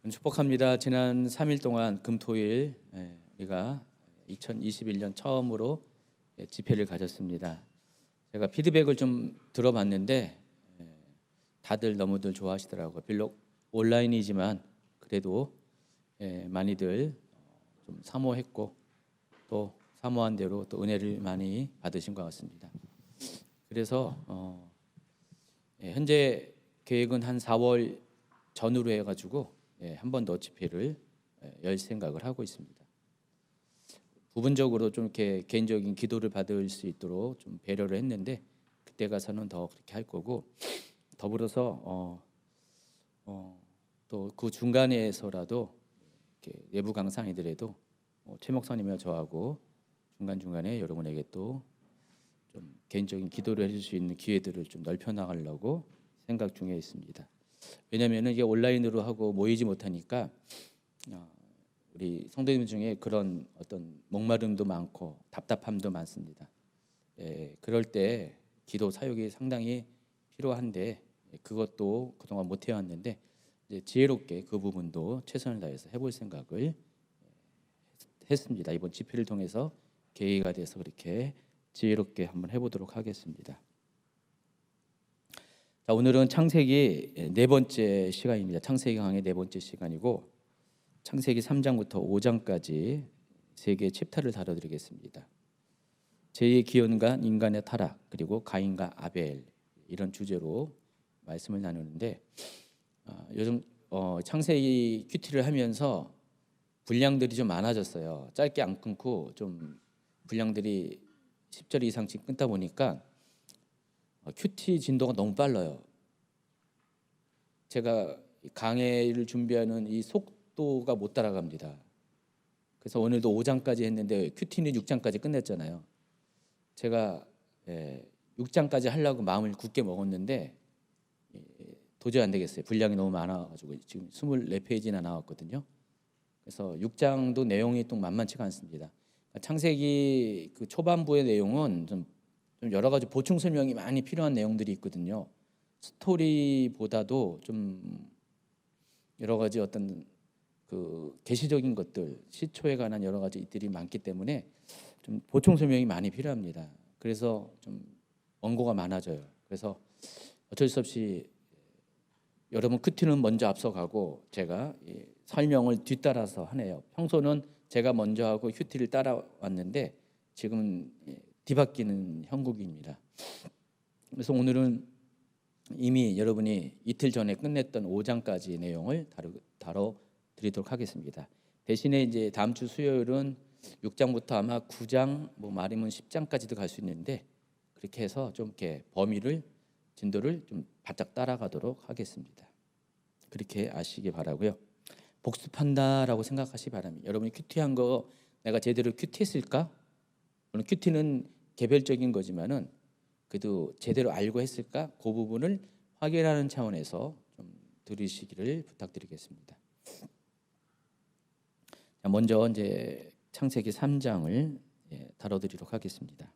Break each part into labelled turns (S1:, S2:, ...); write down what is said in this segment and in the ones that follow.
S1: 축복합니다. 지난 3일 동안 금토일 우리가 2021년 처음으로 집회를 가졌습니다. 제가 피드백을 좀 들어봤는데 다들 너무들 좋아하시더라고요. 비록 온라인이지만 그래도 많이들 좀 사모했고 또 사모한 대로 또 은혜를 많이 받으신 것 같습니다. 그래서 현재 계획은 한 4월 전후로 해가지고 한 번 더 집회를 열 생각을 하고 있습니다. 부분적으로 좀 이렇게 개인적인 기도를 받을 수 있도록 좀 배려를 했는데 그때 가서는 더 그렇게 할 거고, 더불어서 또 그 중간에서라도 이렇게 내부 강사이더라도 최 목사님과 저하고 중간중간에 여러분에게 또 좀 개인적인 기도를 해줄 수 있는 기회들을 좀 넓혀 나가려고 생각 중에 있습니다. 왜냐하면 이게 온라인으로 하고 모이지 못하니까 우리 성도님 중에 그런 어떤 목마름도 많고 답답함도 많습니다. 그럴 때 기도 사역이 상당히 필요한데 그것도 그동안 못 해왔는데 이제 지혜롭게 그 부분도 최선을 다해서 해볼 생각을 했습니다. 이번 집회를 통해서 계기가 돼서 그렇게 지혜롭게 한번 해보도록 하겠습니다. 자, 오늘은 창세기 네 번째 시간입니다. 창세기 강의 네 번째 시간이고 창세기 3장부터 5장까지 세 개의 챕터를 다뤄드리겠습니다. 제2의 기원과 인간의 타락, 그리고 가인과 아벨, 이런 주제로 말씀을 나누는데 요즘 창세기 큐티를 하면서 분량들이 좀 많아졌어요. 짧게 안 끊고 좀 분량들이 10절 이상씩 끊다 보니까 큐티 진도가 너무 빨라요. 제가 강의를 준비하는 이 속도가 못 따라갑니다. 그래서 오늘도 5장까지 했는데 큐티는 6장까지 끝냈잖아요. 제가 6장까지 하려고 마음을 굳게 먹었는데 도저히 안 되겠어요. 분량이 너무 많아가지고 지금 24페이지나 나왔거든요. 그래서 6장도 내용이 또 만만치가 않습니다. 창세기 그 초반부의 내용은 좀 여러 가지 보충 설명이 많이 필요한 내용들이 있거든요. 스토리보다도 좀 여러 가지 어떤 그 계시적인 것들, 시초에 관한 여러 가지 것들이 많기 때문에 좀 보충 설명이 많이 필요합니다. 그래서 좀 원고가 많아져요. 그래서 어쩔 수 없이 여러분 큐티는 먼저 앞서가고 제가 설명을 뒤따라서 하네요. 평소는 제가 먼저 하고 큐티를 따라왔는데 지금은 뒤바뀌는 형국입니다. 그래서 오늘은 이미 여러분이 이틀 전에 끝냈던 5장까지 내용을 다뤄드리도록 하겠습니다. 대신에 이제 다음 주 수요일은 6장부터 아마 9장, 뭐 말이면 10장까지도 갈 수 있는데 그렇게 해서 좀 이렇게 진도를 좀 바짝 따라가도록 하겠습니다. 그렇게 아시기 바라고요. 복습한다라고 생각하시기 바랍니다. 여러분이 큐티한 거 내가 제대로 큐티했을까? 물론 큐티는 개별적인 거지만은 그래도 제대로 알고 했을까? 그 부분을 확인하는 차원에서 좀 들으시기를 부탁드리겠습니다. 자, 먼저 이제 창세기 3장을 다뤄드리도록 하겠습니다.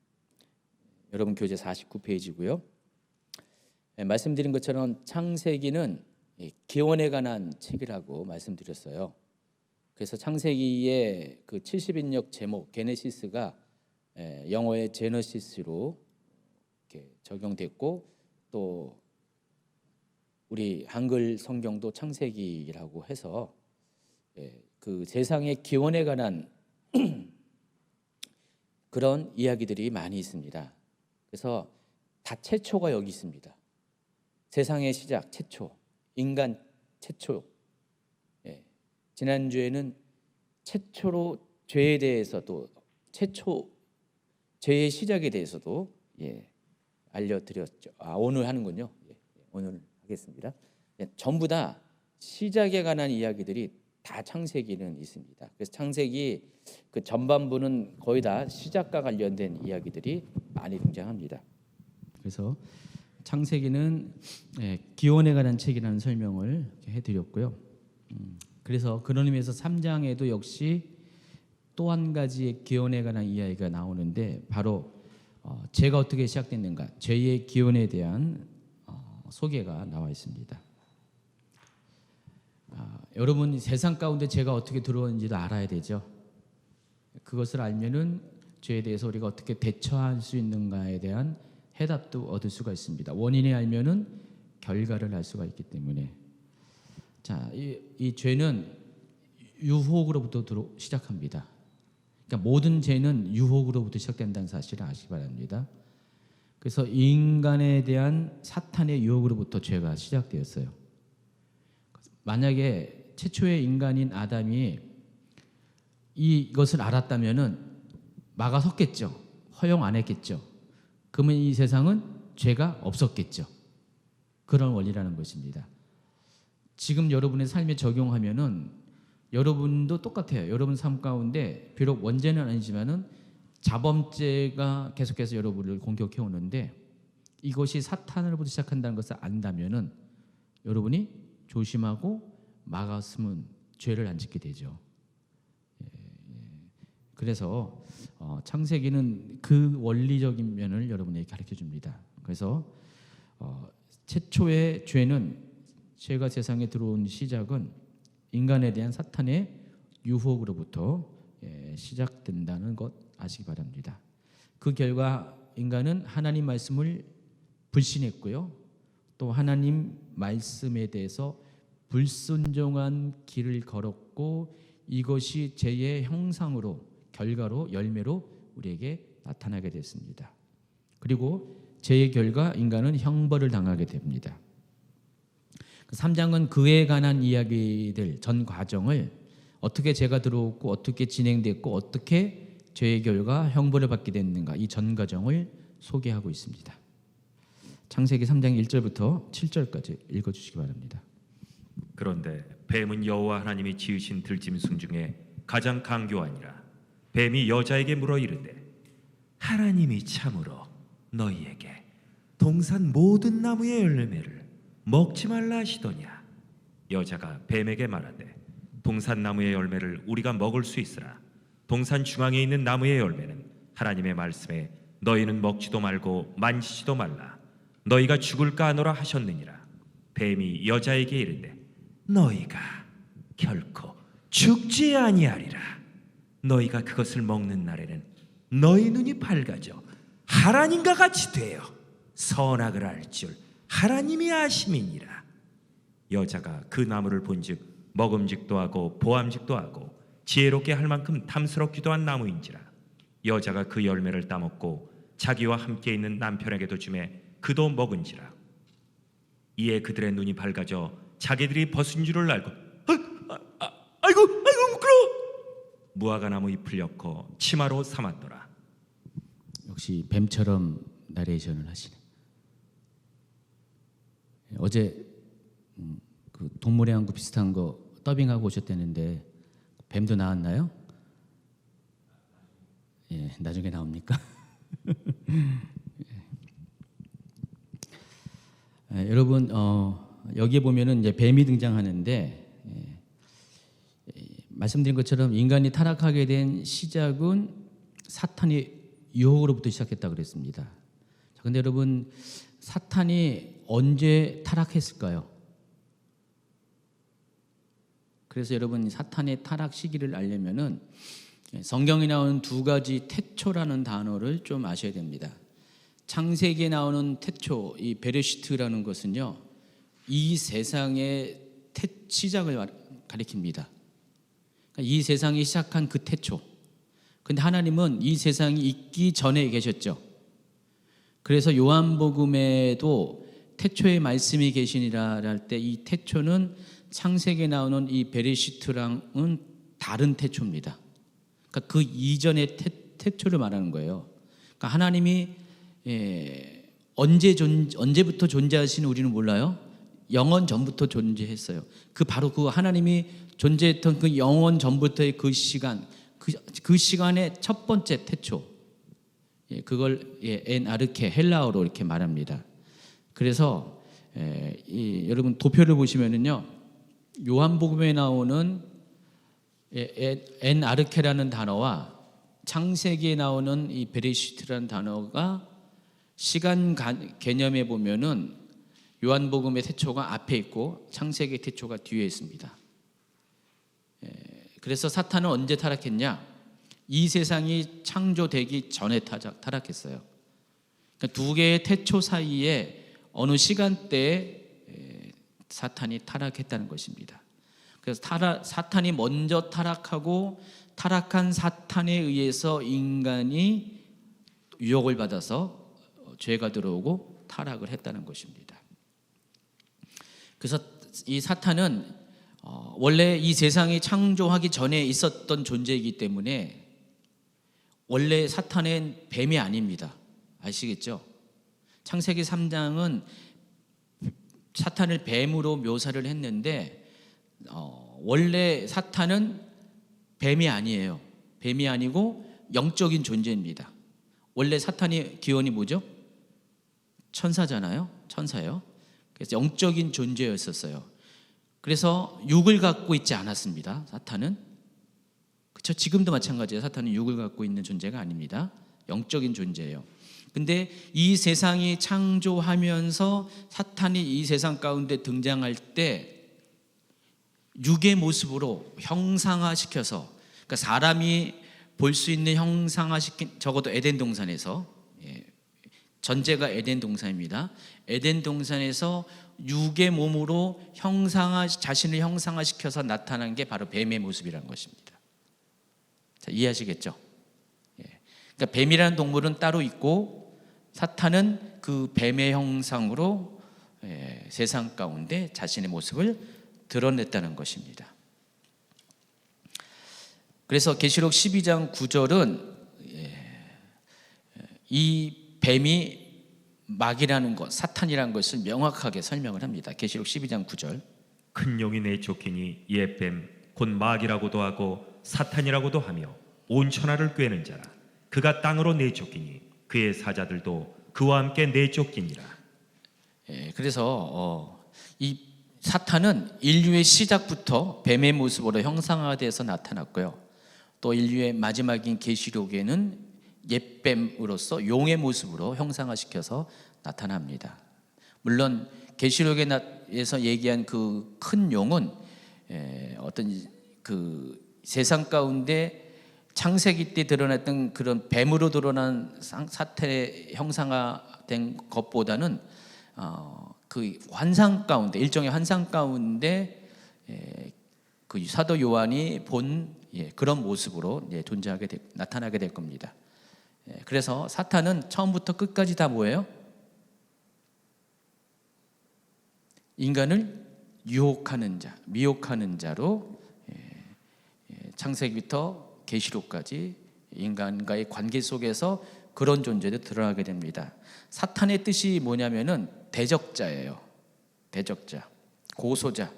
S1: 여러분 교재 49페이지고요. 말씀드린 것처럼 창세기는 기원에 관한 책이라고 말씀드렸어요. 그래서 창세기의 그 70인역 제목 게네시스가 영어의 제너시스로 이렇게 적용됐고 또 우리 한글 성경도 창세기라고 해서 그 세상의 기원에 관한 그런 이야기들이 많이 있습니다. 그래서 다 최초가 여기 있습니다. 세상의 시작 최초, 인간 최초. 지난주에는 최초로 죄에 대해서도 죄의 시작에 대해서도 알려드렸죠. 오늘 하는군요. 오늘 하겠습니다. 전부 다 시작에 관한 이야기들이 다 창세기는 있습니다. 그래서 창세기 그 전반부는 거의 다 시작과 관련된 이야기들이 많이 등장합니다. 그래서 창세기는 기원에 관한 책이라는 설명을 해드렸고요. 그래서 그런 의미에서 3장에도 역시 또 한 가지의 기원에 관한 이야기가 나오는데 바로 죄가 어떻게 시작됐는가, 죄의 기원에 대한 소개가 나와 있습니다. 여러분 세상 가운데 죄가 어떻게 들어오는지도 알아야 되죠. 그것을 알면은 죄에 대해서 우리가 어떻게 대처할 수 있는가에 대한 해답도 얻을 수가 있습니다. 원인을 알면은 결과를 알 수가 있기 때문에. 자, 이 죄는 유혹으로부터 시작합니다. 그러니까 모든 죄는 유혹으로부터 시작된다는 사실을 아시기 바랍니다. 그래서 인간에 대한 사탄의 유혹으로부터 죄가 시작되었어요. 만약에 최초의 인간인 아담이 이것을 알았다면은 막아섰겠죠. 허용 안 했겠죠. 그러면 이 세상은 죄가 없었겠죠. 그런 원리라는 것입니다. 지금 여러분의 삶에 적용하면은 여러분도 똑같아요. 여러분 삶 가운데 비록 원죄는 아니지만은 자범죄가 계속해서 여러분을 공격해 오는데 이것이 사탄으로부터 시작한다는 것을 안다면은 여러분이 조심하고 막았으면 죄를 안 짓게 되죠. 그래서 창세기는 그 원리적인 면을 여러분에게 가르쳐 줍니다. 그래서 최초의 죄가 세상에 들어온 시작은 인간에 대한 사탄의 유혹으로부터 시작된다는 것 아시기 바랍니다. 그 결과 인간은 하나님 말씀을 불신했고요. 또 하나님 말씀에 대해서 불순종한 길을 걸었고 이것이 죄의 형상으로 결과로 열매로 우리에게 나타나게 됐습니다. 그리고 죄의 결과 인간은 형벌을 당하게 됩니다. 3장은 그에 관한 이야기들 전 과정을 어떻게 죄가 들어오고 어떻게 진행됐고 어떻게 죄의 결과 형벌을 받게 됐는가 이 전 과정을 소개하고 있습니다. 창세기 3장 1절부터 7절까지 읽어주시기 바랍니다.
S2: 그런데 뱀은 여호와 하나님이 지으신 들짐승 중에 가장 강교하니라. 뱀이 여자에게 물어 이르되 하나님이 참으로 너희에게 동산 모든 나무의 열매를 먹지 말라 하시더냐. 여자가 뱀에게 말하되 동산 나무의 열매를 우리가 먹을 수 있으나 동산 중앙에 있는 나무의 열매는 하나님의 말씀에 너희는 먹지도 말고 만지지도 말라 너희가 죽을까 하노라 하셨느니라. 뱀이 여자에게 이르되 너희가 결코 죽지 아니하리라. 너희가 그것을 먹는 날에는 너희 눈이 밝아져 하나님과 같이 되어 선악을 알 줄 하나님이 아심이니라. 여자가 그 나무를 본즉 먹음직도 하고 보암직도 하고 지혜롭게 할 만큼 탐스럽기도 한 나무인지라. 여자가 그 열매를 따먹고 자기와 함께 있는 남편에게도 주매 그도 먹은지라. 이에 그들의 눈이 밝아져 자기들이 벗은 줄을 알고 아이고 부끄러워. 무화과나무 잎을 엮어 치마로 삼았더라.
S1: 역시 뱀처럼 나레이션을 하시네. 어제 그 동물의 왕국 비슷한 거 더빙하고 오셨다는데 뱀도 나왔나요? 예, 나중에 나옵니까? 여러분 여기에 보면은 이제 뱀이 등장하는데 말씀드린 것처럼 인간이 타락하게 된 시작은 사탄의 유혹으로부터 시작했다 그랬습니다. 그런데 여러분 사탄이 언제 타락했을까요? 그래서 여러분 사탄의 타락 시기를 알려면은 성경에 나오는 두 가지 태초라는 단어를 좀 아셔야 됩니다. 창세기에 나오는 태초, 이 베레시트라는 것은요, 이 세상의 시작을 가리킵니다. 그러니까 이 세상이 시작한 그 태초. 근데 하나님은 이 세상이 있기 전에 계셨죠. 그래서 요한복음에도 태초에 말씀이 계시니라 할 때 이 태초는 창세기에 나오는 이 베레시트랑은 다른 태초입니다. 그러니까 그 이전의 태초를 말하는 거예요. 그러니까 하나님이 언제부터 존재하시는 우리는 몰라요. 영원 전부터 존재했어요. 바로 그 하나님이 존재했던 그 영원 전부터의 그 시간, 그 시간의 첫 번째 태초. 그걸 엔 아르케 헬라어로 이렇게 말합니다. 그래서 여러분 도표를 보시면은요, 요한복음에 나오는 엔 아르케라는 단어와 창세기에 나오는 이 베레시트라는 단어가 시간 개념에 보면은 요한복음의 태초가 앞에 있고 창세기의 태초가 뒤에 있습니다. 그래서 사탄은 언제 타락했냐? 이 세상이 창조되기 전에 타락했어요. 그러니까 두 개의 태초 사이에 어느 시간대에 사탄이 타락했다는 것입니다. 그래서 사탄이 먼저 타락하고 타락한 사탄에 의해서 인간이 유혹을 받아서 죄가 들어오고 타락을 했다는 것입니다. 그래서 이 사탄은 원래 이 세상이 창조하기 전에 있었던 존재이기 때문에 원래 사탄은 뱀이 아닙니다. 아시겠죠? 창세기 3장은 사탄을 뱀으로 묘사를 했는데 원래 사탄은 뱀이 아니에요. 뱀이 아니고 영적인 존재입니다. 원래 사탄의 기원이 뭐죠? 천사잖아요. 천사예요. 그래서 영적인 존재였었어요. 그래서 육을 갖고 있지 않았습니다. 사탄은. 그렇죠? 지금도 마찬가지예요. 사탄은 육을 갖고 있는 존재가 아닙니다. 영적인 존재예요. 근데 이 세상이 창조하면서 사탄이 이 세상 가운데 등장할 때 육의 모습으로 형상화시켜서, 그러니까 사람이 볼 수 있는 형상화시킨, 적어도 에덴 동산에서, 전제가 에덴 동산입니다. 에덴 동산에서 육의 몸으로 자신을 형상화시켜서 나타난 게 바로 뱀의 모습이라는 것입니다. 자, 이해하시겠죠? 그러니까 뱀이라는 동물은 따로 있고 사탄은 그 뱀의 형상으로 세상 가운데 자신의 모습을 드러냈다는 것입니다. 그래서 계시록 12장 9절은 이 뱀이 마귀라는 것, 사탄이라는 것을 명확하게 설명을 합니다. 계시록 12장 9절.
S2: 큰 용이 내쫓기니 옛뱀 곧 마귀라고도 하고 사탄이라고도 하며 온 천하를 꿰는 자라. 그가 땅으로 내쫓기니 그의 사자들도 그와 함께 내쫓기니라.
S1: 그래서 이 사탄은 인류의 시작부터 뱀의 모습으로 형상화돼서 나타났고요. 또 인류의 마지막인 계시록에는 옛뱀으로서 용의 모습으로 형상화시켜서 나타납니다. 물론 계시록에서 얘기한 그 큰 용은 어떤 그 세상 가운데 창세기 때 드러났던 그런 뱀으로 드러난 사탄의 형상화된 것보다는 그 환상 가운데, 일종의 환상 가운데 그 사도 요한이 본 그런 모습으로 나타나게 될 겁니다. 그래서 사탄은 처음부터 끝까지 다 뭐예요? 인간을 유혹하는 자, 미혹하는 자로 창세기부터 계시록까지 인간과의 관계 속에서 그런 존재도 드러나게 됩니다. 사탄의 뜻이 뭐냐면은 대적자예요. 대적자, 고소자.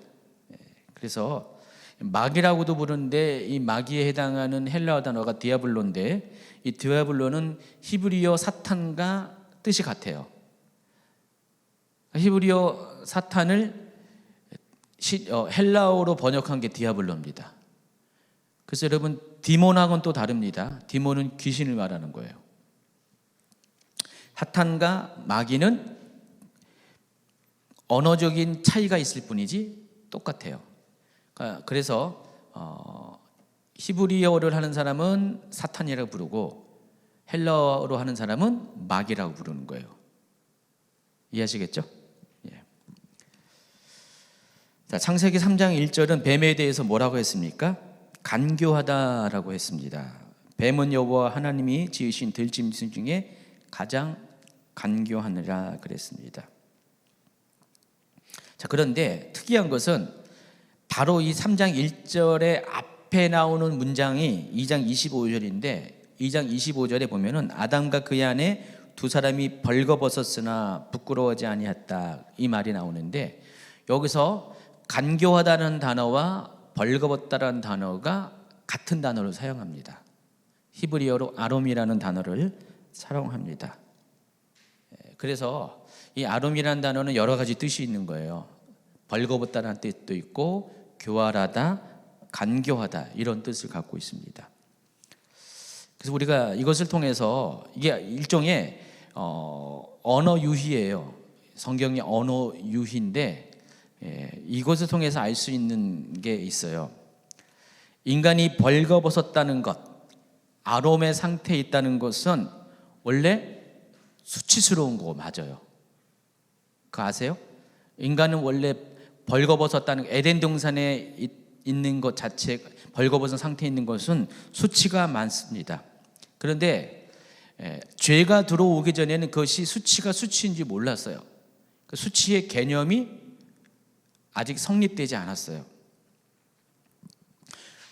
S1: 그래서 마귀라고도 부르는데 이 마귀에 해당하는 헬라어 단어가 디아블로인데 이 디아블로는 히브리어 사탄과 뜻이 같아요. 히브리어 사탄을 헬라어로 번역한 게 디아블로입니다. 그래서 여러분 디몬하고는 또 다릅니다. 디몬은 귀신을 말하는 거예요. 사탄과 마귀는 언어적인 차이가 있을 뿐이지 똑같아요. 그래서 히브리어를 하는 사람은 사탄이라고 부르고 헬라어로 하는 사람은 마귀라고 부르는 거예요. 이해하시겠죠? 예. 자, 창세기 3장 1절은 뱀에 대해서 뭐라고 했습니까? 간교하다라고 했습니다. 뱀은 여호와 하나님이 지으신 들짐승 중에 가장 간교하느라 그랬습니다. 자, 그런데 특이한 것은 바로 이 3장 1절의 앞에 나오는 문장이 2장 25절인데 2장 25절에 보면은 아담과 그의 아내 두 사람이 벌거벗었으나 부끄러워하지 아니했다 이 말이 나오는데 여기서 간교하다는 단어와 벌거벗다라는 단어가 같은 단어를 사용합니다. 히브리어로 아롬이라는 단어를 사용합니다. 그래서 이 아롬이라는 단어는 여러 가지 뜻이 있는 거예요. 벌거벗다라는 뜻도 있고 교활하다, 간교하다 이런 뜻을 갖고 있습니다. 그래서 우리가 이것을 통해서 이게 일종의 언어 유희예요. 성경의 언어 유희인데 이것을 통해서 알 수 있는 게 있어요. 인간이 벌거벗었다는 것, 아롬의 상태에 있다는 것은 원래 수치스러운 거 맞아요. 그거 아세요? 인간은 원래 벌거벗었다는, 에덴 동산에 있는 것 자체, 벌거벗은 상태에 있는 것은 수치가 많습니다. 그런데 죄가 들어오기 전에는 그것이 수치가 수치인지 몰랐어요. 그 수치의 개념이 아직 성립되지 않았어요.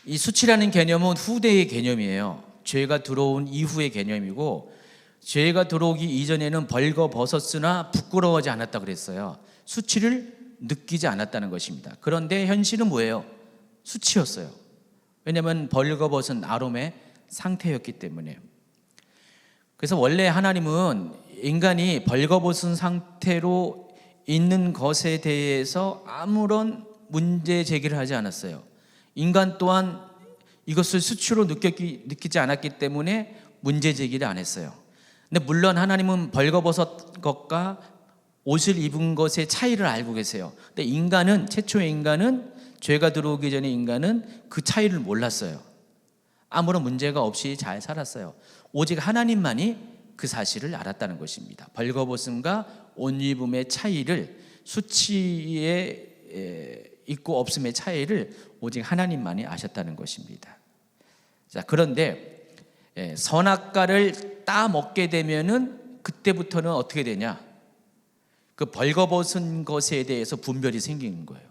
S1: 이 수치라는 개념은 후대의 개념이에요. 죄가 들어온 이후의 개념이고, 죄가 들어오기 이전에는 벌거벗었으나 부끄러워하지 않았다 그랬어요. 수치를 느끼지 않았다는 것입니다. 그런데 현실은 뭐예요? 수치였어요. 왜냐하면 벌거벗은 아롬의 상태였기 때문에. 그래서 원래 하나님은 인간이 벌거벗은 상태로 있는 것에 대해서 아무런 문제 제기를 하지 않았어요. 인간 또한 이것을 수치로 느끼지 않았기 때문에 문제 제기를 안 했어요. 근데 물론 하나님은 벌거벗은 것과 옷을 입은 것의 차이를 알고 계세요. 근데 인간은, 최초의 인간은, 죄가 들어오기 전에 인간은 그 차이를 몰랐어요. 아무런 문제가 없이 잘 살았어요. 오직 하나님만이 그 사실을 알았다는 것입니다. 벌거벗음과 옷 입음의 차이를, 수치에 있고 없음의 차이를 오직 하나님만이 아셨다는 것입니다. 자, 그런데 선악과를 따 먹게 되면은 그때부터는 어떻게 되냐? 그 벌거벗은 것에 대해서 분별이 생기는 거예요.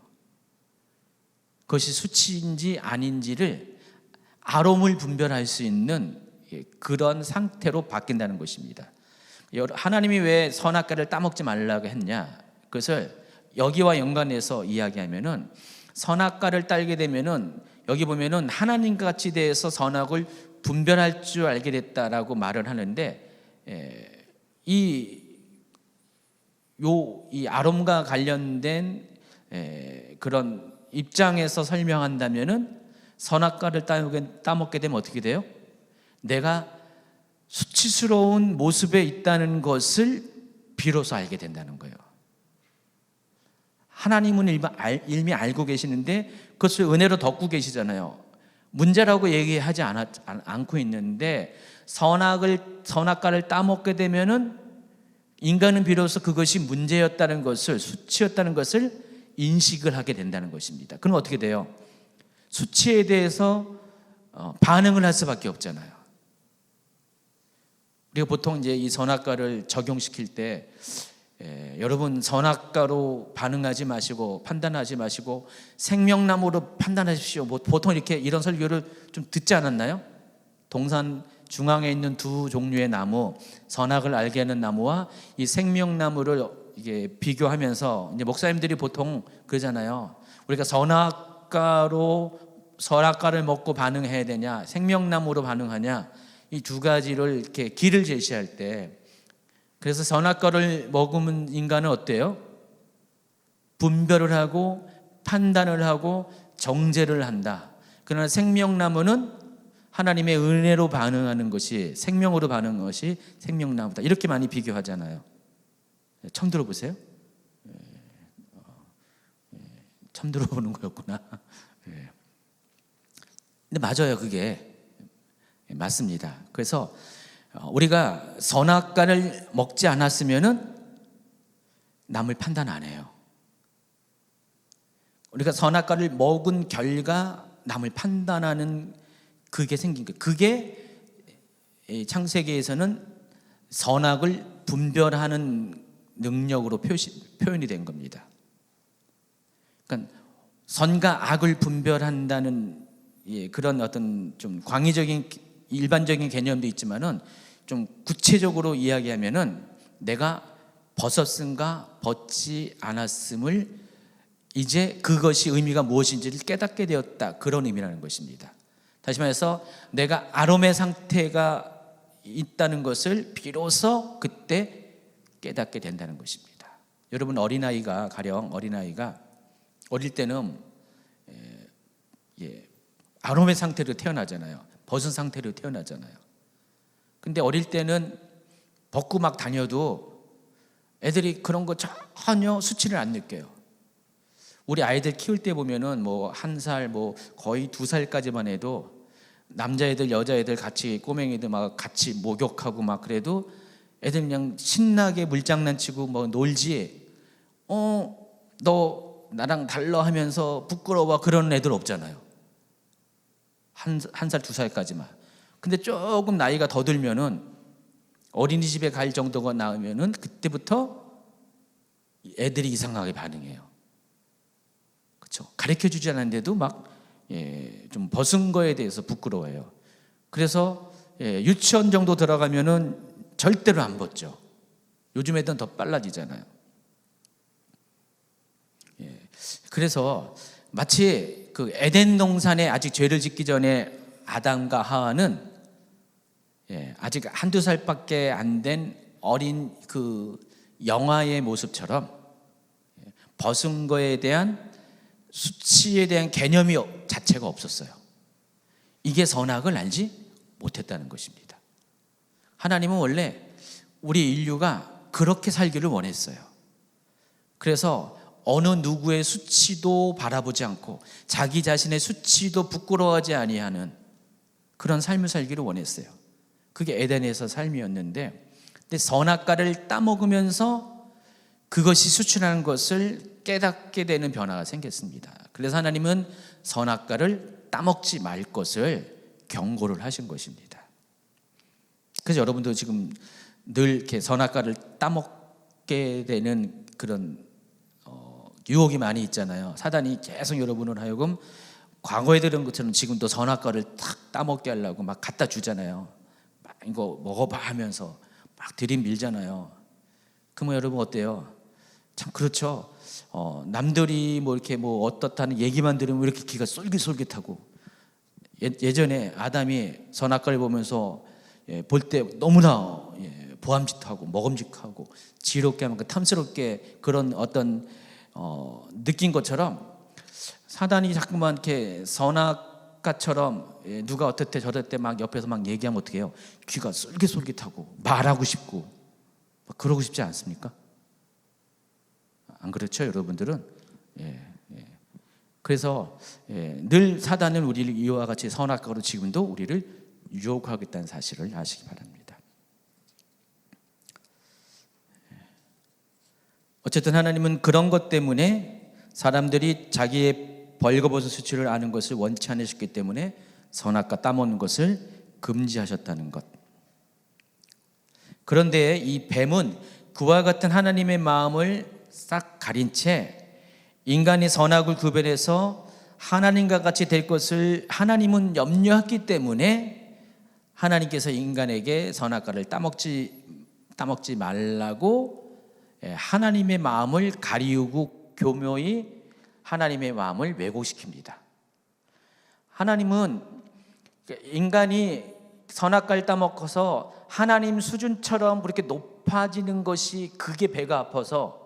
S1: 그것이 수치인지 아닌지를, 아롬을 분별할 수 있는 그런 상태로 바뀐다는 것입니다. 하나님이 왜 선악과를 따먹지 말라고 했냐? 그것을 여기와 연관해서 이야기하면은, 선악과를 따게 되면은 여기 보면은 하나님과 같이 대해서 선악을 분별할 줄 알게 됐다라고 말을 하는데, 이 아롬과 관련된 그런 입장에서 설명한다면은, 선악과를 따먹게 되면 어떻게 돼요? 내가 수치스러운 모습에 있다는 것을 비로소 알게 된다는 거예요. 하나님은 이미 알고 계시는데 그것을 은혜로 덮고 계시잖아요. 문제라고 얘기하지 않고 있는데, 선악과를 따먹게 되면은 인간은 비로소 그것이 문제였다는 것을, 수치였다는 것을 인식을 하게 된다는 것입니다. 그럼 어떻게 돼요? 수치에 대해서 반응을 할 수밖에 없잖아요. 우리가 보통 이제 이 선악과를 적용시킬 때, 여러분 선악과로 반응하지 마시고 판단하지 마시고 생명나무로 판단하십시오. 보통 이렇게 이런 설교를 좀 듣지 않았나요? 동산 중앙에 있는 두 종류의 나무, 선악을 알게 하는 나무와 이 생명나무를 이게 비교하면서 이제 목사님들이 보통 그러잖아요. 우리가 선악과를 먹고 반응해야 되냐, 생명나무로 반응하냐, 이 두 가지를 이렇게 길을 제시할 때, 그래서 선악과를 먹으면 인간은 어때요? 분별을 하고 판단을 하고 정죄를 한다. 그러나 생명나무는 하나님의 은혜로 반응하는 것이, 생명으로 반응하는 것이 생명나무다. 이렇게 많이 비교하잖아요. 처음 들어보세요? 처음 들어보는 거였구나. 근데 맞아요, 그게. 맞습니다. 그래서 우리가 선악과를 먹지 않았으면은 남을 판단 안 해요. 우리가 선악과를 먹은 결과 남을 판단하는 그게 생긴 거예요. 그게 창세기에서는 선악을 분별하는 능력으로 표현이 된 겁니다. 그러니까 선과 악을 분별한다는 그런 어떤 좀 광의적인 일반적인 개념도 있지만은, 좀 구체적으로 이야기하면은 내가 벗었음과 벗지 않았음을, 이제 그것이 의미가 무엇인지를 깨닫게 되었다, 그런 의미라는 것입니다. 다시 말해서 내가 아롬의 상태가 있다는 것을 비로소 그때 깨닫게 된다는 것입니다. 여러분, 가령 어린아이가 어릴 때는 아롬의 상태로 태어나잖아요. 벗은 상태로 태어나잖아요. 근데 어릴 때는 벗고 막 다녀도 애들이 그런 거 전혀 수치를 안 느껴요. 우리 아이들 키울 때 보면은 뭐 1살, 뭐 거의 2살까지만 해도 남자애들, 여자애들 같이 꼬맹이들 막 같이 목욕하고 막 그래도 애들 그냥 신나게 물장난치고 뭐 놀지. 너 나랑 달라 하면서 부끄러워 그런 애들 없잖아요. 한 살, 2살까지만. 근데 조금 나이가 더 들면은 어린이집에 갈 정도가 나오면은 그때부터 애들이 이상하게 반응해요. 그렇죠? 가르쳐 주지 않았는데도 막 좀 벗은 거에 대해서 부끄러워해요. 그래서 유치원 정도 들어가면은 절대로 안 벗죠. 요즘 애들은 더 빨라지잖아요. 그래서 마치 그 에덴 동산에 아직 죄를 짓기 전에 아담과 하와는 아직 1~2살밖에 안 된 어린 그 영아의 모습처럼 벗은 거에 대한 수치에 대한 개념이 자체가 없었어요. 이게 선악을 알지 못했다는 것입니다. 하나님은 원래 우리 인류가 그렇게 살기를 원했어요. 그래서 어느 누구의 수치도 바라보지 않고 자기 자신의 수치도 부끄러워하지 아니하는 그런 삶을 살기를 원했어요. 그게 에덴에서 삶이었는데, 근데 선악과를 따먹으면서 그것이 수치라는 것을 깨닫게 되는 변화가 생겼습니다. 그래서 하나님은 선악과를 따먹지 말 것을 경고를 하신 것입니다. 그래서 여러분도 지금 늘 이렇게 선악과를 따먹게 되는 그런 유혹이 많이 있잖아요. 사단이 계속 여러분을 하여금 과거에 들은 것처럼 지금도 선악과를 탁 따먹게 하려고 막 갖다 주잖아요. 막 이거 먹어봐 하면서 막 들이밀잖아요. 그러면 여러분 어때요? 참 그렇죠. 남들이 뭐 이렇게 뭐 어떻다는 얘기만 들으면 이렇게 귀가 쏠깃쏠깃하고, 예전에 아담이 선악과를 보면서 볼 때 너무나 보암직하고 먹음직하고 지롭게 하면 탐스럽게 그런 어떤 느낀 것처럼 사단이 자꾸만 이렇게 선악과처럼 누가 어떻대 저랬대 막 옆에서 막 얘기하면 어떻게 해요? 귀가 쏠깃쏠깃하고 말하고 싶고 막 그러고 싶지 않습니까? 안 그렇죠, 여러분들은? 그래서 늘 사단은 우리를 이와 같이 선악과로 지금도 우리를 유혹하고 있다는 사실을 아시기 바랍니다. 어쨌든 하나님은 그런 것 때문에 사람들이 자기의 벌거벗은 수치를 아는 것을 원치 않으셨기 때문에 선악과 따먹는 것을 금지하셨다는 것. 그런데 이 뱀은 그와 같은 하나님의 마음을 싹 가린 채 인간이 선악을 구별해서 하나님과 같이 될 것을 하나님은 염려했기 때문에 하나님께서 인간에게 선악과를 따먹지 말라고 하나님의 마음을 가리우고 교묘히 하나님의 마음을 왜곡시킵니다. 하나님은 인간이 선악과를 따먹어서 하나님 수준처럼 그렇게 높아지는 것이 그게 배가 아파서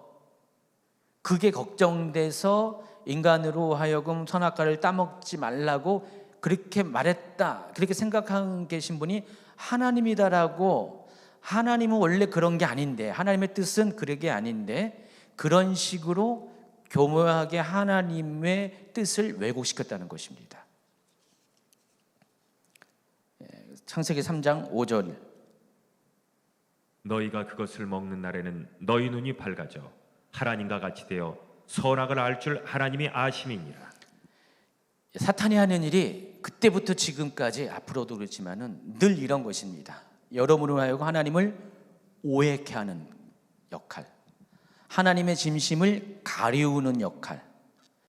S1: 그게 걱정돼서 인간으로 하여금 선악과를 따먹지 말라고 그렇게 말했다, 그렇게 생각하고 계신 분이 하나님이다라고, 하나님은 원래 그런 게 아닌데, 하나님의 뜻은 그런 게 아닌데 그런 식으로 교묘하게 하나님의 뜻을 왜곡시켰다는 것입니다. 창세기 3장 5절,
S2: 너희가 그것을 먹는 날에는 너희 눈이 밝아져 하나님과 같이 되어 선악을 알 줄 하나님이 아심이니라.
S1: 사탄이 하는 일이 그때부터 지금까지 앞으로도 그렇지만은 늘 이런 것입니다. 여러분으로 하여금 하나님을 오해케 하는 역할, 하나님의 진심을 가리우는 역할,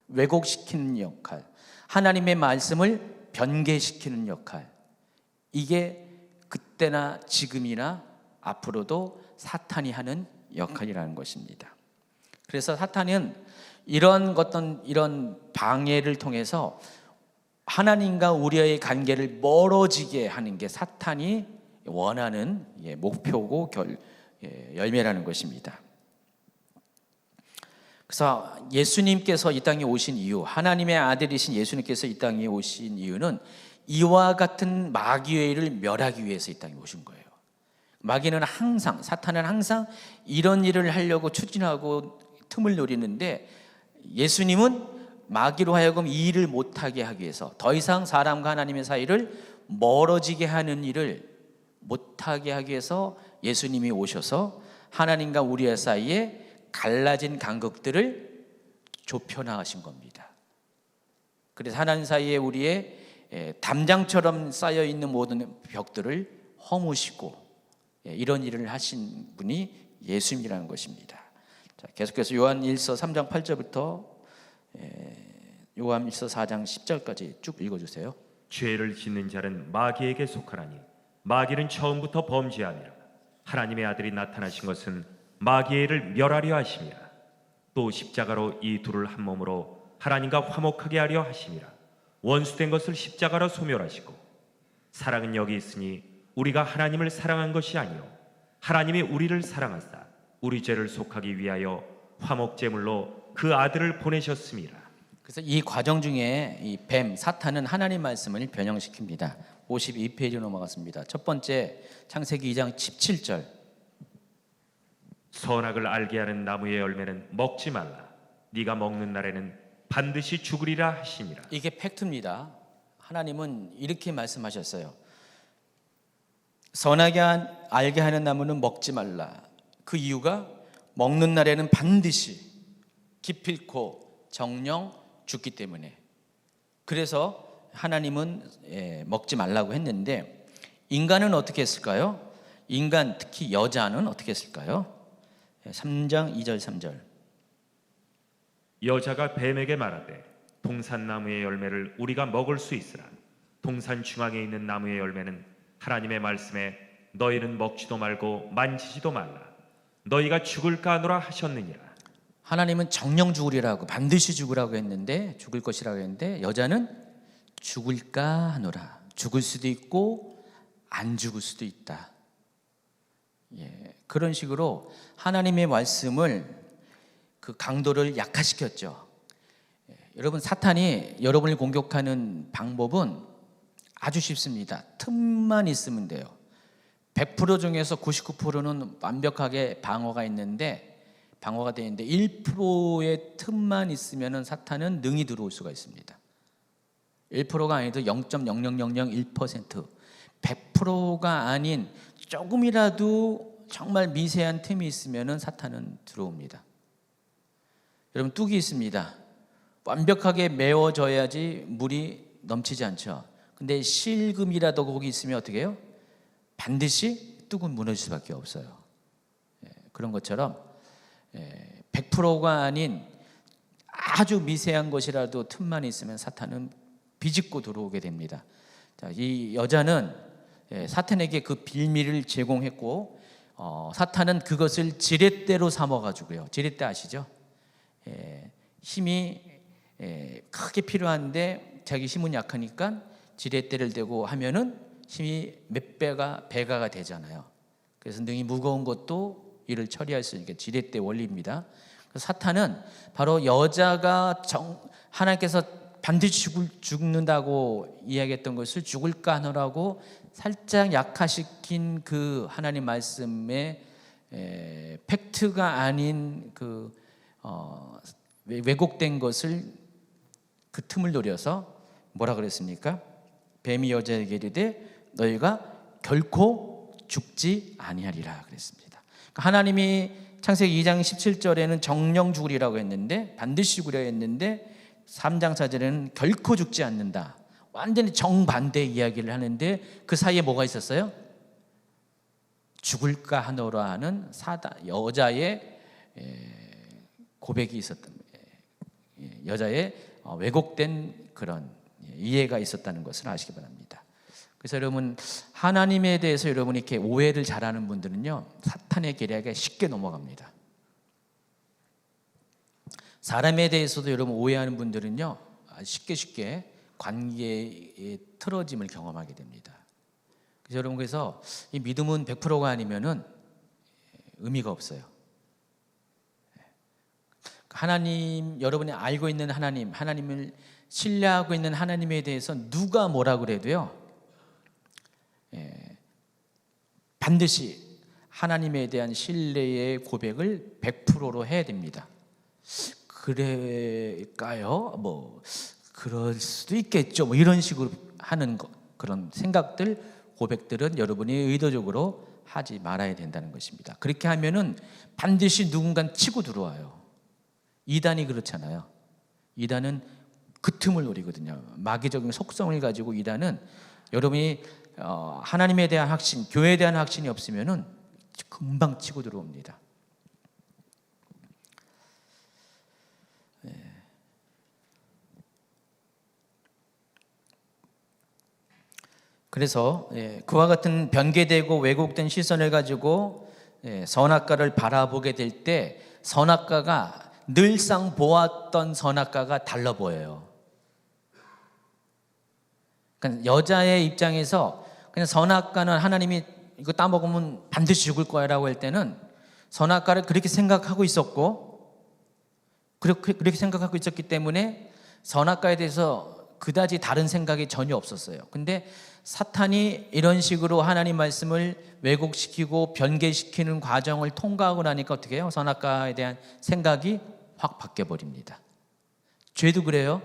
S1: 왜곡시키는 역할, 하나님의 말씀을 변개시키는 역할, 이게 그때나 지금이나 앞으로도 사탄이 하는 역할이라는 것입니다. 그래서 사탄은 이런 방해를 통해서 하나님과 우리의 관계를 멀어지게 하는 게 사탄이 원하는 목표고 열매라는 것입니다. 그래서 예수님께서 이 땅에 오신 이유, 하나님의 아들이신 예수님께서 이 땅에 오신 이유는 이와 같은 마귀의 일을 멸하기 위해서 이 땅에 오신 거예요. 마귀는 항상, 사탄은 항상 이런 일을 하려고 추진하고 틈을 노리는데 예수님은 마귀로 하여금 이 일을 못하게 하기 위해서, 더 이상 사람과 하나님의 사이를 멀어지게 하는 일을 못하게 하기 위해서 예수님이 오셔서 하나님과 우리의 사이에 갈라진 간극들을 좁혀 나가신 겁니다. 그래서 하나님 사이에 우리의 담장처럼 쌓여 있는 모든 벽들을 허무시고 이런 일을 하신 분이 예수님이라는 것입니다. 자, 계속해서 요한 1서 3장 8절부터 요한 1서 4장 10절까지 쭉 읽어주세요.
S2: 죄를 짓는 자는 마귀에게 속하나니 마귀는 처음부터 범죄함이라. 하나님의 아들이 나타나신 것은 마귀의 일을 멸하려 하심이라. 또 십자가로 이 둘을 한 몸으로 하나님과 화목하게 하려 하심이라. 원수된 것을 십자가로 소멸하시고, 사랑은 여기 있으니 우리가 하나님을 사랑한 것이 아니요 하나님이 우리를 사랑하사 우리 죄를 속하기 위하여 화목제물로 그 아들을 보내셨음이라.
S1: 그래서 이 과정 중에 이 뱀, 사탄은 하나님 말씀을 변형시킵니다. 52페이지 넘어갔습니다. 첫 번째 창세기 2장 17절.
S2: 선악을 알게 하는 나무의 열매는 먹지 말라. 네가 먹는 날에는 반드시 죽으리라 하시니라.
S1: 이게 팩트입니다. 하나님은 이렇게 말씀하셨어요. 선하게 알게 하는 나무는 먹지 말라. 그 이유가 먹는 날에는 반드시 기필코 정령 죽기 때문에. 그래서 하나님은 먹지 말라고 했는데, 인간은 어떻게 했을까요? 인간, 특히 여자는 어떻게 했을까요? 3장 2절 3절.
S2: 여자가 뱀에게 말하되 동산나무의 열매를 우리가 먹을 수 있으나 동산 중앙에 있는 나무의 열매는 하나님의 말씀에 너희는 먹지도 말고 만지지도 말라. 너희가 죽을까 하노라 하셨느니라.
S1: 하나님은 정령 죽으리라고, 반드시 죽으라고 했는데, 죽을 것이라고 했는데, 여자는 죽을까 하노라. 죽을 수도 있고 안 죽을 수도 있다. 그런 식으로 하나님의 말씀을 그 강도를 약화시켰죠. 여러분, 사탄이 여러분을 공격하는 방법은 아주 쉽습니다. 틈만 있으면 돼요. 100% 중에서 99%는 완벽하게 방어가 되는데 1%의 틈만 있으면 사탄은 능히 들어올 수가 있습니다. 1%가 아니도 0.00001%, 100%가 아닌 조금이라도 정말 미세한 틈이 있으면 사탄은 들어옵니다. 여러분, 뚝이 있습니다. 완벽하게 메워져야지 물이 넘치지 않죠. 근데 실금이라도 거기 있으면 어떻게 해요? 반드시 뚝은 무너질 수밖에 없어요. 그런 것처럼 100%가 아닌 아주 미세한 것이라도 틈만 있으면 사탄은 비집고 들어오게 됩니다. 자, 이 여자는 사탄에게 그 빌미를 제공했고, 사탄은 그것을 지렛대로 삼아가지고요. 지렛대 아시죠? 힘이 크게 필요한데 자기 힘은 약하니까 지렛대를 대고 하면은 힘이 몇 배가 되잖아요. 그래서 능히 무거운 것도 이를 처리할 수 있는 게 지렛대 원리입니다. 사탄은 바로 여자가 하나님께서 반드시 죽는다고 이야기했던 것을 죽을까 하노라고 살짝 약화시킨 그 하나님 말씀의 팩트가 아닌 그 왜곡된 것을, 그 틈을 노려서 뭐라 그랬습니까? 뱀이 여자에게 이르되 너희가 결코 죽지 아니하리라 그랬습니다. 하나님이 창세기 2장 17절에는 정령 죽으리라고 했는데, 반드시 죽으려 했는데 3장 4절에는 결코 죽지 않는다. 완전히 정반대 이야기를 하는데, 그 사이에 뭐가 있었어요? 죽을까 하노라 하는 여자의 고백이 있었던, 여자의 왜곡된 그런 이해가 있었다는 것을 아시기 바랍니다. 그래서 여러분, 하나님에 대해서 여러분이 이렇게 오해를 잘하는 분들은요, 사탄의 계략에 쉽게 넘어갑니다. 사람에 대해서도 여러분 오해하는 분들은요, 쉽게 관계의 틀어짐을 경험하게 됩니다. 그래서 여러분, 그래서 이 믿음은 100%가 아니면은 의미가 없어요. 하나님, 여러분이 알고 있는 하나님, 하나님을 신뢰하고 있는 하나님에 대해서 누가 뭐라 그래도요, 반드시 하나님에 대한 신뢰의 고백을 100%로 해야 됩니다. 그럴까요? 뭐 그럴 수도 있겠죠. 뭐 이런 식으로 하는 그런 생각들, 고백들은 여러분이 의도적으로 하지 말아야 된다는 것입니다. 그렇게 하면은 반드시 누군가 치고 들어와요. 이단이 그렇잖아요. 이단은 그 틈을 노리거든요. 마귀적인 속성을 가지고 이단은 여러분이 하나님에 대한 확신, 교회에 대한 확신이 없으면은 금방 치고 들어옵니다. 그래서 그와 같은 변개되고 왜곡된 시선을 가지고 선악과를 바라보게 될 때 선악과가 늘상 보았던 선악과가 달라 보여요. 그러니까 여자의 입장에서 그냥 선악과는 하나님이 이거 따먹으면 반드시 죽을 거야라고 할 때는 선악과를 그렇게 생각하고 있었고 그렇게 생각하고 있었기 때문에 선악과에 대해서 그다지 다른 생각이 전혀 없었어요. 근데 사탄이 이런 식으로 하나님 말씀을 왜곡시키고 변개시키는 과정을 통과하고 나니까 어떻게 해요? 선악과에 대한 생각이 확 바뀌어 버립니다. 죄도 그래요.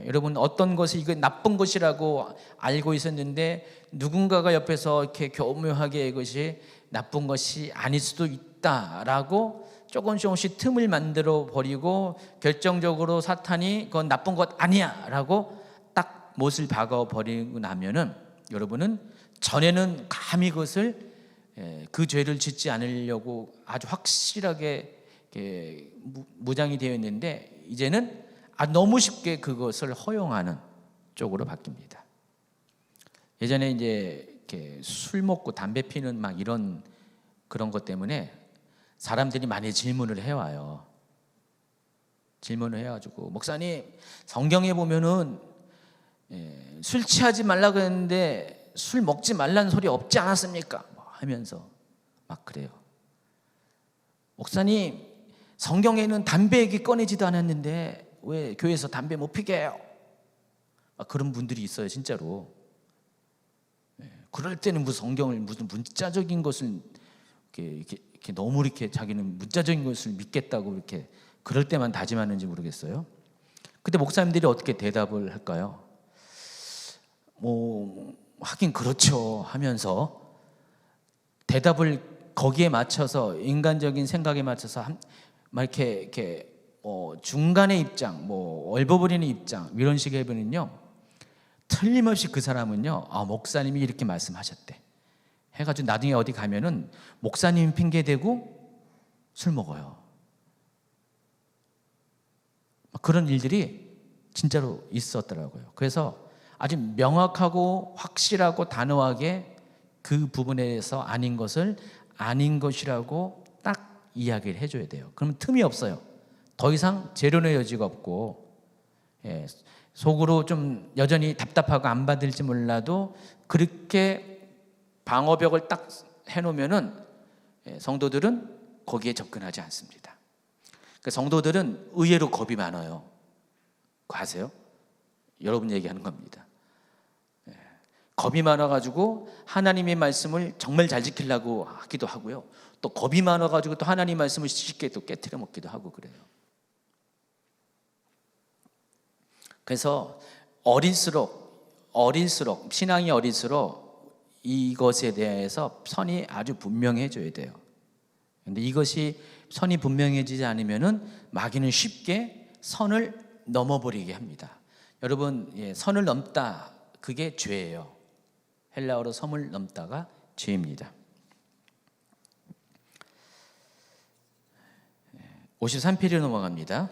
S1: 여러분 어떤 것이 이거 나쁜 것이라고 알고 있었는데 누군가가 옆에서 이렇게 교묘하게 이것이 나쁜 것이 아닐 수도 있다라고 조금씩 틈을 만들어 버리고 결정적으로 사탄이 그건 나쁜 것 아니야라고 딱 못을 박아 버리고 나면은 여러분은 전에는 감히 그것을 그 죄를 짓지 않으려고 아주 확실하게 무장이 되어 있는데 이제는 너무 쉽게 그것을 허용하는 쪽으로 바뀝니다. 예전에 이제 이렇게 술 먹고 담배 피는 막 이런 그런 것 때문에 사람들이 많이 질문을 해와요. 질문을 해가지고 목사님 성경에 보면은 술 취하지 말라고 했는데 술 먹지 말라는 소리 없지 않았습니까? 하면서 막 그래요. 목사님 성경에는 담배 얘기 꺼내지도 않았는데 왜 교회에서 담배 못 피게 해요? 그런 분들이 있어요, 진짜로. 그럴 때는 무슨 성경을 무슨 문자적인 것을 이렇게 너무 이렇게 자기는 문자적인 것을 믿겠다고 이렇게 그럴 때만 다짐하는지 모르겠어요. 그때 목사님들이 어떻게 대답을 할까요? 뭐 하긴 그렇죠 하면서 대답을 거기에 맞춰서 인간적인 생각에 맞춰서 막 이렇게 중간의 입장, 얼버무리는 입장 이런 식의 해보면요 틀림없이 그 사람은요 목사님이 이렇게 말씀하셨대 해가지고 나중에 어디 가면은 목사님 핑계 대고 술 먹어요. 그런 일들이 진짜로 있었더라고요. 그래서 아주 명확하고 확실하고 단호하게 그 부분에 대해서 아닌 것을 아닌 것이라고 딱 이야기를 해줘야 돼요. 그러면 틈이 없어요. 더 이상 재론의 여지가 없고 속으로 좀 여전히 답답하고 안 받을지 몰라도 그렇게 방어벽을 딱 해놓으면은 성도들은 거기에 접근하지 않습니다. 그러니까 성도들은 의외로 겁이 많아요. 그거 아세요? 여러분 얘기하는 겁니다. 겁이 많아가지고 하나님의 말씀을 정말 잘 지키려고 하기도 하고요. 또 겁이 많아가지고 또 하나님 말씀을 쉽게 또 깨트려 먹기도 하고 그래요. 그래서 어릴수록 신앙이 어릴수록 이것에 대해서 선이 아주 분명해져야 돼요. 그런데 이것이 선이 분명해지지 않으면은 마귀는 쉽게 선을 넘어버리게 합니다. 여러분, 선을 넘다 그게 죄예요. 헬라어로 선을 넘다가 죄입니다. 53페이지로 넘어갑니다.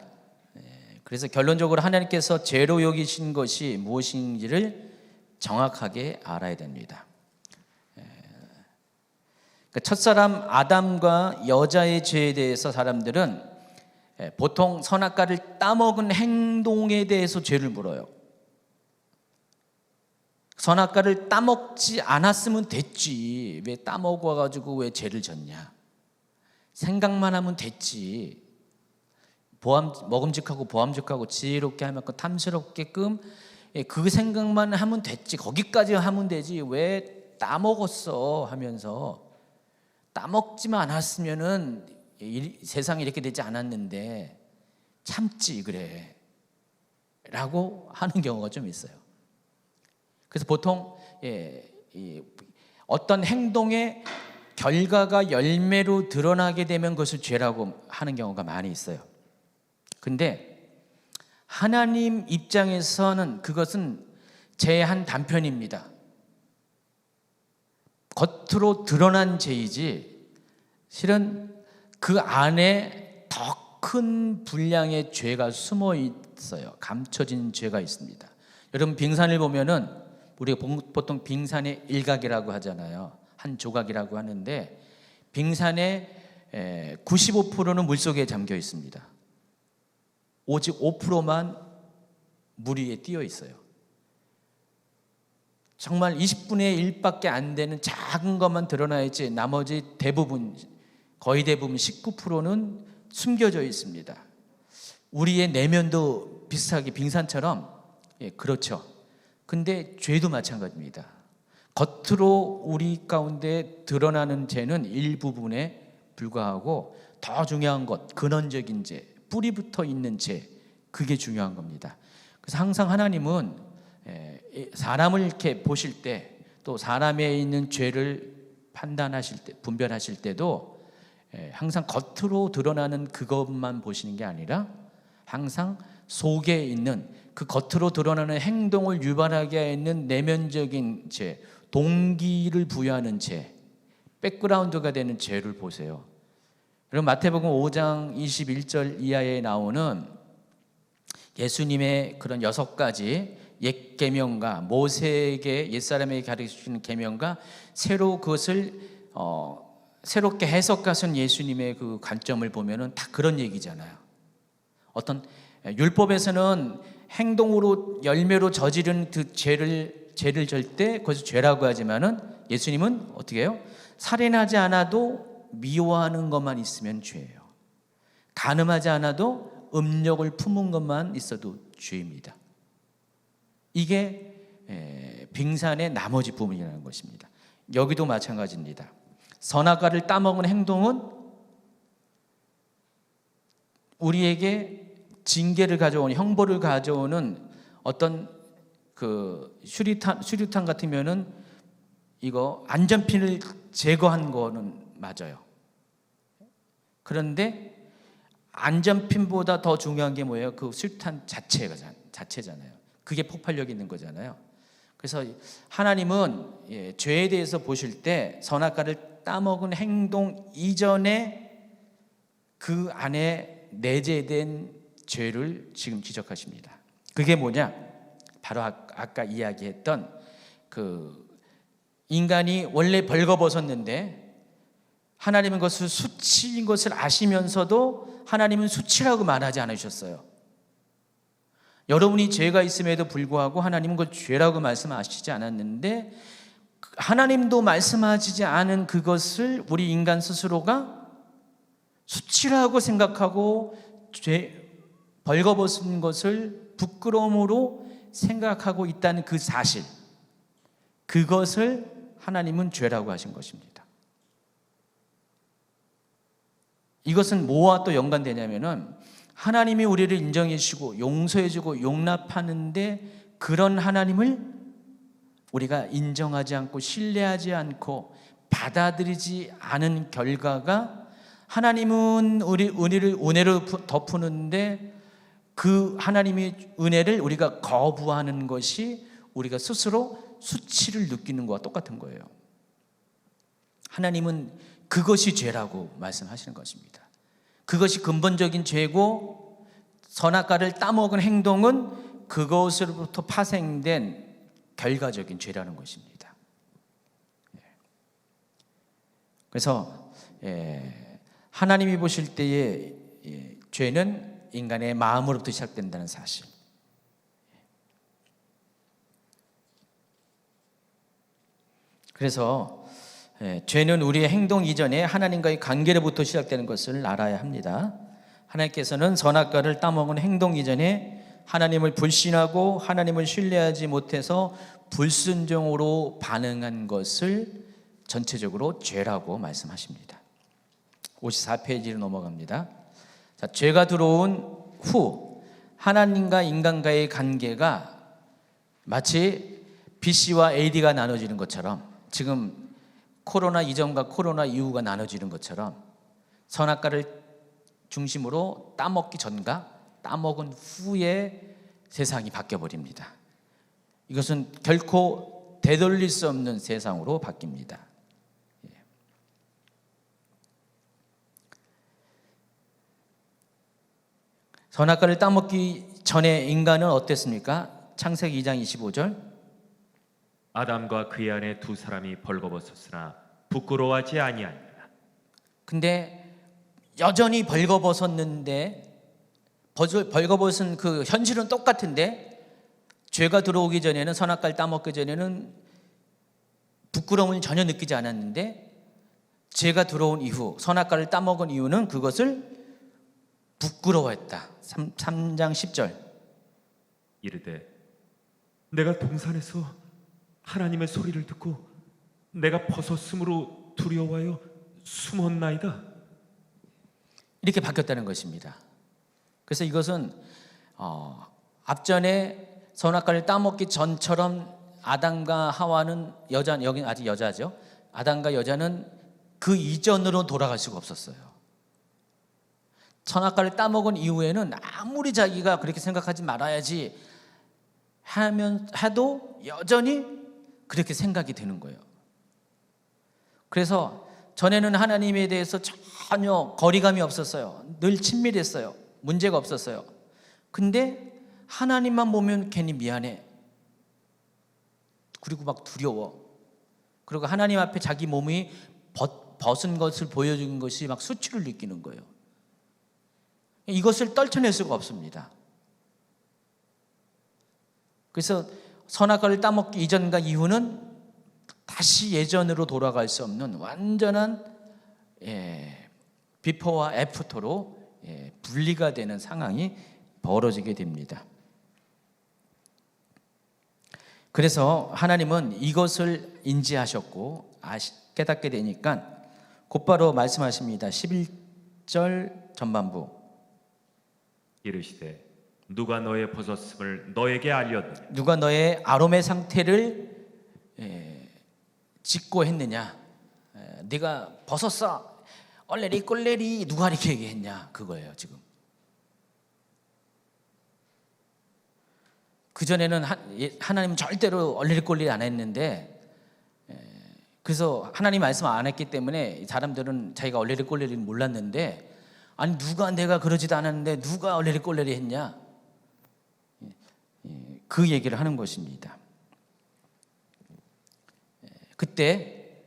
S1: 그래서 결론적으로 하나님께서 죄로 여기신 것이 무엇인지를 정확하게 알아야 됩니다. 첫사람 아담과 여자의 죄에 대해서 사람들은 보통 선악과를 따먹은 행동에 대해서 죄를 물어요. 선악과를 따먹지 않았으면 됐지 왜 따먹어가지고 왜 죄를 졌냐. 생각만 하면 됐지. 먹음직하고 보암직하고 지혜롭게 하면 탐스럽게끔 그 생각만 하면 됐지. 거기까지 하면 되지 왜 따먹었어 하면서 따먹지만 않았으면은 세상이 이렇게 되지 않았는데 참지 그래 라고 하는 경우가 좀 있어요. 그래서 보통 어떤 행동의 결과가 열매로 드러나게 되면 그것을 죄라고 하는 경우가 많이 있어요. 근데 하나님 입장에서는 그것은 죄의 한 단편입니다. 겉으로 드러난 죄이지 실은 그 안에 더 큰 분량의 죄가 숨어 있어요. 감춰진 죄가 있습니다. 여러분 빙산을 보면은 우리가 보통 빙산의 일각이라고 하잖아요. 한 조각이라고 하는데 빙산의 95%는 물속에 잠겨 있습니다. 오직 5%만 물 위에 띄어 있어요. 정말 20분의 1밖에 안 되는 작은 것만 드러나 있지 나머지 대부분 거의 대부분 19%는 숨겨져 있습니다. 우리의 내면도 비슷하게 빙산처럼 그렇죠. 근데 죄도 마찬가지입니다. 겉으로 우리 가운데 드러나는 죄는 일부분에 불과하고 더 중요한 것, 근원적인 죄, 뿌리부터 있는 죄, 그게 중요한 겁니다. 그래서 항상 하나님은 사람을 이렇게 보실 때 또 사람에 있는 죄를 판단하실 때, 분별하실 때도 항상 겉으로 드러나는 그것만 보시는 게 아니라 항상 속에 있는 그 겉으로 드러나는 행동을 유발하게 하는 내면적인 죄, 동기를 부여하는 죄, 백그라운드가 되는 죄를 보세요. 여러분 마태복음 5장 21절 이하에 나오는 예수님의 그런 6가지 옛 계명과 모세에게 옛사람에게 가르치는 계명과 새로 그것을 새롭게 해석하신 예수님의 그 관점을 보면은 다 그런 얘기잖아요. 어떤 율법에서는 행동으로 열매로 저지른 그 죄를 절 때 그것을 죄라고 하지만은 예수님은 어떻게 해요? 살인하지 않아도 미워하는 것만 있으면 죄예요. 간음하지 않아도 음욕을 품은 것만 있어도 죄입니다. 이게 빙산의 나머지 부분이라는 것입니다. 여기도 마찬가지입니다. 선악과를 따먹은 행동은 우리에게 징계를 가져오는 형벌을 가져오는 어떤 그 수류탄 같으면은 이거 안전핀을 제거한 거는 맞아요. 그런데 안전핀보다 더 중요한 게 뭐예요? 그 수류탄 자체잖아요. 그게 폭발력이 있는 거잖아요. 그래서 하나님은 죄에 대해서 보실 때 선악과를 따먹은 행동 이전에 그 안에 내재된 죄를 지금 지적하십니다. 그게 뭐냐? 바로 아까 이야기했던 그 인간이 원래 벌거벗었는데 하나님은 그것을 수치인 것을 아시면서도 하나님은 수치라고 말하지 않으셨어요. 여러분이 죄가 있음에도 불구하고 하나님은 그걸 죄라고 말씀하시지 않았는데 하나님도 말씀하시지 않은 그것을 우리 인간 스스로가 수치라고 생각하고 벌거벗은 것을 부끄러움으로 생각하고 있다는 그 사실, 그것을 하나님은 죄라고 하신 것입니다. 이것은 뭐와 또 연관되냐면은 하나님이 우리를 인정해 주시고 용서해 주고 용납하는데 그런 하나님을 우리가 인정하지 않고 신뢰하지 않고 받아들이지 않은 결과가 하나님은 우리 은혜로 덮으는데 그 하나님의 은혜를 우리가 거부하는 것이 우리가 스스로 수치를 느끼는 것과 똑같은 거예요. 하나님은 그것이 죄라고 말씀하시는 것입니다. 그것이 근본적인 죄고 선악과를 따먹은 행동은 그것으로부터 파생된 결과적인 죄라는 것입니다. 그래서 하나님이 보실 때의 죄는 인간의 마음으로부터 시작된다는 사실. 그래서 죄는 우리의 행동 이전에 하나님과의 관계로부터 시작되는 것을 알아야 합니다. 하나님께서는 선악과를 따먹은 행동 이전에 하나님을 불신하고 하나님을 신뢰하지 못해서 불순종으로 반응한 것을 전체적으로 죄라고 말씀하십니다. 54페이지로 넘어갑니다. 자, 죄가 들어온 후 하나님과 인간과의 관계가 마치 BC와 AD가 나눠지는 것처럼, 지금 코로나 이전과 코로나 이후가 나눠지는 것처럼 선악과를 중심으로 따먹기 전과 따먹은 후에 세상이 바뀌어버립니다. 이것은 결코 되돌릴 수 없는 세상으로 바뀝니다. 선악과를 따먹기 전에 인간은 어땠습니까? 창세기 2장 25절.
S2: 아담과 그의 아내 두 사람이 벌거벗었으나 부끄러워하지 아니하니라.
S1: 근데 여전히 벌거벗었는데, 벌거벗은 그 현실은 똑같은데, 죄가 들어오기 전에는, 선악과를 따먹기 전에는 부끄러움을 전혀 느끼지 않았는데, 죄가 들어온 이후, 선악과를 따먹은 이유는 그것을 부끄러워했다. 3장 10절.
S2: 이르되 내가 동산에서 하나님의 소리를 듣고 내가 벗었으므로 두려워하여 숨었나이다.
S1: 이렇게 바뀌었다는 것입니다. 그래서 이것은 앞전에 선악과를 따먹기 전처럼 아담과 하와는, 여기는 아직 여자죠. 아담과 여자는 그 이전으로 돌아갈 수가 없었어요. 선악과를 따먹은 이후에는 아무리 자기가 그렇게 생각하지 말아야지 해도 여전히 그렇게 생각이 드는 거예요. 그래서 전에는 하나님에 대해서 전혀 거리감이 없었어요. 늘 친밀했어요. 문제가 없었어요. 근데 하나님만 보면 괜히 미안해. 그리고 막 두려워. 그리고 하나님 앞에 자기 몸이 벗은 것을 보여주는 것이 막 수치를 느끼는 거예요. 이것을 떨쳐낼 수가 없습니다. 그래서 선악과를 따먹기 이전과 이후는 다시 예전으로 돌아갈 수 없는 완전한 비포와 애프터로 분리가 되는 상황이 벌어지게 됩니다. 그래서 하나님은 이것을 인지하셨고 깨닫게 되니까 곧바로 말씀하십니다. 11절 전반부.
S2: 이르시되 누가 너의 벗었음을 너에게 알렸느냐.
S1: 누가 너의 아롬의 상태를 짓고 했느냐. 네가 벗었어, 얼레리 꼴레리, 누가 이렇게 얘기했냐, 그거예요. 지금 그전에는 하나님은 절대로 얼레리 꼴레리 안 했는데, 그래서 하나님 말씀 안 했기 때문에 사람들은 자기가 얼레리 꼴레리는 몰랐는데, 아니 누가, 내가 그러지도 않았는데 누가 얼레리 꼴레리 했냐, 그 얘기를 하는 것입니다. 그때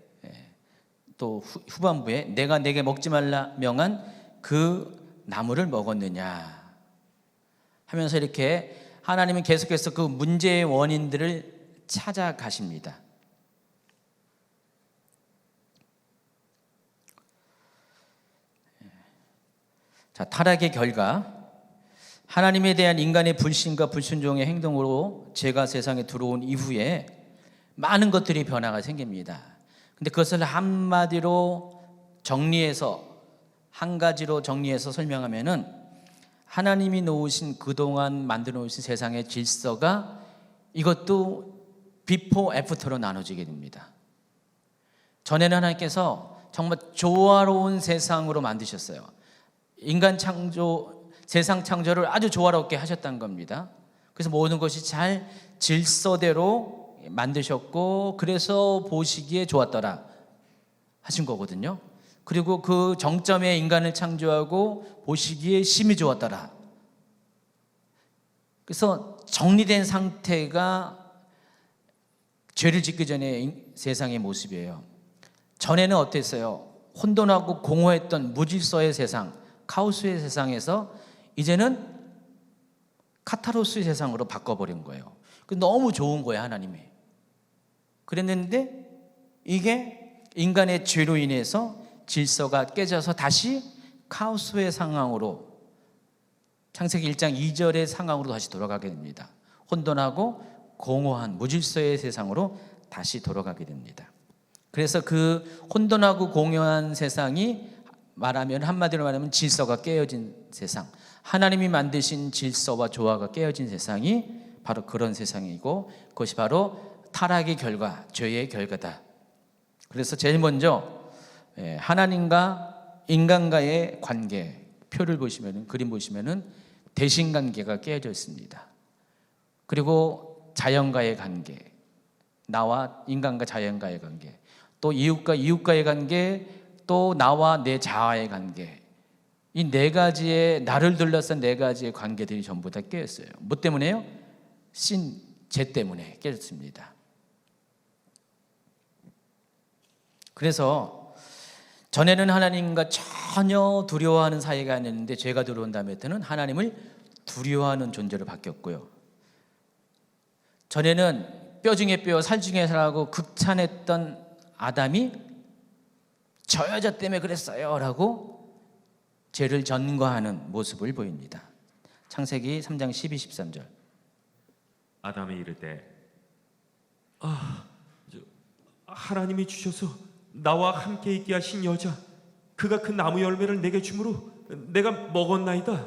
S1: 또 후반부에 내가 내게 먹지 말라 명한 그 나무를 먹었느냐 하면서 이렇게 하나님은 계속해서 그 문제의 원인들을 찾아가십니다. 자, 타락의 결과, 하나님에 대한 인간의 불신과 불순종의 행동으로 죄가 세상에 들어온 이후에 많은 것들이 변화가 생깁니다. 근데 그것을 한마디로 정리해서, 한 가지로 정리해서 설명하면은, 하나님이 놓으신, 그동안 만들어 놓으신 세상의 질서가 이것도 비포 애프터로 나눠지게 됩니다. 전에는 하나님께서 정말 조화로운 세상으로 만드셨어요. 인간 창조, 세상 창조를 아주 조화롭게 하셨다는 겁니다. 그래서 모든 것이 잘 질서대로 만드셨고, 그래서 보시기에 좋았더라 하신 거거든요. 그리고 그 정점에 인간을 창조하고 보시기에 심히 좋았더라. 그래서 정리된 상태가 죄를 짓기 전에 세상의 모습이에요. 전에는 어땠어요? 혼돈하고 공허했던 무질서의 세상, 카오스의 세상에서 이제는 카타로스의 세상으로 바꿔버린 거예요. 너무 좋은 거예요, 하나님이. 그랬는데 이게 인간의 죄로 인해서 질서가 깨져서 다시 카오스의 상황으로, 창세기 1장 2절의 상황으로 다시 돌아가게 됩니다. 혼돈하고 공허한 무질서의 세상으로 다시 돌아가게 됩니다. 그래서 그 혼돈하고 공허한 세상이, 말하면, 한마디로 말하면 질서가 깨어진 세상, 하나님이 만드신 질서와 조화가 깨어진 세상이 바로 그런 세상이고, 그것이 바로 타락의 결과, 죄의 결과다. 그래서 제일 먼저 하나님과 인간과의 관계, 표를 보시면은, 그림 보시면은 대신 관계가 깨어져 있습니다. 그리고 자연과의 관계, 나와 인간과 자연과의 관계, 또 이웃과의 관계, 또 나와 내 자아의 관계, 이 네 가지의, 나를 둘러싼 네 가지의 관계들이 전부 다 깨었어요. 뭐 때문에요? 죄 때문에 깨졌습니다. 그래서 전에는 하나님과 전혀 두려워하는 사이가 아니었는데, 죄가 들어온 다음에는 하나님을 두려워하는 존재로 바뀌었고요. 전에는 뼈 중에 뼈, 살 중에 살하고 극찬했던 아담이 저 여자 때문에 그랬어요 라고 죄를 전가하는 모습을 보입니다. 창세기 3장 12, 13절.
S2: 아담이 이르되 하나님이 주셔서 나와 함께 있게 하신 여자, 그가 그 나무 열매를 내게 주므로 내가 먹었나이다.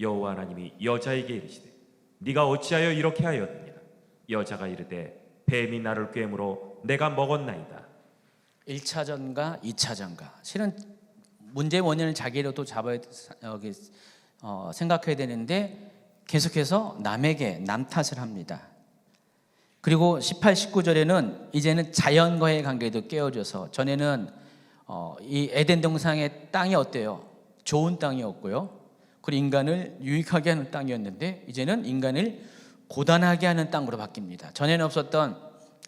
S2: 여호와 하나님이 여자에게 이르시되 네가 어찌하여 이렇게 하였느냐. 여자가 이르되 뱀이 나를 꿰므로 내가 먹었나이다.
S1: 1차전과 2차전과, 실은 문제의 원인을 자기로도 생각해야 되는데 계속해서 남에게 남 탓을 합니다. 그리고 18, 19절에는 이제는 자연과의 관계도 깨어져서, 전에는 이 에덴 동산의 땅이 어때요? 좋은 땅이었고요. 그리고 인간을 유익하게 하는 땅이었는데 이제는 인간을 고단하게 하는 땅으로 바뀝니다. 전에는 없었던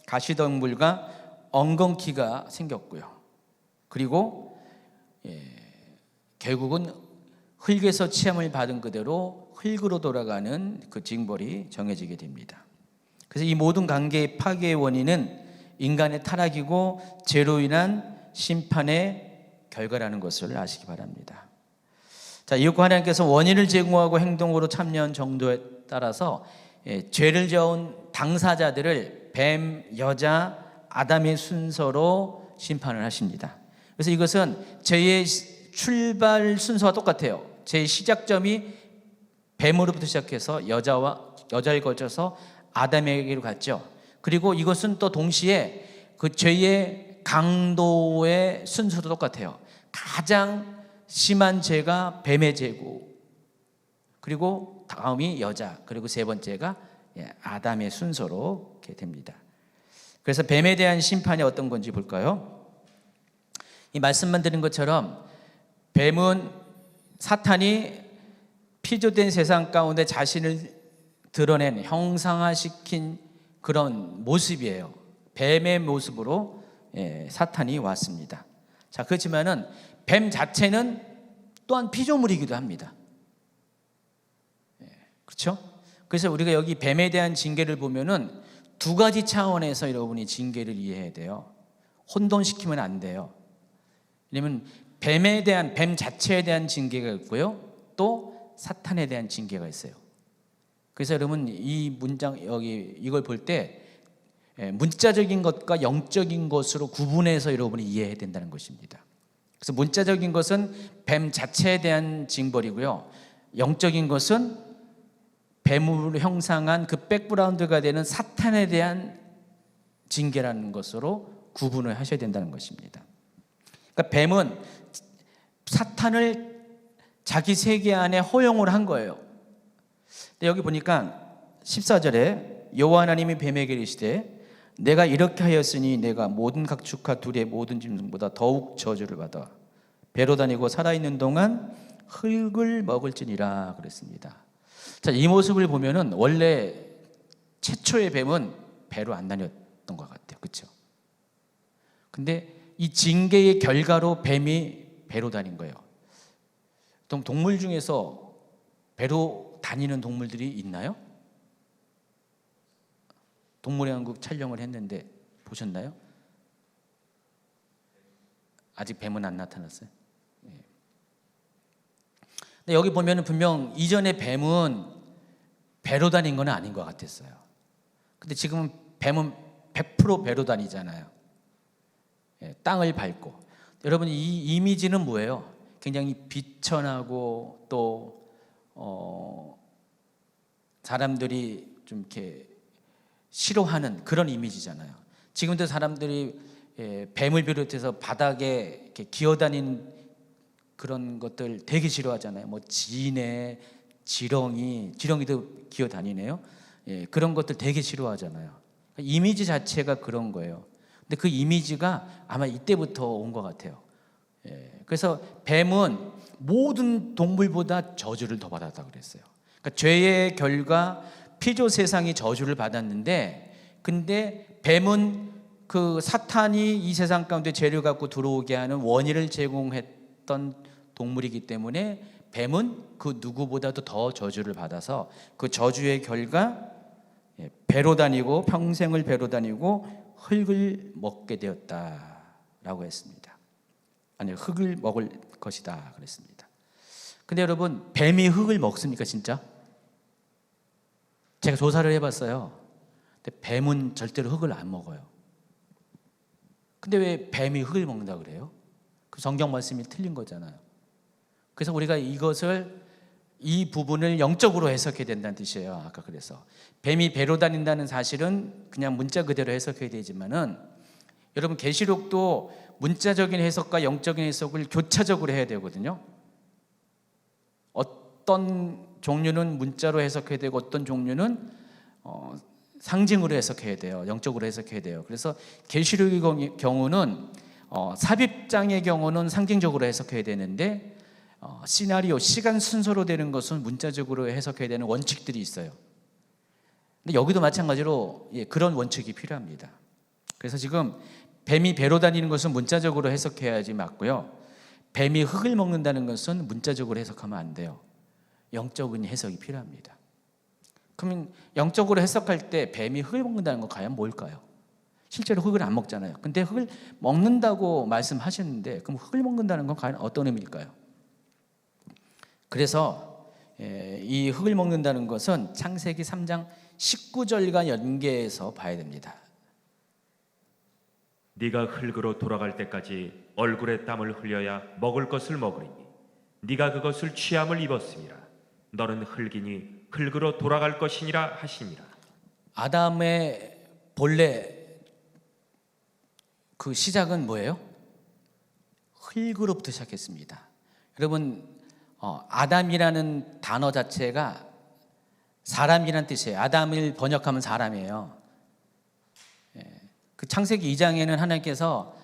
S1: 가시덤불과 엉겅퀴가 생겼고요. 그리고 결국은 흙에서 취함을 받은 그대로 흙으로 돌아가는 그 징벌이 정해지게 됩니다. 그래서 이 모든 관계의 파괴의 원인은 인간의 타락이고 죄로 인한 심판의 결과라는 것을 아시기 바랍니다. 자, 이윽고 하나님께서 원인을 제공하고 행동으로 참여한 정도에 따라서 죄를 저은 당사자들을 뱀, 여자, 아담의 순서로 심판을 하십니다. 그래서 이것은 죄의 출발 순서와 똑같아요. 죄의 시작점이 뱀으로부터 시작해서 여자를 거쳐서 아담에게로 갔죠. 그리고 이것은 또 동시에 그 죄의 강도의 순서도 똑같아요. 가장 심한 죄가 뱀의 죄고, 그리고 다음이 여자, 그리고 세 번째가 아담의 순서로 이렇게 됩니다. 그래서 뱀에 대한 심판이 어떤 건지 볼까요? 이 말씀만 드린 것처럼 뱀은 사탄이 피조된 세상 가운데 자신을 드러낸, 형상화시킨 그런 모습이에요. 뱀의 모습으로 사탄이 왔습니다. 자, 그렇지만은 뱀 자체는 또한 피조물이기도 합니다. 그렇죠? 그래서 우리가 여기 뱀에 대한 징계를 보면은 두 가지 차원에서 여러분이 징계를 이해해야 돼요. 혼돈시키면 안 돼요. 왜냐면 뱀 자체에 대한 징계가 있고요, 또 사탄에 대한 징계가 있어요. 그래서 여러분 이 문장, 이걸 볼 때 문자적인 것과 영적인 것으로 구분해서 여러분이 이해해야 된다는 것입니다. 그래서 문자적인 것은 뱀 자체에 대한 징벌이고요, 영적인 것은 뱀으로 형상한 그 백그라운드가 되는 사탄에 대한 징계라는 것으로 구분을 하셔야 된다는 것입니다. 그러니까 뱀은 사탄을 자기 세계 안에 허용을 한 거예요. 근데 여기 보니까 14절에 여호와 하나님이 뱀에게 이르시되 내가 이렇게 하였으니 내가 모든 각축과 둘의 모든 짐승보다 더욱 저주를 받아 배로 다니고 살아있는 동안 흙을 먹을지니라 그랬습니다. 자, 이 모습을 보면은 원래 최초의 뱀은 배로 안 다녔던 것 같아요. 그렇죠? 근데 이 징계의 결과로 뱀이 배로 다닌 거예요. 동물 중에서 배로 다니는 동물들이 있나요? 동물의 왕국 촬영을 했는데 보셨나요? 아직 뱀은 안 나타났어요. 근데 여기 보면은 분명 이전에 뱀은 배로 다닌 건 아닌 것 같았어요. 근데 지금은 뱀은 100% 배로 다니잖아요. 땅을 밟고. 여러분 이 이미지는 뭐예요? 굉장히 비천하고 또 사람들이 좀 이렇게 싫어하는 그런 이미지잖아요. 지금도 사람들이 뱀을 비롯해서 바닥에 이렇게 기어다니는 그런 것들 되게 싫어하잖아요. 뭐 지네, 지렁이도 기어다니네요. 그런 것들 되게 싫어하잖아요. 이미지 자체가 그런 거예요. 근데 그 이미지가 아마 이때부터 온 것 같아요. 그래서 뱀은 모든 동물보다 저주를 더 받았다 그랬어요. 그러니까 죄의 결과 피조 세상이 저주를 받았는데, 근데 뱀은 그 사탄이 이 세상 가운데 죄를 갖고 들어오게 하는 원인을 제공했던 동물이기 때문에 뱀은 그 누구보다도 더 저주를 받아서 그 저주의 결과 배로 다니고 평생을 배로 다니고 흙을 먹게 되었다라고 했습니다. 아니, 흙을 먹을 것이다 그랬습니다. 근데 여러분, 뱀이 흙을 먹습니까 진짜? 제가 조사를 해봤어요. 근데 뱀은 절대로 흙을 안 먹어요. 근데 왜 뱀이 흙을 먹는다 그래요? 그 성경 말씀이 틀린 거잖아요. 그래서 우리가 이 부분을 영적으로 해석해야 된다는 뜻이에요. 아까 그래서 뱀이 배로 다닌다는 사실은 그냥 문자 그대로 해석해야 되지만은, 여러분 계시록도 문자적인 해석과 영적인 해석을 교차적으로 해야 되거든요. 어떤 종류는 문자로 해석해야 되고 어떤 종류는 상징으로 해석해야 돼요. 영적으로 해석해야 돼요. 그래서 계시록의 경우는 삽입장의 경우는 상징적으로 해석해야 되는데, 시나리오, 시간 순서로 되는 것은 문자적으로 해석해야 되는 원칙들이 있어요. 근데 여기도 마찬가지로 그런 원칙이 필요합니다. 그래서 지금 뱀이 배로 다니는 것은 문자적으로 해석해야지 맞고요. 뱀이 흙을 먹는다는 것은 문자적으로 해석하면 안 돼요. 영적인 해석이 필요합니다. 그러면 영적으로 해석할 때 뱀이 흙을 먹는다는 건 과연 뭘까요? 실제로 흙을 안 먹잖아요. 근데 흙을 먹는다고 말씀하셨는데, 그럼 흙을 먹는다는 건 과연 어떤 의미일까요? 그래서 이 흙을 먹는다는 것은 창세기 3장 19절과 연계해서 봐야 됩니다.
S2: 네가 흙으로 돌아갈 때까지 얼굴에 땀을 흘려야 먹을 것을 먹으리니 네가 그것을 취함을 입었음이라. 너는 흙이니 흙으로 돌아갈 것이니라 하시니라.
S1: 아담의 본래 그 시작은 뭐예요? 흙으로부터 시작했습니다. 여러분, 아담이라는 단어 자체가 사람이라는 뜻이에요. 아담을 번역하면 사람이에요. 그 창세기 2장에는 하나님께서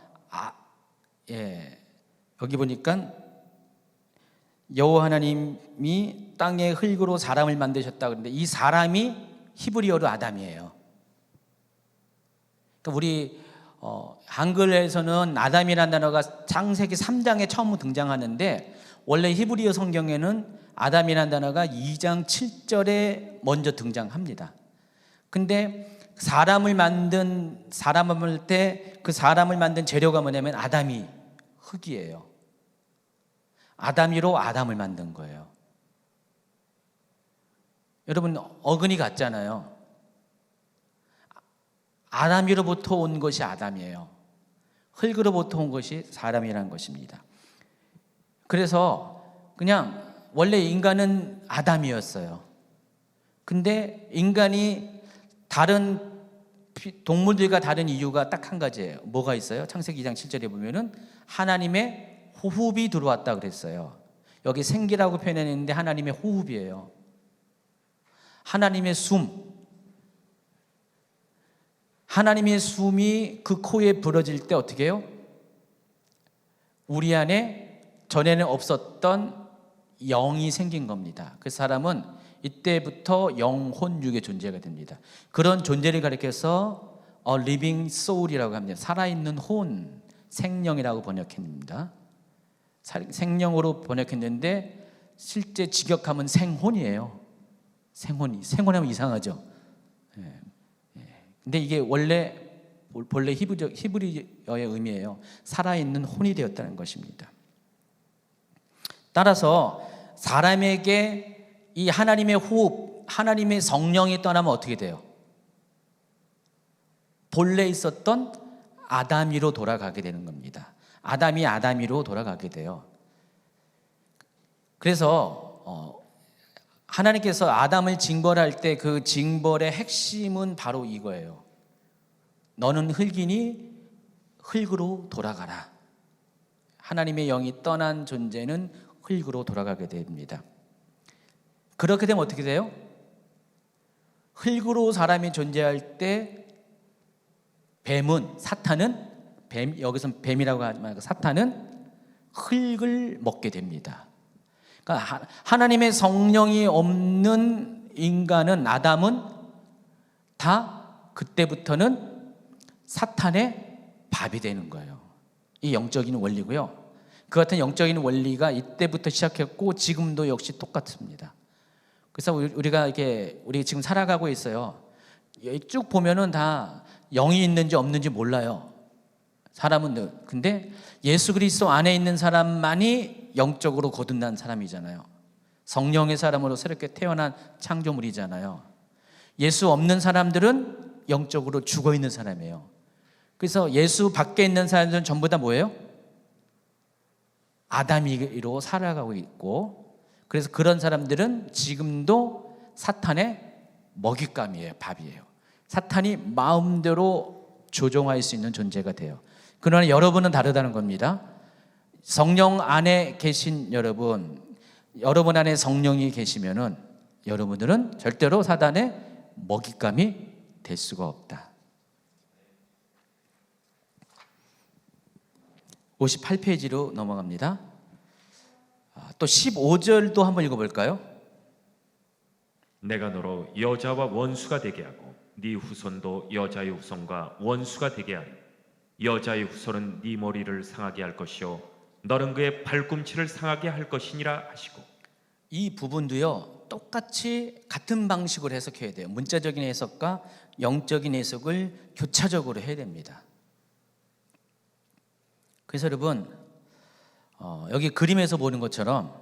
S1: 여기 보니까 여호와 하나님이 땅의 흙으로 사람을 만드셨다 그러는데, 이 사람이 히브리어로 아담이에요. 그러니까 우리 한글에서는 아담이라는 단어가 창세기 3장에 처음 등장하는데, 원래 히브리어 성경에는 아담이라는 단어가 2장 7절에 먼저 등장합니다. 근데 사람을 만들 때 그 사람을 만든 재료가 뭐냐면 아담이 흙이에요. 아담이로 아담을 만든 거예요. 여러분, 어근이 같잖아요. 아담이로부터 온 것이 아담이에요. 흙으로부터 온 것이 사람이라는 것입니다. 그래서 그냥 원래 인간은 아담이었어요. 근데 인간이 다른 동물들과 다른 이유가 딱 한 가지예요. 뭐가 있어요? 창세기 2장 7절에 보면은 하나님의 호흡이 들어왔다 그랬어요. 여기 생기라고 표현했는데 하나님의 호흡이에요. 하나님의 숨. 하나님의 숨이 그 코에 불어질 때 어떻게 해요? 우리 안에 전에는 없었던 영이 생긴 겁니다. 그 사람은 이때부터 영혼육의 존재가 됩니다. 그런 존재를 가리켜서 living soul이라고 합니다. 살아있는 혼, 생명이라고 번역했습니다. 생명으로 번역했는데 실제 직역하면 생혼이에요. 생혼하면 이상하죠. 근데 이게 본래 히브리어의 의미예요. 살아있는 혼이 되었다는 것입니다. 따라서 사람에게 이 하나님의 호흡, 하나님의 성령이 떠나면 어떻게 돼요? 본래 있었던 아담이로 돌아가게 되는 겁니다. 아담이 아담이로 돌아가게 돼요. 그래서 하나님께서 아담을 징벌할 때 그 징벌의 핵심은 바로 이거예요. 너는 흙이니 흙으로 돌아가라. 하나님의 영이 떠난 존재는 흙으로 돌아가게 됩니다. 그렇게 되면 어떻게 돼요? 흙으로 사람이 존재할 때 뱀은, 사탄은, 여기서 뱀이라고 하지 말고 사탄은 흙을 먹게 됩니다. 그러니까 하나님의 성령이 없는 인간은, 아담은 다 그때부터는 사탄의 밥이 되는 거예요. 이 영적인 원리고요. 그 같은 영적인 원리가 이때부터 시작했고 지금도 역시 똑같습니다. 그래서 우리가 우리 지금 살아가고 있어요. 쭉 보면은 다 영이 있는지 없는지 몰라요. 사람은. 근데 예수 그리스도 안에 있는 사람만이 영적으로 거듭난 사람이잖아요. 성령의 사람으로 새롭게 태어난 창조물이잖아요. 예수 없는 사람들은 영적으로 죽어 있는 사람이에요. 그래서 예수 밖에 있는 사람들은 전부 다 뭐예요? 아담이로 살아가고 있고, 그래서 그런 사람들은 지금도 사탄의 먹잇감이에요. 밥이에요. 사탄이 마음대로 조종할 수 있는 존재가 돼요. 그러나 여러분은 다르다는 겁니다. 성령 안에 계신 여러분 안에 성령이 계시면은 여러분들은 절대로 사단의 먹잇감이 될 수가 없다. 58페이지로 넘어갑니다. 또 15절도 한번 읽어볼까요?
S2: 내가 너로 여자와 원수가 되게 하고 네 후손도 여자의 후손과 원수가 되게 하리. 여자의 후손은 네 머리를 상하게 할 것이요 너는 그의 발꿈치를 상하게 할 것이니라 하시고.
S1: 이 부분도요, 똑같이 같은 방식으로 해석해야 돼요. 문자적인 해석과 영적인 해석을 교차적으로 해야 됩니다. 그래서 여러분, 여기 그림에서 보는 것처럼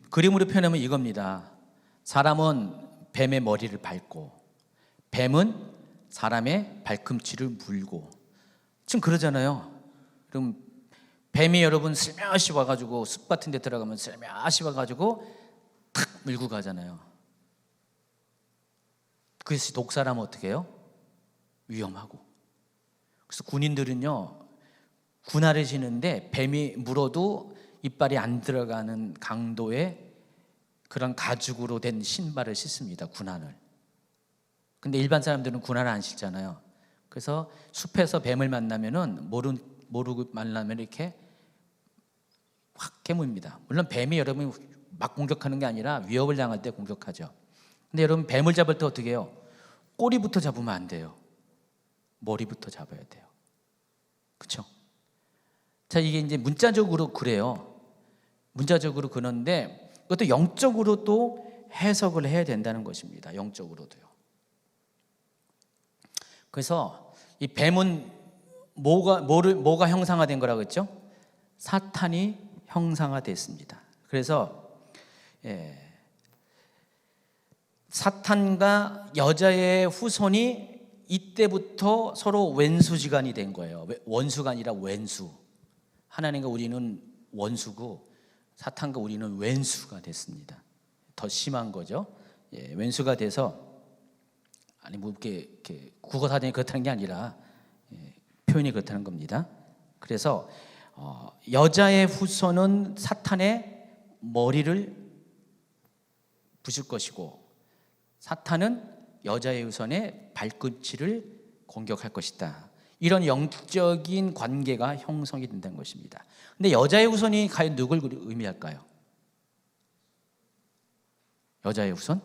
S1: 그림으로 표현하면 이겁니다. 사람은 뱀의 머리를 밟고 뱀은 사람의 발꿈치를 물고, 지금 그러잖아요. 그럼 뱀이 여러분 슬며시 와가지고 숲 같은 데 들어가면 슬며시 와가지고 탁 물고 가잖아요. 그래서 독사라면 어떻게 해요? 위험하고. 그래서 군인들은요, 군화를 신는데 뱀이 물어도 이빨이 안 들어가는 강도의 그런 가죽으로 된 신발을 신습니다. 군화를. 근데 일반 사람들은 군화를 안 신잖아요. 그래서 숲에서 뱀을 만나면은 모르고 만나면 이렇게 확 깨물입니다. 물론 뱀이 여러분이 막 공격하는 게 아니라 위협을 당할 때 공격하죠. 근데 여러분 뱀을 잡을 때 어떻게 해요? 꼬리부터 잡으면 안 돼요. 머리부터 잡아야 돼요. 그렇죠? 자, 이게 이제 문자적으로 그래요. 문자적으로 그런데 그것도 영적으로 또 해석을 해야 된다는 것입니다. 영적으로도요. 그래서 이 뱀은 뭐가 형상화된 거라고 했죠? 사탄이 형상화됐습니다. 그래서 사탄과 여자의 후손이 이때부터 서로 왼수지간이 된 거예요. 원수가 아니라 왼수. 하나님과 우리는 원수고 사탄과 우리는 왼수가 됐습니다. 더 심한 거죠. 왼수가 돼서, 아니 뭐 이렇게 국어 사전이 그렇다는 게 아니라 표현이 그렇다는 겁니다. 그래서 여자의 후손은 사탄의 머리를 부술 것이고 사탄은 여자의 후손의 발꿈치를 공격할 것이다. 이런 영적인 관계가 형성이 된다는 것입니다. 근데 여자의 후손이 과연 누굴 의미할까요? 여자의 후손?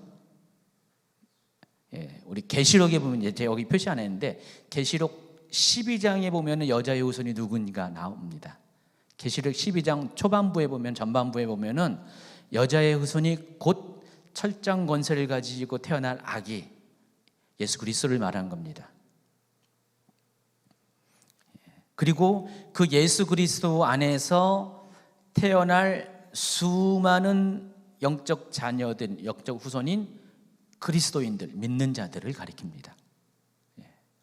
S1: 우리 계시록에 보면, 제가 여기 표시 안 했는데 계시록 12장에 보면 여자의 후손이 누군가 나옵니다. 계시록 12장 초반부에 보면, 전반부에 보면은 여자의 후손이 곧 철장 권세를 가지고 태어날 아기 예수 그리스도를 말한 겁니다. 그리고 그 예수 그리스도 안에서 태어날 수많은 영적 자녀들, 영적 후손인 그리스도인들, 믿는 자들을 가리킵니다.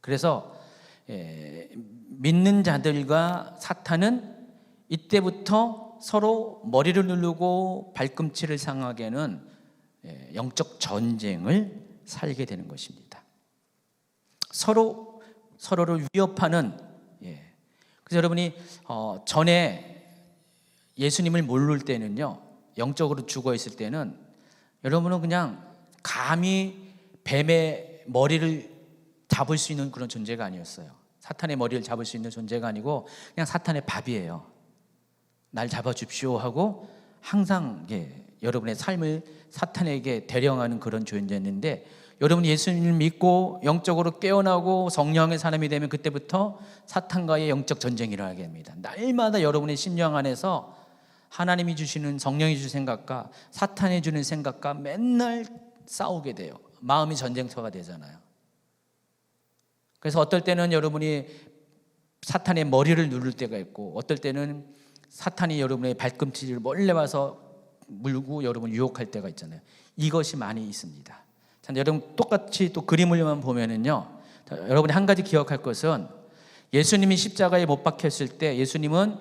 S1: 그래서 믿는 자들과 사탄은 이때부터 서로 머리를 누르고 발꿈치를 상하게 하는 영적 전쟁을 살게 되는 것입니다. 서로를 위협하는. 그래서 여러분이 전에 예수님을 모를 때는요, 영적으로 죽어 있을 때는 여러분은 그냥 감히 뱀의 머리를 잡을 수 있는 그런 존재가 아니었어요. 사탄의 머리를 잡을 수 있는 존재가 아니고 그냥 사탄의 밥이에요. 날 잡아줍시오 하고 항상 여러분의 삶을 사탄에게 대령하는 그런 존재였는데, 여러분이 예수님을 믿고 영적으로 깨어나고 성령의 사람이 되면 그때부터 사탄과의 영적 전쟁이 일어나게 됩니다. 날마다 여러분의 심령 안에서 하나님이 주시는, 성령이 주신 생각과 사탄이 주는 생각과 맨날 싸우게 돼요. 마음이 전쟁터가 되잖아요. 그래서 어떨 때는 여러분이 사탄의 머리를 누를 때가 있고, 어떨 때는 사탄이 여러분의 발꿈치를 몰래 와서 물고 여러분 유혹할 때가 있잖아요. 이것이 많이 있습니다. 자, 여러분 똑같이 또 그림을만 보면은요, 여러분이 한 가지 기억할 것은, 예수님이 십자가에 못 박혔을 때 예수님은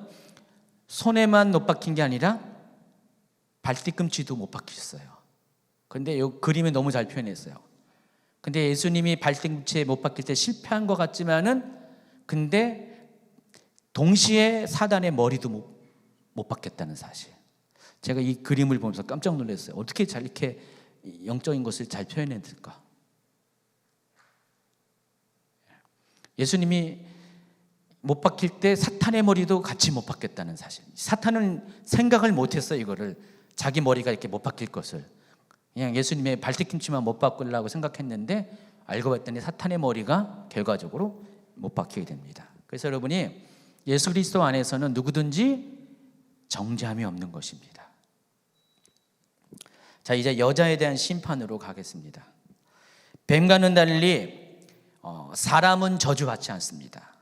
S1: 손에만 못 박힌 게 아니라 발뒤꿈치도 못 박혔어요. 그런데 이 그림이 너무 잘 표현했어요. 근데 예수님이 발뒤꿈치에 못 박힐 때 실패한 것 같지만은, 근데 동시에 사단의 머리도 못 박혔다는 사실. 제가 이 그림을 보면서 깜짝 놀랐어요. 어떻게 잘 이렇게 영적인 것을 잘 표현했을까? 예수님이 못 박힐 때 사탄의 머리도 같이 못 박혔다는 사실. 사탄은 생각을 못했어요. 이거를 자기 머리가 이렇게 못 박힐 것을. 그냥 예수님의 발뒤꿈치만 못 박으려고 생각했는데, 알고 봤더니 사탄의 머리가 결과적으로 못 박히게 됩니다. 그래서 여러분이 예수 그리스도 안에서는 누구든지 정죄함이 없는 것입니다. 자, 이제 여자에 대한 심판으로 가겠습니다. 뱀과는 달리 사람은 저주받지 않습니다.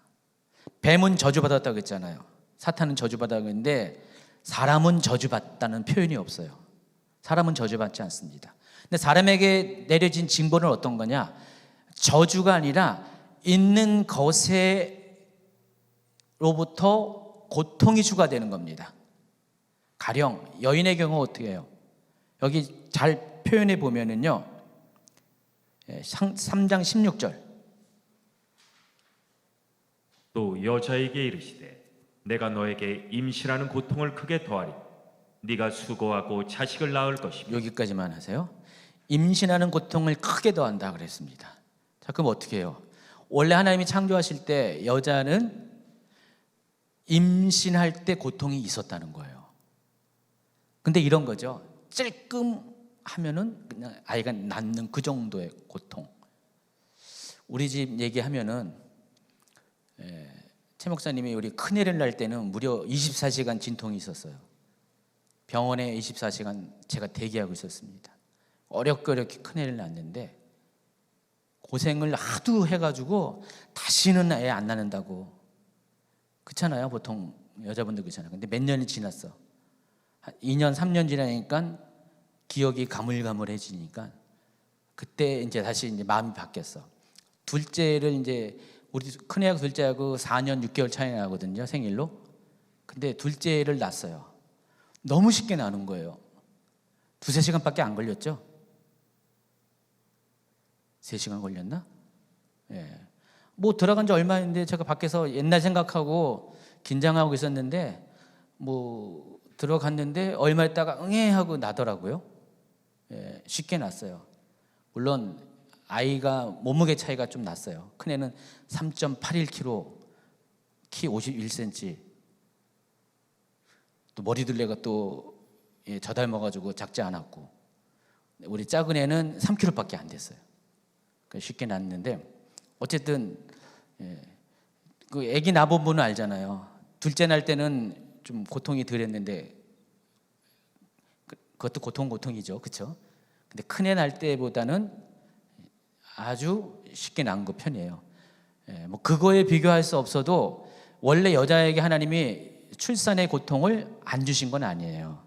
S1: 뱀은 저주받았다고 했잖아요. 사탄은 저주받았다고 했는데 사람은 저주받다는 표현이 없어요. 사람은 저주받지 않습니다. 근데 사람에게 내려진 징벌은 어떤 거냐? 저주가 아니라 있는 것에로부터 고통이 추가되는 겁니다. 가령 여인의 경우 어떻게 해요? 여기 잘 표현해 보면은요, 3장 16절.
S2: 또 여자에게 이르시되 내가 너에게 임신하는 고통을 크게 더하리. 네가 수고하고 자식을 낳을 것이며.
S1: 여기까지만 하세요. 임신하는 고통을 크게 더한다 그랬습니다. 자, 그럼 어떻게 해요? 원래 하나님이 창조하실 때 여자는 임신할 때 고통이 있었다는 거예요. 근데 이런 거죠. 찔끔 하면은 그냥 아이가 낳는 그 정도의 고통. 우리 집 얘기하면은 최 목사님이 우리 큰애를 낳을 때는 무려 24시간 진통이 있었어요. 병원에 24시간 제가 대기하고 있었습니다. 어렵게 큰애를 낳았는데 고생을 하도 해가지고 다시는 애 안 낳는다고. 그렇잖아요. 보통 여자분들 그렇잖아요. 근데 몇 년이 지났어. 한 2년 3년 지나니까 기억이 가물가물해지니까 그때 이제 다시 이제 마음이 바뀌었어. 둘째를 이제 우리 큰애하고 둘째하고 4년 6개월 차이 나거든요, 생일로. 근데 둘째를 낳았어요. 너무 쉽게 나는 거예요. 2-3시간밖에 안 걸렸죠? 3시간 걸렸나? 예. 뭐 들어간 지 얼마 했는데 제가 밖에서 옛날 생각하고 긴장하고 있었는데 뭐 들어갔는데 얼마 있다가 응애 하고 나더라고요. 예, 쉽게 났어요. 물론 아이가 몸무게 차이가 좀 났어요. 큰애는 3.81kg, 키 51cm. 또 머리둘레가 또 저닮아가지고 작지 않았고, 우리 작은 애는 3kg밖에 안 됐어요. 쉽게 났는데 어쨌든 그 아기 낳은 분은 알잖아요. 둘째 날 때는 좀 고통이 덜했는데 그것도 고통이죠, 그렇죠? 근데 큰애 날 때보다는 아주 쉽게 난 거 편이에요. 뭐 그거에 비교할 수 없어도 원래 여자에게 하나님이 출산의 고통을 안 주신 건 아니에요.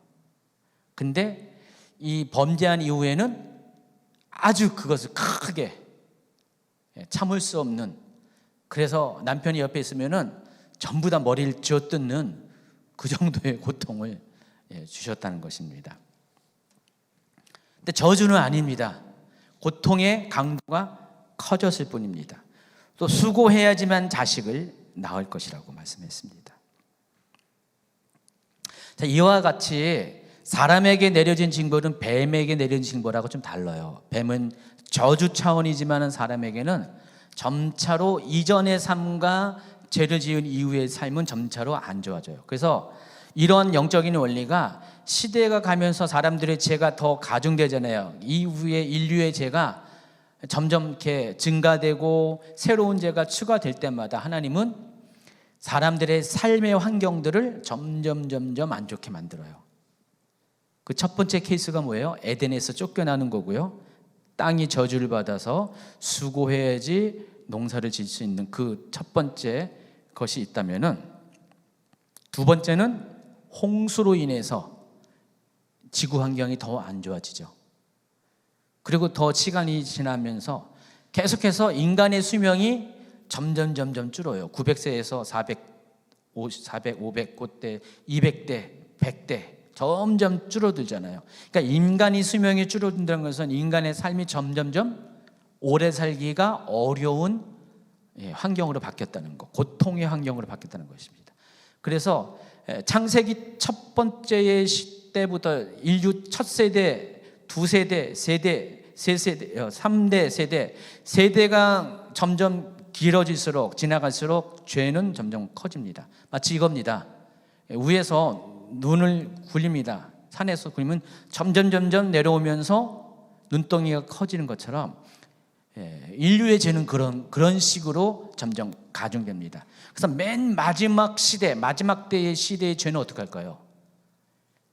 S1: 근데 이 범죄한 이후에는 아주 그것을 크게 참을 수 없는, 그래서 남편이 옆에 있으면은 전부 다 머리를 쥐어뜯는 그 정도의 고통을 주셨다는 것입니다. 근데 저주는 아닙니다. 고통의 강도가 커졌을 뿐입니다. 또 수고해야지만 자식을 낳을 것이라고 말씀했습니다. 자, 이와 같이 사람에게 내려진 징벌은 뱀에게 내려진 징벌하고 좀 달라요. 뱀은 저주 차원이지만 사람에게는 점차로 이전의 삶과 죄를 지은 이후의 삶은 점차로 안 좋아져요. 그래서 이런 영적인 원리가 시대가 가면서 사람들의 죄가 더 가중되잖아요. 이후에 인류의 죄가 점점 이렇게 증가되고 새로운 죄가 추가될 때마다 하나님은 사람들의 삶의 환경들을 점점 안 좋게 만들어요. 그 첫 번째 케이스가 뭐예요? 에덴에서 쫓겨나는 거고요. 땅이 저주를 받아서 수고해야지 농사를 지을 수 있는 그 첫 번째 것이 있다면은, 두 번째는 홍수로 인해서 지구 환경이 더 안 좋아지죠. 그리고 더 시간이 지나면서 계속해서 인간의 수명이 점점 줄어요. 900세에서 400, 500, 그때 200대, 100대 점점 줄어들잖아요. 그러니까 인간이 수명이 줄어든다는 것은 인간의 삶이 점점 오래 살기가 어려운 환경으로 바뀌었다는 것, 고통의 환경으로 바뀌었다는 것입니다. 그래서 창세기 첫 번째의 시대부터 인류 첫 세대, 두 세대, 세대, 세 세대, 3대 세대, 세대가 점점 길어질수록 지나갈수록 죄는 점점 커집니다. 마치 이겁니다. 위에서 눈을 굴립니다. 산에서 굴리면 점점 내려오면서 눈덩이가 커지는 것처럼 인류의 죄는 그런 식으로 점점 가중됩니다. 그래서 맨 마지막 시대, 마지막 때의 시대의 죄는 어떻게 할까요?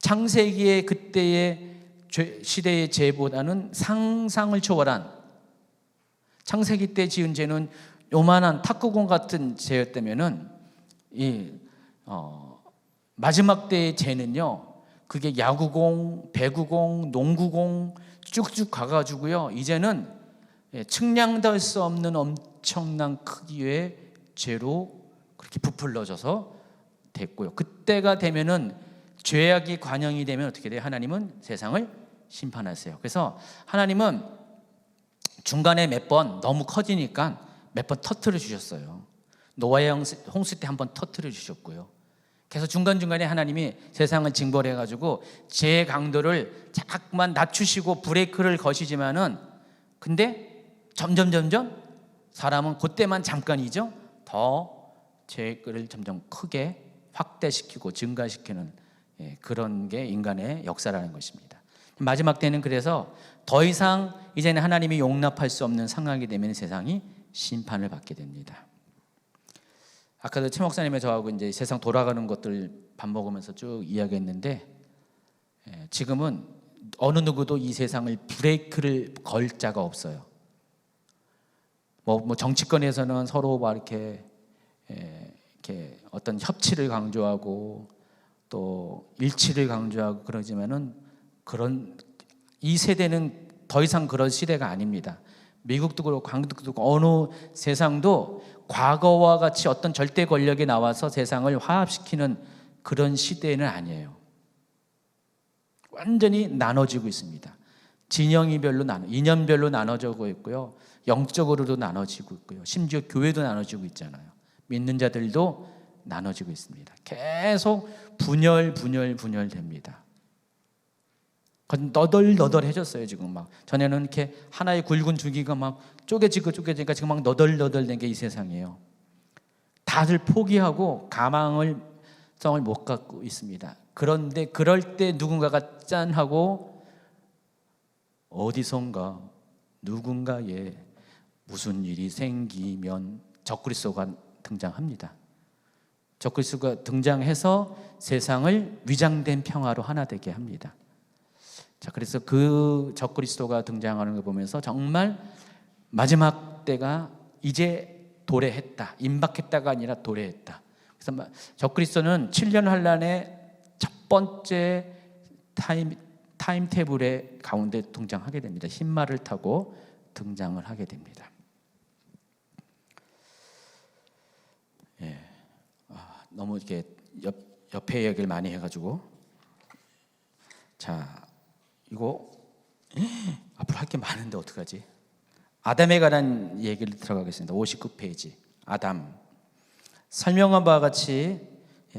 S1: 창세기의 그때의 시대의 죄보다는 상상을 초월한, 창세기 때 지은 죄는 요만한 탁구공 같은 죄였다면은 마지막 때의 죄는요, 그게 야구공, 배구공, 농구공 쭉쭉 가가지고요, 이제는 측량도 할 수 없는 엄청난 크기의 죄로 그렇게 부풀러져서 됐고요. 그때가 되면은, 죄악이 관영이 되면 어떻게 돼요? 하나님은 세상을 심판하세요. 그래서 하나님은 중간에 몇 번 너무 커지니까 몇 번 터트려 주셨어요. 노아의 홍수 때 한 번 터트려 주셨고요. 그래서 중간중간에 하나님이 세상을 징벌해 가지고 죄의 강도를 자꾸만 낮추시고 브레이크를 거시지만은, 근데 점점 사람은 그때만 잠깐이죠, 더 죄를 점점 크게 확대시키고 증가시키는 그런 게 인간의 역사라는 것입니다. 마지막 때는 그래서 더 이상 이제는 하나님이 용납할 수 없는 상황이 되면 세상이 심판을 받게 됩니다. 아까도 최 목사님의 저하고 이제 세상 돌아가는 것들 밥 먹으면서 쭉 이야기했는데, 지금은 어느 누구도 이 세상을 브레이크를 걸 자가 없어요. 뭐 정치권에서는 서로 막 이렇게 어떤 협치를 강조하고 또 일치를 강조하고 그러지만은, 이 세대는 더 이상 그런 시대가 아닙니다. 미국도 그렇고 한국도 그렇고 어느 세상도 과거와 같이 어떤 절대 권력이 나와서 세상을 화합시키는 그런 시대는 아니에요. 완전히 나눠지고 있습니다. 이념별로 나눠지고 있고요, 영적으로도 나눠지고 있고요, 심지어 교회도 나눠지고 있잖아요. 믿는 자들도 나눠지고 있습니다. 계속 분열됩니다. 너덜너덜해졌어요. 지금 막 전에는 이렇게 하나의 굵은 줄기가 막 쪼개지니까 지금 막 너덜너덜된 게 이 세상이에요. 다들 포기하고 가망성을 못 갖고 있습니다. 그런데 그럴 때 누군가가 짠하고 어디선가 누군가에 무슨 일이 생기면 적그리스도가 등장합니다. 적그리스도가 등장해서 세상을 위장된 평화로 하나 되게 합니다. 자, 그래서 그 적그리스도가 등장하는 걸 보면서 정말 마지막 때가 이제 도래했다, 임박했다가 아니라 도래했다. 그래서 적그리스도는 7년 환란의 첫 번째 타임테이블의 가운데 등장하게 됩니다. 흰말을 타고 등장을 하게 됩니다. 너무 이렇게 옆에 얘기를 많이 해가지고. 자, 이거 앞으로 할 게 많은데 어떡하지? 아담에 관한 얘기를 들어가겠습니다. 59페이지. 아담. 설명한 바와 같이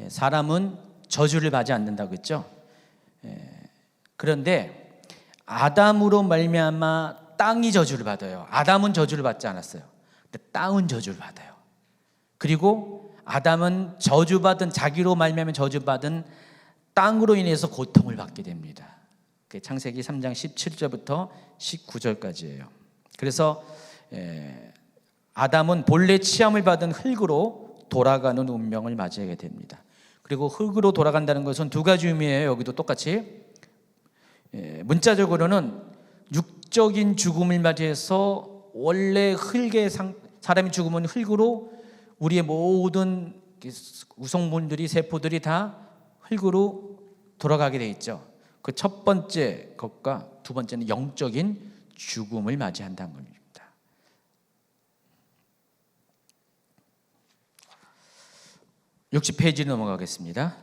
S1: 사람은 저주를 받지 않는다고 했죠. 그런데 아담으로 말미암아 땅이 저주를 받아요. 아담은 저주를 받지 않았어요. 근데 땅은 저주를 받아요. 그리고 아담은 저주받은, 자기로 말미암아 저주받은 땅으로 인해서 고통을 받게 됩니다. 그게 창세기 3장 17절부터 19절까지예요. 그래서 아담은 본래 취함을 받은 흙으로 돌아가는 운명을 맞이하게 됩니다. 그리고 흙으로 돌아간다는 것은 두 가지 의미예요. 여기도 똑같이 문자적으로는 육적인 죽음을 맞이해서 원래 흙의 사람이 죽으면 흙으로 우리의 모든 구성물들이 세포들이 다 흙으로 돌아가게 돼 있죠. 그 첫 번째 것과 두 번째는 영적인 죽음을 맞이한다는 겁니다. 60페이지 넘어가겠습니다.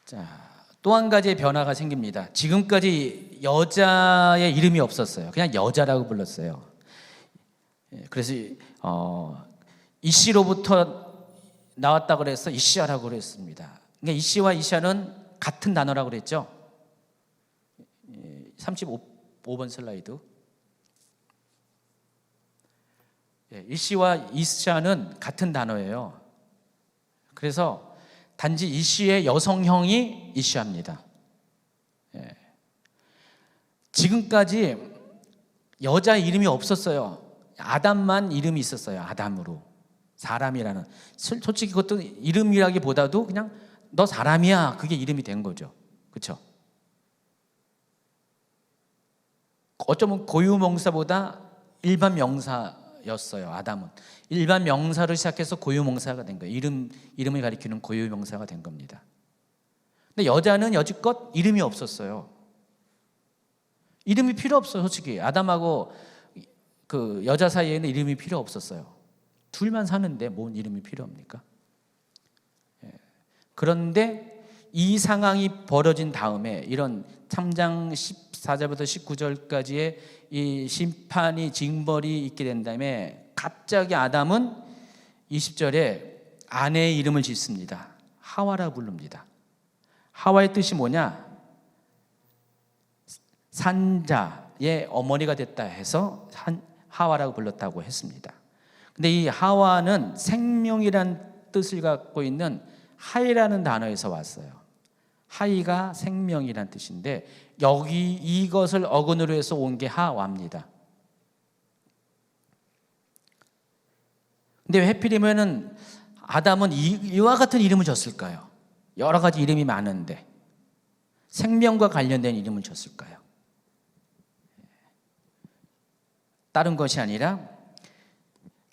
S1: 자, 또 한 가지의 변화가 생깁니다. 지금까지 여자의 이름이 없었어요. 그냥 여자라고 불렀어요. 그래서 이씨로부터 나왔다고 그래서 이시아라고 그랬습니다. 그러니까 이씨와 이시아는 같은 단어라고 그랬죠. 35번 슬라이드. 이씨와 이시아는 같은 단어예요. 그래서 단지 이씨의 여성형이 이시아입니다. 지금까지 여자 이름이 없었어요. 아담만 이름이 있었어요. 아담으로. 사람이라는. 솔직히 그것도 이름이라기보다도 그냥 너 사람이야. 그게 이름이 된 거죠. 그렇죠? 어쩌면 고유명사보다 일반 명사였어요. 아담은 일반 명사를 시작해서 고유명사가 된 거예요. 이름을 가리키는 고유명사가 된 겁니다. 근데 여자는 여지껏 이름이 없었어요. 이름이 필요 없어요. 솔직히 아담하고 그 여자 사이에는 이름이 필요 없었어요. 둘만 사는데 뭔 이름이 필요합니까? 그런데 이 상황이 벌어진 다음에 이런 3장 14절부터 19절까지의 이 심판이 징벌이 있게 된 다음에 갑자기 아담은 20절에 아내의 이름을 짓습니다. 하와라 부릅니다. 하와의 뜻이 뭐냐? 산자의 어머니가 됐다 해서 하와라고 불렀다고 했습니다. 근데 이 하와는 생명이란 뜻을 갖고 있는 하이라는 단어에서 왔어요. 하이가 생명이란 뜻인데 여기 이것을 어근으로 해서 온 게 하와입니다. 근데 왜 하필이면은 아담은 이와 같은 이름을 줬을까요? 여러 가지 이름이 많은데 생명과 관련된 이름을 줬을까요? 다른 것이 아니라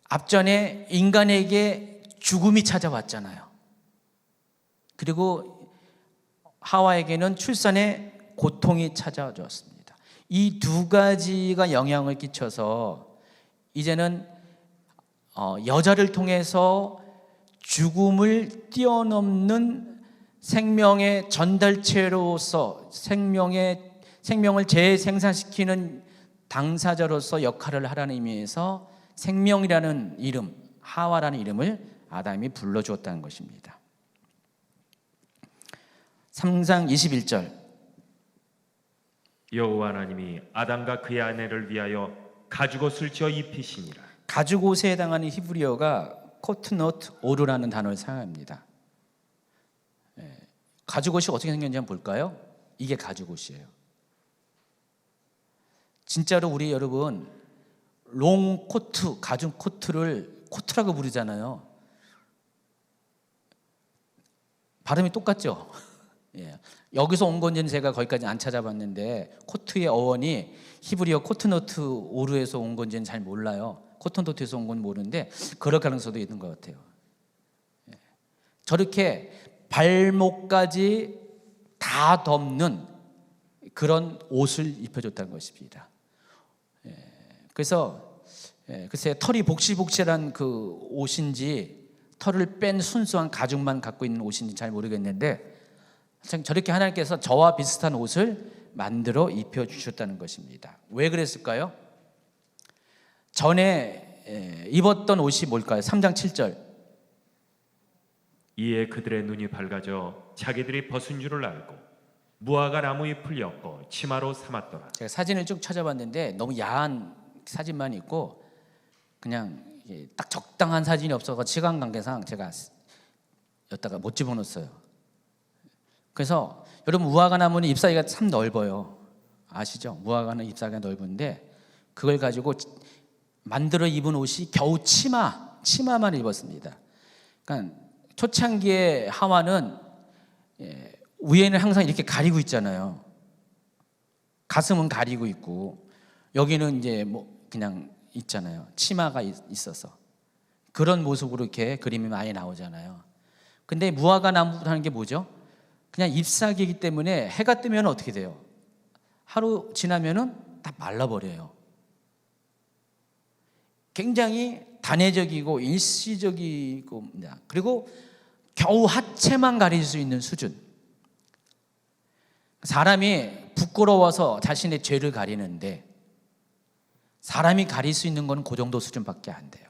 S1: 앞전에 인간에게 죽음이 찾아왔잖아요. 그리고 하와에게는 출산의 고통이 찾아왔습니다. 이 두 가지가 영향을 끼쳐서 이제는 여자를 통해서 죽음을 뛰어넘는 생명의 전달체로서 생명을 재생산시키는 당사자로서 역할을 하라는 의미에서 생명이라는 이름, 하와라는 이름을 아담이 불러주었다는 것입니다. 3장 21절.
S2: 여호와 하나님이 아담과 그의 아내를 위하여 가죽옷을 지어 입히시니라.
S1: 가죽옷에 해당하는 히브리어가 코트노트 오르라는 단어를 사용합니다. 가죽옷이 어떻게 생겼는지 한번 볼까요? 이게 가죽옷이에요. 진짜로 우리 여러분 롱 코트, 가죽 코트를 코트라고 부르잖아요. 발음이 똑같죠? 예. 여기서 온 건지는 제가 거기까지 안 찾아봤는데 코트의 어원이 히브리어 코트노트 오르에서 온 건지는 잘 몰라요. 코트노트에서 온 건 모르는데 그럴 가능성도 있는 것 같아요. 예. 저렇게 발목까지 다 덮는 그런 옷을 입혀줬다는 것입니다. 그래서 글쎄 털이 복실복실한 그 옷인지 털을 뺀 순수한 가죽만 갖고 있는 옷인지 잘 모르겠는데 저렇게 하나님께서 저와 비슷한 옷을 만들어 입혀주셨다는 것입니다. 왜 그랬을까요? 전에 입었던 옷이 뭘까요? 3장 7절.
S2: 이에 그들의 눈이 밝아져 자기들이 벗은 줄을 알고 무화과 나무 잎을 엮어 치마로 삼았더라.
S1: 제가 사진을 쭉 찾아봤는데 너무 야한 사진만 있고 그냥 딱 적당한 사진이 없어서 시간 관계상 제가 여기다가 못 집어넣었어요. 그래서 여러분 무화과 나무는 잎사귀가 참 넓어요. 아시죠? 무화과는 잎사귀가 넓은데 그걸 가지고 만들어 입은 옷이 겨우 치마만 입었습니다. 그러니까 초창기에 하와는 위에는 항상 이렇게 가리고 있잖아요. 가슴은 가리고 있고 여기는 이제 뭐 그냥 있잖아요. 치마가 있어서 그런 모습으로 이렇게 그림이 많이 나오잖아요. 근데 무화과 나무라는 게 뭐죠? 그냥 잎사귀이기 때문에 해가 뜨면 어떻게 돼요? 하루 지나면은 다 말라버려요. 굉장히 단회적이고 일시적이고 그리고 겨우 하체만 가릴 수 있는 수준. 사람이 부끄러워서 자신의 죄를 가리는데 사람이 가릴 수 있는 건 그 정도 수준밖에 안 돼요.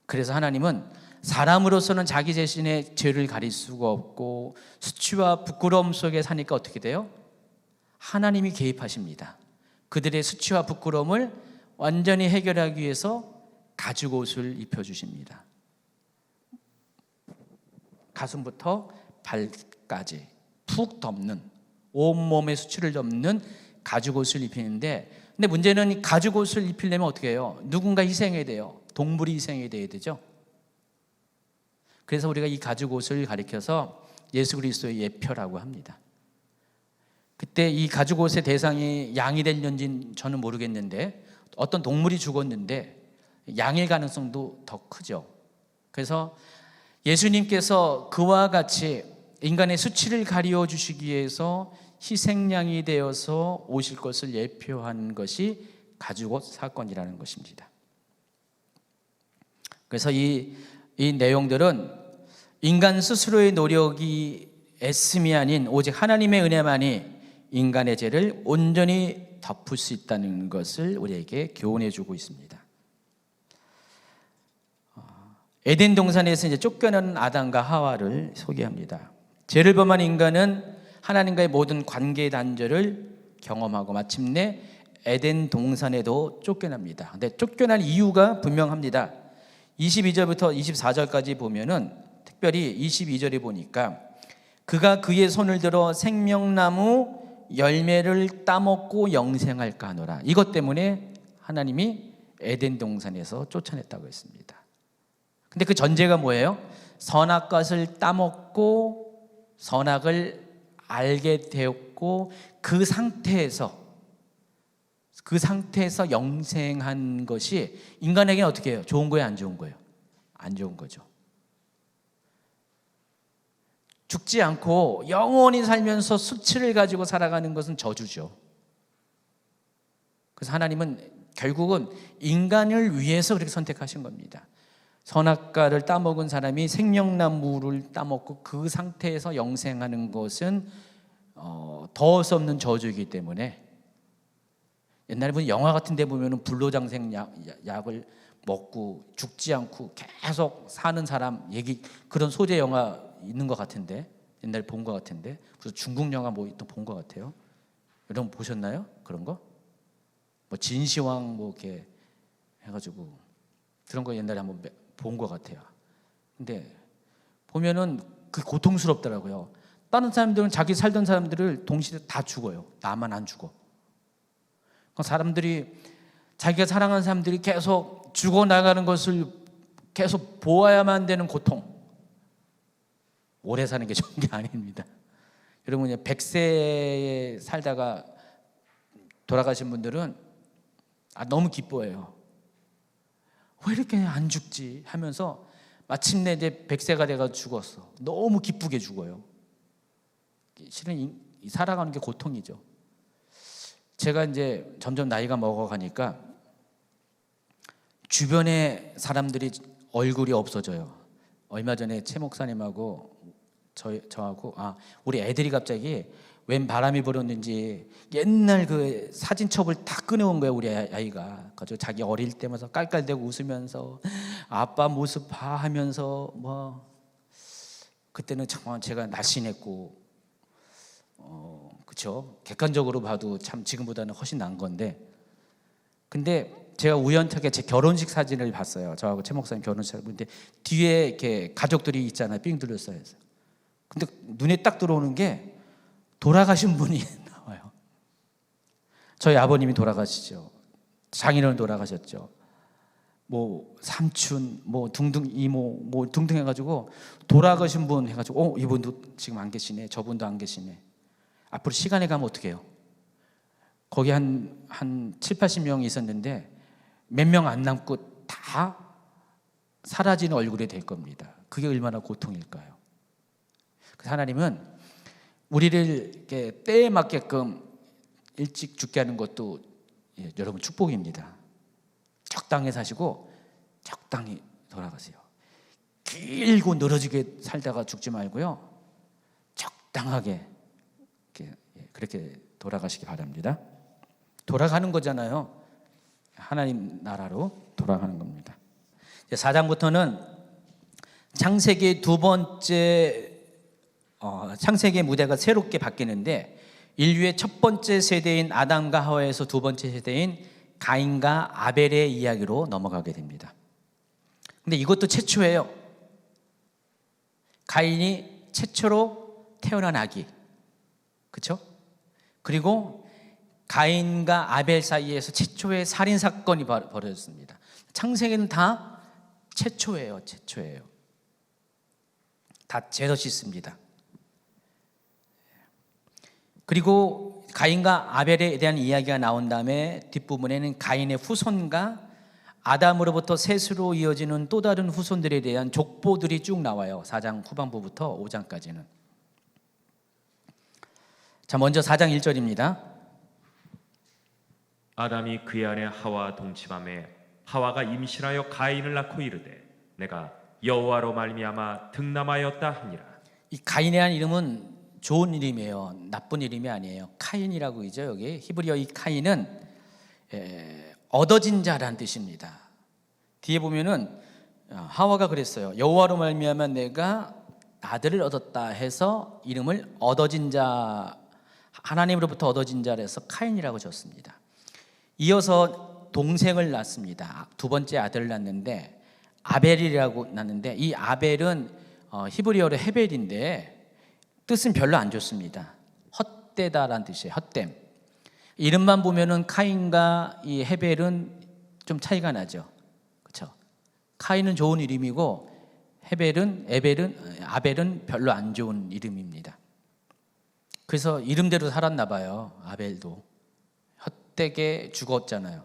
S1: 그래서 하나님은 사람으로서는 자기 자신의 죄를 가릴 수가 없고 수치와 부끄러움 속에 사니까 어떻게 돼요? 하나님이 개입하십니다. 그들의 수치와 부끄러움을 완전히 해결하기 위해서 가죽옷을 입혀주십니다. 가슴부터 발까지 푹 덮는, 온몸의 수치를 덮는 가죽옷을 입히는데, 근데 문제는 가죽옷을 입히려면 어떻게 해요? 누군가 희생해야 돼요. 동물이 희생해야 되죠. 그래서 우리가 이 가죽옷을 가리켜서 예수 그리스도의 예표라고 합니다. 그때 이 가죽옷의 대상이 양이 됐는지는 저는 모르겠는데 어떤 동물이 죽었는데 양일 가능성도 더 크죠. 그래서 예수님께서 그와 같이 인간의 수치를 가리워 주시기 위해서 희생양이 되어서 오실 것을 예표한 것이 가죽옷 사건이라는 것입니다. 그래서 이 내용들은 인간 스스로의 노력이 애씀이 아닌 오직 하나님의 은혜만이 인간의 죄를 온전히 덮을 수 있다는 것을 우리에게 교훈해 주고 있습니다. 에덴 동산에서 이제 쫓겨난 아담과 하와를 소개합니다. 죄를 범한 인간은 하나님과의 모든 관계 단절을 경험하고 마침내 에덴 동산에도 쫓겨납니다. 근데 쫓겨난 이유가 분명합니다. 22절부터 24절까지 보면은 특별히 22절에 보니까 그가 그의 손을 들어 생명나무 열매를 따먹고 영생할까 하노라. 이것 때문에 하나님이 에덴 동산에서 쫓아냈다고 했습니다. 근데 그 전제가 뭐예요? 선악과를 따먹고 선악을 알게 되었고 그 상태에서 영생한 것이 인간에게는 어떻게 해요? 좋은 거예요? 안 좋은 거예요? 안 좋은 거죠. 죽지 않고 영원히 살면서 수치를 가지고 살아가는 것은 저주죠. 그래서 하나님은 결국은 인간을 위해서 그렇게 선택하신 겁니다. 선악과를 따먹은 사람이 생명나무를 따먹고 그 상태에서 영생하는 것은 더할 수 없는 저주이기 때문에 옛날에 보면 영화 같은 데 보면 불로장생 약을 먹고 죽지 않고 계속 사는 사람 얘기, 그런 소재 영화 있는 것 같은데, 옛날에 본 것 같은데, 그래서 중국 영화 뭐 또 본 것 같아요. 여러분 보셨나요? 그런 거? 뭐 진시황 뭐 이렇게 해가지고 그런 거 옛날에 한번 본 것 같아요. 근데 보면은 그 고통스럽더라고요. 다른 사람들은 자기 살던 사람들을 동시에 다 죽어요. 나만 안 죽어. 사람들이 자기가 사랑하는 사람들이 계속 죽어나가는 것을 계속 보아야만 되는 고통. 오래 사는 게 좋은 게 아닙니다. 여러분 100세에 살다가 돌아가신 분들은 너무 기뻐해요. 왜 이렇게 안 죽지 하면서 마침내 이제 100세가 돼가 죽었어. 너무 기쁘게 죽어요. 실은 살아가는 게 고통이죠. 제가 이제 점점 나이가 먹어가니까 주변에 사람들이 얼굴이 없어져요. 얼마 전에 최 목사님하고 저하고 우리 애들이 갑자기 웬 바람이 불었는지 옛날 그 사진첩을 다 꺼내온 거예요. 우리 아이가 그저 자기 어릴 때면서 깔깔대고 웃으면서 아빠 모습 봐 하면서 뭐 그때는 정말 제가 날씬했고 그렇죠. 객관적으로 봐도 참 지금보다는 훨씬 나은 건데, 근데 제가 우연찮게 제 결혼식 사진을 봤어요. 저하고 최 목사님 결혼식 사진. 근데 뒤에 이렇게 가족들이 있잖아요. 삥 둘러싸여 있어요. 근데 눈에 딱 들어오는 게 돌아가신 분이 나와요. 저희 아버님이 돌아가시죠. 장인어른 돌아가셨죠. 뭐 삼촌, 뭐 등등 이모, 뭐 등등 해가지고 돌아가신 분 해가지고 이분도 지금 안 계시네. 저분도 안 계시네. 앞으로 시간에 가면 어떻게 해요? 거기 한 7, 80명이 있었는데 몇 명 안 남고 다 사라지는 얼굴이 될 겁니다. 그게 얼마나 고통일까요? 그래서 하나님은 우리를 이렇게 때에 맞게끔 일찍 죽게 하는 것도 여러분 축복입니다. 적당히 사시고 적당히 돌아가세요. 길고 늘어지게 살다가 죽지 말고요. 적당하게 그렇게 돌아가시기 바랍니다. 돌아가는 거잖아요. 하나님 나라로 돌아가는 겁니다. 4장부터는 창세기의 두 번째 창세기의 무대가 새롭게 바뀌는데, 인류의 첫 번째 세대인 아담과 하와에서 두 번째 세대인 가인과 아벨의 이야기로 넘어가게 됩니다. 근데 이것도 최초예요. 가인이 최초로 태어난 아기, 그렇죠? 그리고 가인과 아벨 사이에서 최초의 살인 사건이 벌어졌습니다. 창세기는 다 최초예요. 다 죄도 씻습니다. 그리고 가인과 아벨에 대한 이야기가 나온 다음에 뒷부분에는 가인의 후손과 아담으로부터 셋으로 이어지는 또 다른 후손들에 대한 족보들이 쭉 나와요. 4장 후반부부터 5장까지는. 자, 먼저 4장 1절입니다.
S2: 아담이 그의 아내 하와 동침함에 하와가 임신하여 가인을 낳고 이르되 내가 여호와로 말미암아 득남하였다 하니라.
S1: 이 가인이라는 이름은 좋은 이름이에요. 나쁜 이름이 아니에요. 카인이라고 있죠. 여기 히브리어 이 카인은 얻어진 자라는 뜻입니다. 뒤에 보면은 하와가 그랬어요. 여호와로 말미암아 내가 아들을 얻었다 해서 이름을 얻어진 자, 하나님으로부터 얻어진 자라서 카인이라고 졌습니다. 이어서 동생을 낳습니다. 두 번째 아들을 낳는데 아벨이라고 낳는데, 이 아벨은 히브리어로 헤벨인데 뜻은 별로 안 좋습니다. 헛되다라는 뜻이에요. 헛됨. 이름만 보면은 카인과 이 헤벨은 좀 차이가 나죠. 그렇죠? 카인은 좋은 이름이고 아벨은 별로 안 좋은 이름입니다. 그래서 이름대로 살았나 봐요. 아벨도 헛되게 죽었잖아요.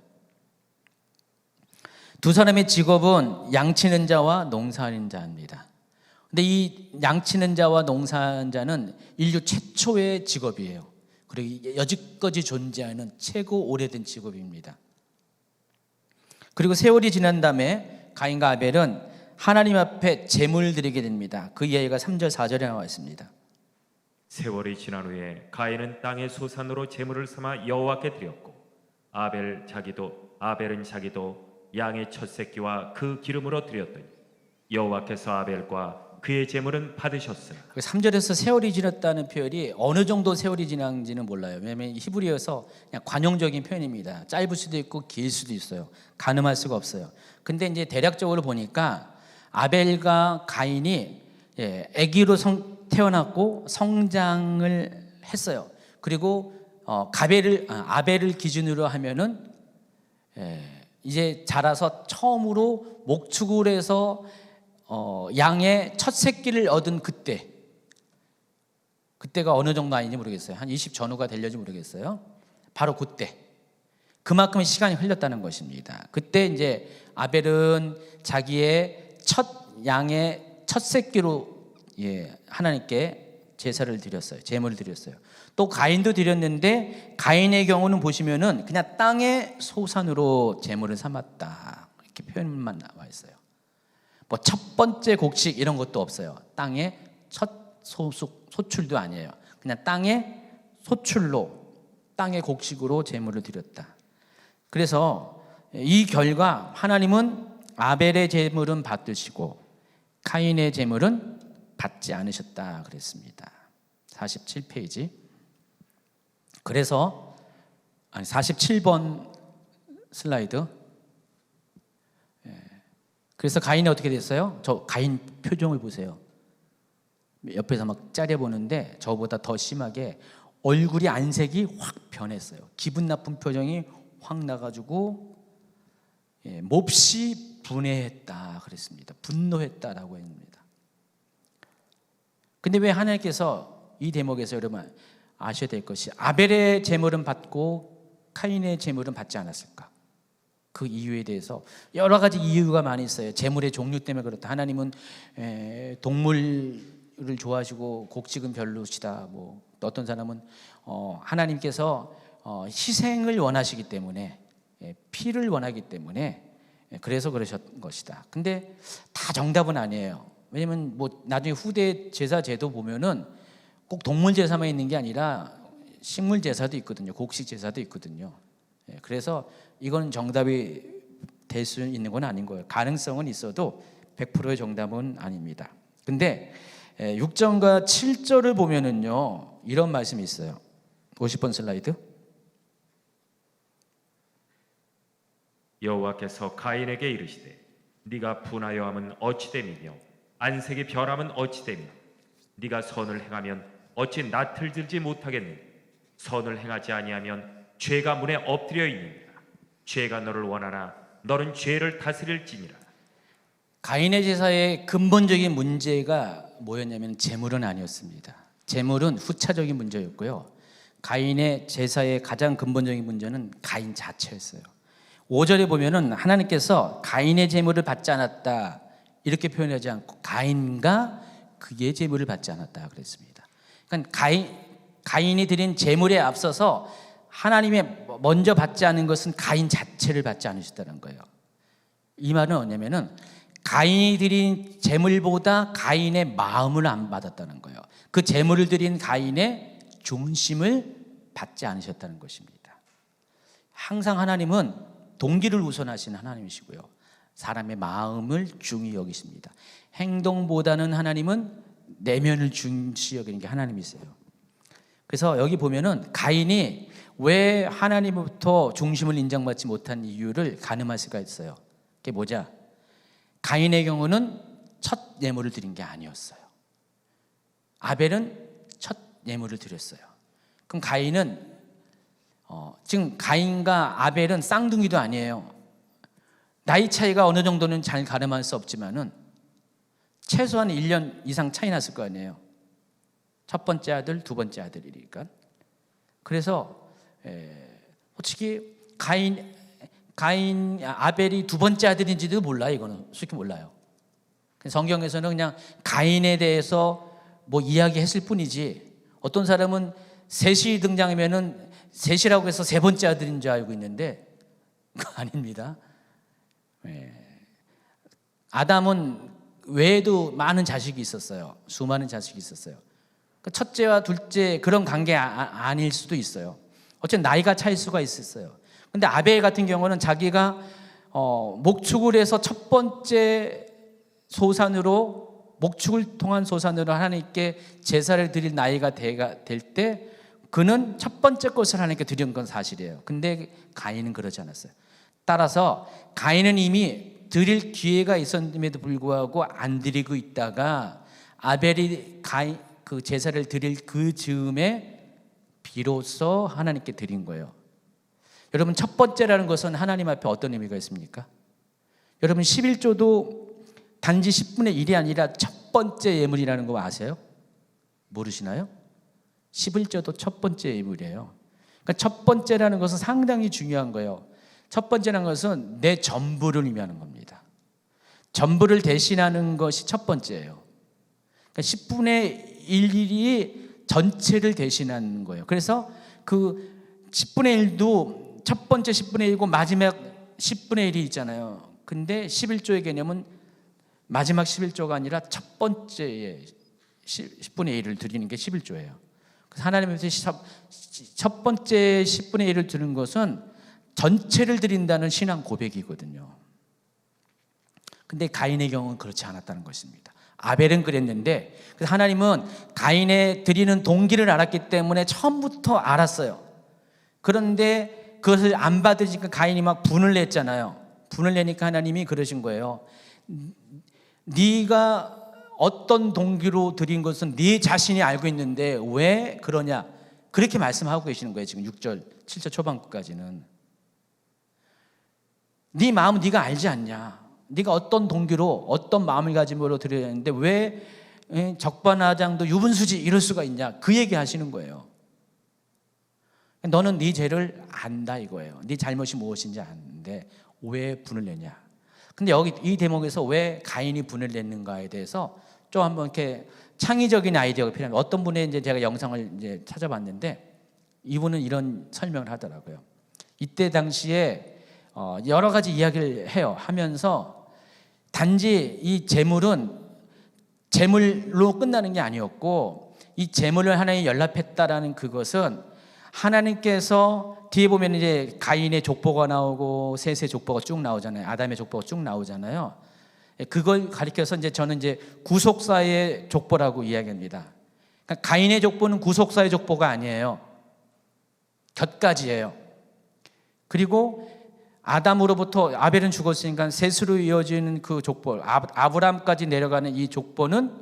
S1: 두 사람의 직업은 양치는 자와 농사하는 자입니다. 근데 이 양치는 자와 농사하는 자는 인류 최초의 직업이에요. 그리고 여지까지 존재하는 최고 오래된 직업입니다. 그리고 세월이 지난 다음에 가인과 아벨은 하나님 앞에 제물을 드리게 됩니다. 그 이야기가 3절 4절에 나와 있습니다.
S2: 세월이 지난 후에 가인은 땅의 소산으로 제물을 삼아 여호와께 드렸고 아벨은 자기도 양의 첫 새끼와 그 기름으로 드렸더니 여호와께서 아벨과 그의 제물은 받으셨으나.
S1: 3절에서 세월이 지났다는 표현이 어느 정도 세월이 지난지는 몰라요. 왜냐하면 히브리어에서 그냥 관용적인 표현입니다. 짧을 수도 있고 길 수도 있어요. 가늠할 수가 없어요. 근데 이제 대략적으로 보니까 아벨과 가인이 아기로 태어났고 성장을 했어요. 그리고 아벨을 기준으로 하면은 이제 자라서 처음으로 목축을 해서 양의 첫 새끼를 얻은 그때가 어느 정도 아닌지 모르겠어요. 한 20 전후가 되려지 모르겠어요. 바로 그때 그만큼 시간이 흘렸다는 것입니다. 그때 이제 아벨은 자기의 양의 첫 새끼로 하나님께 제사를 드렸어요. 제물을 드렸어요. 또 가인도 드렸는데 가인의 경우는 보시면은 그냥 땅의 소산으로 제물을 삼았다, 이렇게 표현만 나와 있어요. 뭐 첫 번째 곡식 이런 것도 없어요. 땅의 첫 소출도 아니에요. 그냥 땅의 소출로, 땅의 곡식으로 제물을 드렸다. 그래서 이 결과 하나님은 아벨의 제물은 받으시고 카인의 제물은 받지 않으셨다 그랬습니다. 47페이지. 그래서 47번 슬라이드. 그래서 가인이 어떻게 됐어요? 저 가인 표정을 보세요. 옆에서 막 째려보는데 저보다 더 심하게 얼굴이 안색이 확 변했어요. 기분 나쁜 표정이 확 나가지고 몹시 분해했다 그랬습니다. 분노했다라고 합니다. 근데 왜 하나님께서 이 대목에서 여러분 아셔야 될 것이 아벨의 제물은 받고 카인의 제물은 받지 않았을까? 그 이유에 대해서 여러 가지 이유가 많이 있어요. 제물의 종류 때문에 그렇다. 하나님은 동물을 좋아하시고 곡식은 별로시다. 뭐 어떤 사람은 하나님께서 희생을 원하시기 때문에 피를 원하기 때문에 그래서 그러셨던 것이다. 근데 다 정답은 아니에요. 왜냐면 뭐 나중에 후대 제사 제도 보면은 꼭 동물 제사만 있는 게 아니라 식물 제사도 있거든요. 곡식 제사도 있거든요. 그래서 이건 정답이 될 수 있는 건 아닌 거예요. 가능성은 있어도 100%의 정답은 아닙니다. 근데 6절과 7절을 보면은요 이런 말씀이 있어요. 50번 슬라이드.
S2: 여호와께서 가인에게 이르시되 네가 분하여함은 어찌 됨이며 안색이 변함은 어찌 됨이며 네가 선을 행하면 어찌 낯을 들지 못하겠느냐. 선을 행하지 아니하면 죄가 문에 엎드려 있느니라. 죄가 너를 원하나 너는 죄를 다스릴지니라.
S1: 가인의 제사의 근본적인 문제가 뭐였냐면 제물은 아니었습니다. 제물은 후차적인 문제였고요. 가인의 제사의 가장 근본적인 문제는 가인 자체였어요. 5절에 보면은 하나님께서 가인의 제물을 받지 않았다 이렇게 표현하지 않고 가인과 그의 제물을 받지 않았다 그랬습니다. 그러니까 가인이 드린 제물에 앞서서 하나님의 먼저 받지 않은 것은 가인 자체를 받지 않으셨다는 거예요. 이 말은 뭐냐면은 가인이 드린 제물보다 가인의 마음을 안 받았다는 거예요. 그 제물을 드린 가인의 중심을 받지 않으셨다는 것입니다. 항상 하나님은 동기를 우선하시는 하나님이시고요. 사람의 마음을 중히 여기십니다. 행동보다는 하나님은 내면을 중시 여기는 게 하나님이세요. 그래서 여기 보면은 가인이 왜 하나님으로부터 중심을 인정받지 못한 이유를 가늠할 수가 있어요. 그게 뭐냐? 가인의 경우는 첫 예물을 드린 게 아니었어요. 아벨은 첫 예물을 드렸어요. 그럼 가인은 지금 가인과 아벨은 쌍둥이도 아니에요. 나이 차이가 어느 정도는 잘 가늠할 수 없지만은 최소한 1년 이상 차이 났을 거 아니에요. 첫 번째 아들, 두 번째 아들이니까. 그래서 솔직히 아벨이 두 번째 아들인지도 몰라요. 이거는 솔직히 몰라요. 성경에서는 그냥 가인에 대해서 뭐 이야기했을 뿐이지 어떤 사람은 셋이 등장하면은 셋이라고 해서 세 번째 아들인 줄 알고 있는데 그거 아닙니다. 아담은 외에도 많은 자식이 있었어요. 수많은 자식이 있었어요. 첫째와 둘째 그런 관계 아닐 수도 있어요. 어쨌든 나이가 차일 수가 있었어요. 근데 아벨 같은 경우는 자기가 목축을 해서 첫 번째 소산으로 목축을 통한 소산으로 하나님께 제사를 드릴 나이가 될 때 그는 첫 번째 것을 하나님께 드린 건 사실이에요. 근데 가인은 그러지 않았어요. 따라서 가인은 이미 드릴 기회가 있었음에도 불구하고 안 드리고 있다가 아벨이 그 제사를 드릴 그 즈음에 비로소 하나님께 드린 거예요. 여러분 첫 번째라는 것은 하나님 앞에 어떤 의미가 있습니까? 여러분 11조도 단지 10분의 1이 아니라 첫 번째 예물이라는 거 아세요? 모르시나요? 11조도 첫 번째 예물이에요. 그러니까 첫 번째라는 것은 상당히 중요한 거예요. 첫 번째라는 것은 내 전부를 의미하는 겁니다. 전부를 대신하는 것이 첫 번째예요. 그러니까 10분의 1이 전체를 대신하는 거예요. 그래서 그 10분의 1도 첫 번째 10분의 1이고 마지막 10분의 1이 있잖아요. 근데 11조의 개념은 마지막 11조가 아니라 첫 번째에 10분의 1을 드리는 게 11조예요. 그래서 하나님께서 첫 번째 10분의 1을 드리는 것은 전체를 드린다는 신앙 고백이거든요. 근데 가인의 경우는 그렇지 않았다는 것입니다. 아벨은 그랬는데 그래서 하나님은 가인의 드리는 동기를 알았기 때문에 처음부터 알았어요. 그런데 그것을 안 받으니까 가인이 막 분을 냈잖아요. 분을 내니까 하나님이 그러신 거예요. 네가 어떤 동기로 드린 것은 네 자신이 알고 있는데 왜 그러냐, 그렇게 말씀하고 계시는 거예요. 지금 6절 7절 초반까지는 네 마음은 네가 알지 않냐, 네가 어떤 동기로 어떤 마음을 가짐으로 드려야 하는데 왜 적반하장도 유분수지 이럴 수가 있냐, 그 얘기 하시는 거예요. 너는 네 죄를 안다 이거예요. 네 잘못이 무엇인지 아는데 왜 분을 내냐. 근데 여기 이 대목에서 왜 가인이 분을 냈는가에 대해서 좀 한번 이렇게 창의적인 아이디어가 필요합니다. 어떤 분의 이제 제가 영상을 이제 찾아봤는데 이분은 이런 설명을 하더라고요. 이때 당시에 여러 가지 이야기를 해요. 하면서 단지 이 재물은 재물로 끝나는 게 아니었고 이 재물을 하나님이 연락했다라는 그것은 하나님께서 뒤에 보면 이제 가인의 족보가 나오고 셋의 족보가 쭉 나오잖아요. 아담의 족보가 쭉 나오잖아요. 그걸 가리켜서 이제 저는 이제 구속사의 족보라고 이야기합니다. 그러니까 가인의 족보는 구속사의 족보가 아니에요. 곁가지예요. 그리고 아담으로부터 아벨은 죽었으니까 셋으로 이어지는 그 족보, 아브라함까지 내려가는 이 족보는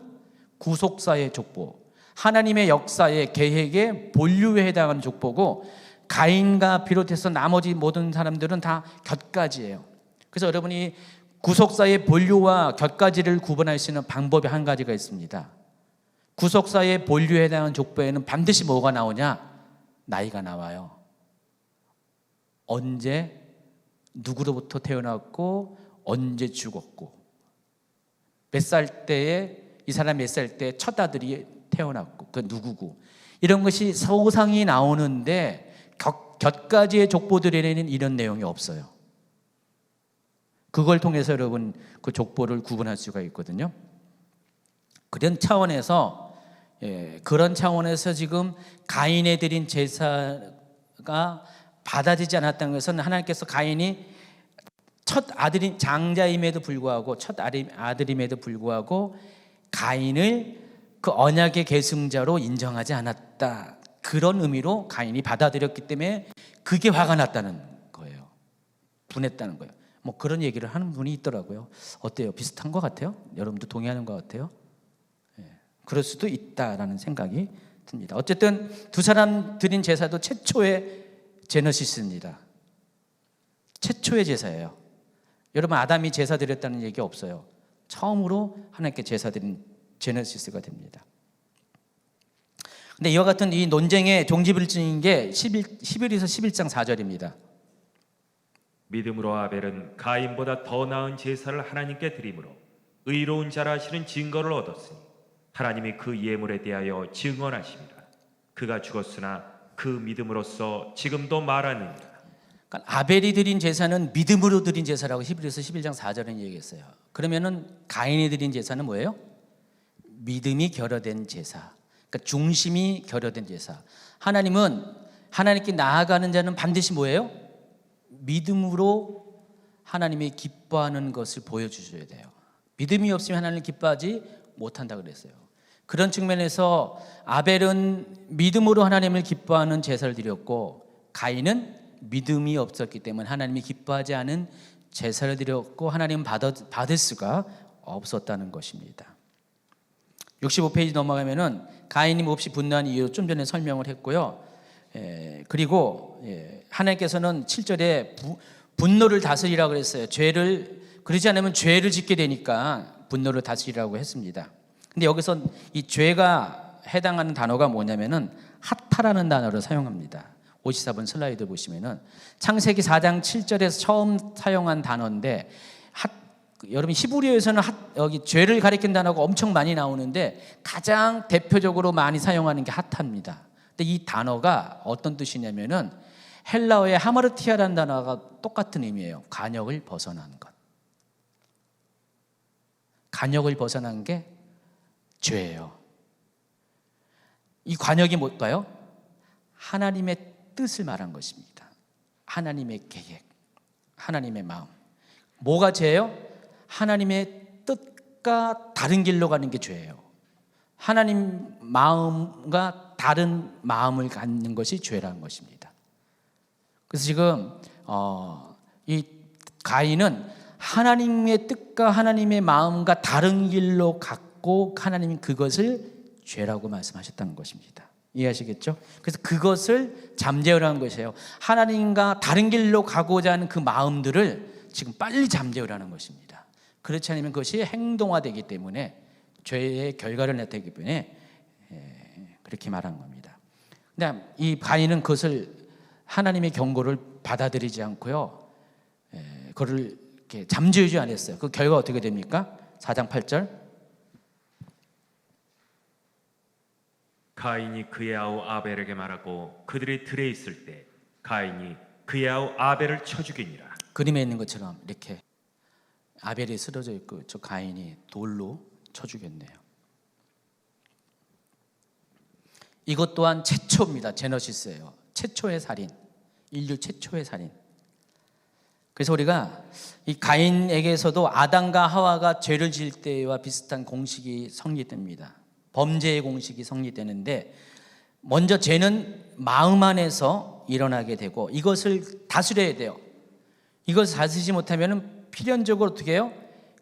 S1: 구속사의 족보, 하나님의 역사의 계획의 본류에 해당하는 족보고 가인과 비롯해서 나머지 모든 사람들은 다 곁가지예요. 그래서 여러분이 구속사의 본류와 곁가지를 구분할 수 있는 방법이 한 가지가 있습니다. 구속사의 본류에 해당하는 족보에는 반드시 뭐가 나오냐? 나이가 나와요. 언제 누구로부터 태어났고 언제 죽었고 몇 살 때에 이 사람 몇 살 때 첫 아들이 태어났고 그 누구고 이런 것이 소상히 나오는데 곁가지의 족보들에는 이런 내용이 없어요. 그걸 통해서 여러분 그 족보를 구분할 수가 있거든요. 그런 차원에서 지금 가인에 드린 제사가 받아지지 않았다는 것은 하나님께서 가인이 첫 아들인 장자임에도 불구하고 첫 아들임에도 불구하고 가인을 그 언약의 계승자로 인정하지 않았다, 그런 의미로 가인이 받아들였기 때문에 그게 화가 났다는 거예요. 분했다는 거예요. 뭐 그런 얘기를 하는 분이 있더라고요. 어때요? 비슷한 것 같아요? 여러분도 동의하는 것 같아요? 그럴 수도 있다라는 생각이 듭니다. 어쨌든 두 사람 드린 제사도 최초의 제너시스입니다. 최초의 제사예요. 여러분 아담이 제사 드렸다는 얘기 없어요. 처음으로 하나님께 제사 드린 제너시스가 됩니다. 근데 이와 같은 이 논쟁의 종지부를 게 11에서 11장 4절입니다.
S2: 믿음으로 아벨은 가인보다 더 나은 제사를 하나님께 드림으로 의로운 자라 하시는 증거를 얻었으니 하나님이 그 예물에 대하여 증언하십니다. 그가 죽었으나 그 믿음으로써 지금도 말하느니라.
S1: 그러니까 아벨이 드린 제사는 믿음으로 드린 제사라고 히브리서 11장 4절은 얘기했어요. 그러면은 가인이 드린 제사는 뭐예요? 믿음이 결여된 제사. 그러니까 중심이 결여된 제사. 하나님은 하나님께 나아가는 자는 반드시 뭐예요? 믿음으로 하나님이 기뻐하는 것을 보여주셔야 돼요. 믿음이 없으면 하나님을 기뻐하지 못한다 그랬어요. 그런 측면에서 아벨은 믿음으로 하나님을 기뻐하는 제사를 드렸고 가인은 믿음이 없었기 때문에 하나님이 기뻐하지 않은 제사를 드렸고 하나님은 받을 수가 없었다는 것입니다. 65페이지 넘어가면은 가인이 몹시 분노한 이유 좀 전에 설명을 했고요. 그리고 하나님께서는 7절에 분노를 다스리라고 그랬어요. 그러지 않으면 죄를 짓게 되니까 분노를 다스리라고 했습니다. 근데 여기서 이 죄가 해당하는 단어가 뭐냐면은 하타라는 단어를 사용합니다. 54번 슬라이드 보시면은 창세기 4장 7절에서 처음 사용한 단어인데 여러분 히브리어에서는 여기 죄를 가리킨 단어가 엄청 많이 나오는데 가장 대표적으로 많이 사용하는 게 하타입니다. 근데 이 단어가 어떤 뜻이냐면은 헬라어의 하마르티아라는 단어가 똑같은 의미예요. 관역을 벗어난 것. 관역을 벗어난 게 죄예요. 이 관역이 뭘까요? 하나님의 뜻을 말한 것입니다. 하나님의 계획, 하나님의 마음. 뭐가 죄예요? 하나님의 뜻과 다른 길로 가는 게 죄예요. 하나님 마음과 다른 마음을 갖는 것이 죄라는 것입니다. 그래서 지금 이 가인은 하나님의 뜻과 하나님의 마음과 다른 길로 갔고 하나님이 그것을 죄라고 말씀하셨다는 것입니다. 이해하시겠죠? 그래서 그것을 잠재우라는 것이에요. 하나님과 다른 길로 가고자 하는 그 마음들을 지금 빨리 잠재우라는 것입니다. 그렇지 않으면 그것이 행동화되기 때문에 죄의 결과를 나타내기 때문에 그렇게 말한 겁니다. 근데 이 가인은 그것을 하나님의 경고를 받아들이지 않고요, 그거를 이렇게 잠재우지 않았어요. 그 결과 어떻게 됩니까? 4장 8절.
S2: 가인이 그의 아우 아벨에게 말하고 그들이 들에 있을 때 가인이 그의 아우 아벨을 쳐 죽이니라.
S1: 그림에 있는 것처럼 이렇게 아벨이 쓰러져 있고 저 가인이 돌로 쳐 죽였네요. 이것 또한 최초입니다. 제너시스예요. 최초의 살인, 인류 최초의 살인. 그래서 우리가 이 가인에게서도 아담과 하와가 죄를 지을 때와 비슷한 공식이 성립됩니다. 범죄의 공식이 성립되는데, 먼저 죄는 마음 안에서 일어나게 되고 이것을 다스려야 돼요. 이것을 다스리지 못하면 필연적으로 어떻게 해요?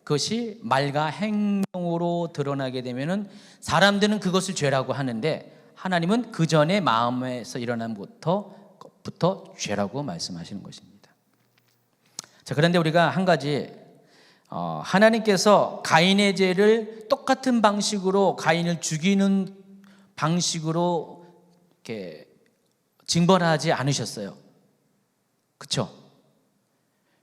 S1: 그것이 말과 행동으로 드러나게 되면 사람들은 그것을 죄라고 하는데, 하나님은 그 전에 마음에서 일어난 것부터 죄라고 말씀하시는 것입니다. 자, 그런데 우리가 한 가지, 하나님께서 가인의 죄를 똑같은 방식으로 가인을 죽이는 방식으로 이렇게 징벌하지 않으셨어요. 그렇죠?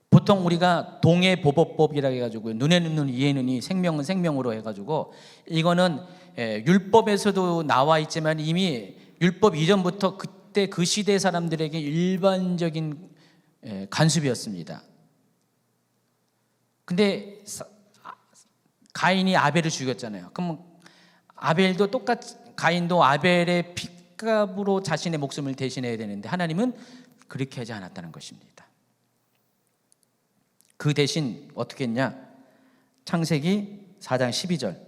S1: 보통 우리가 동해보복법이라고 해가지고 눈에는 눈, 이에는 이, 생명은 생명으로 해가지고 이거는 율법에서도 나와 있지만 이미 율법 이전부터 그때 그 시대 사람들에게 일반적인 관습이었습니다. 근데 가인이 아벨을 죽였잖아요. 그럼 아벨도 똑같이, 가인도 아벨의 핏값으로 자신의 목숨을 대신해야 되는데 하나님은 그렇게 하지 않았다는 것입니다. 그 대신 어떻게 했냐? 창세기 4장 12절.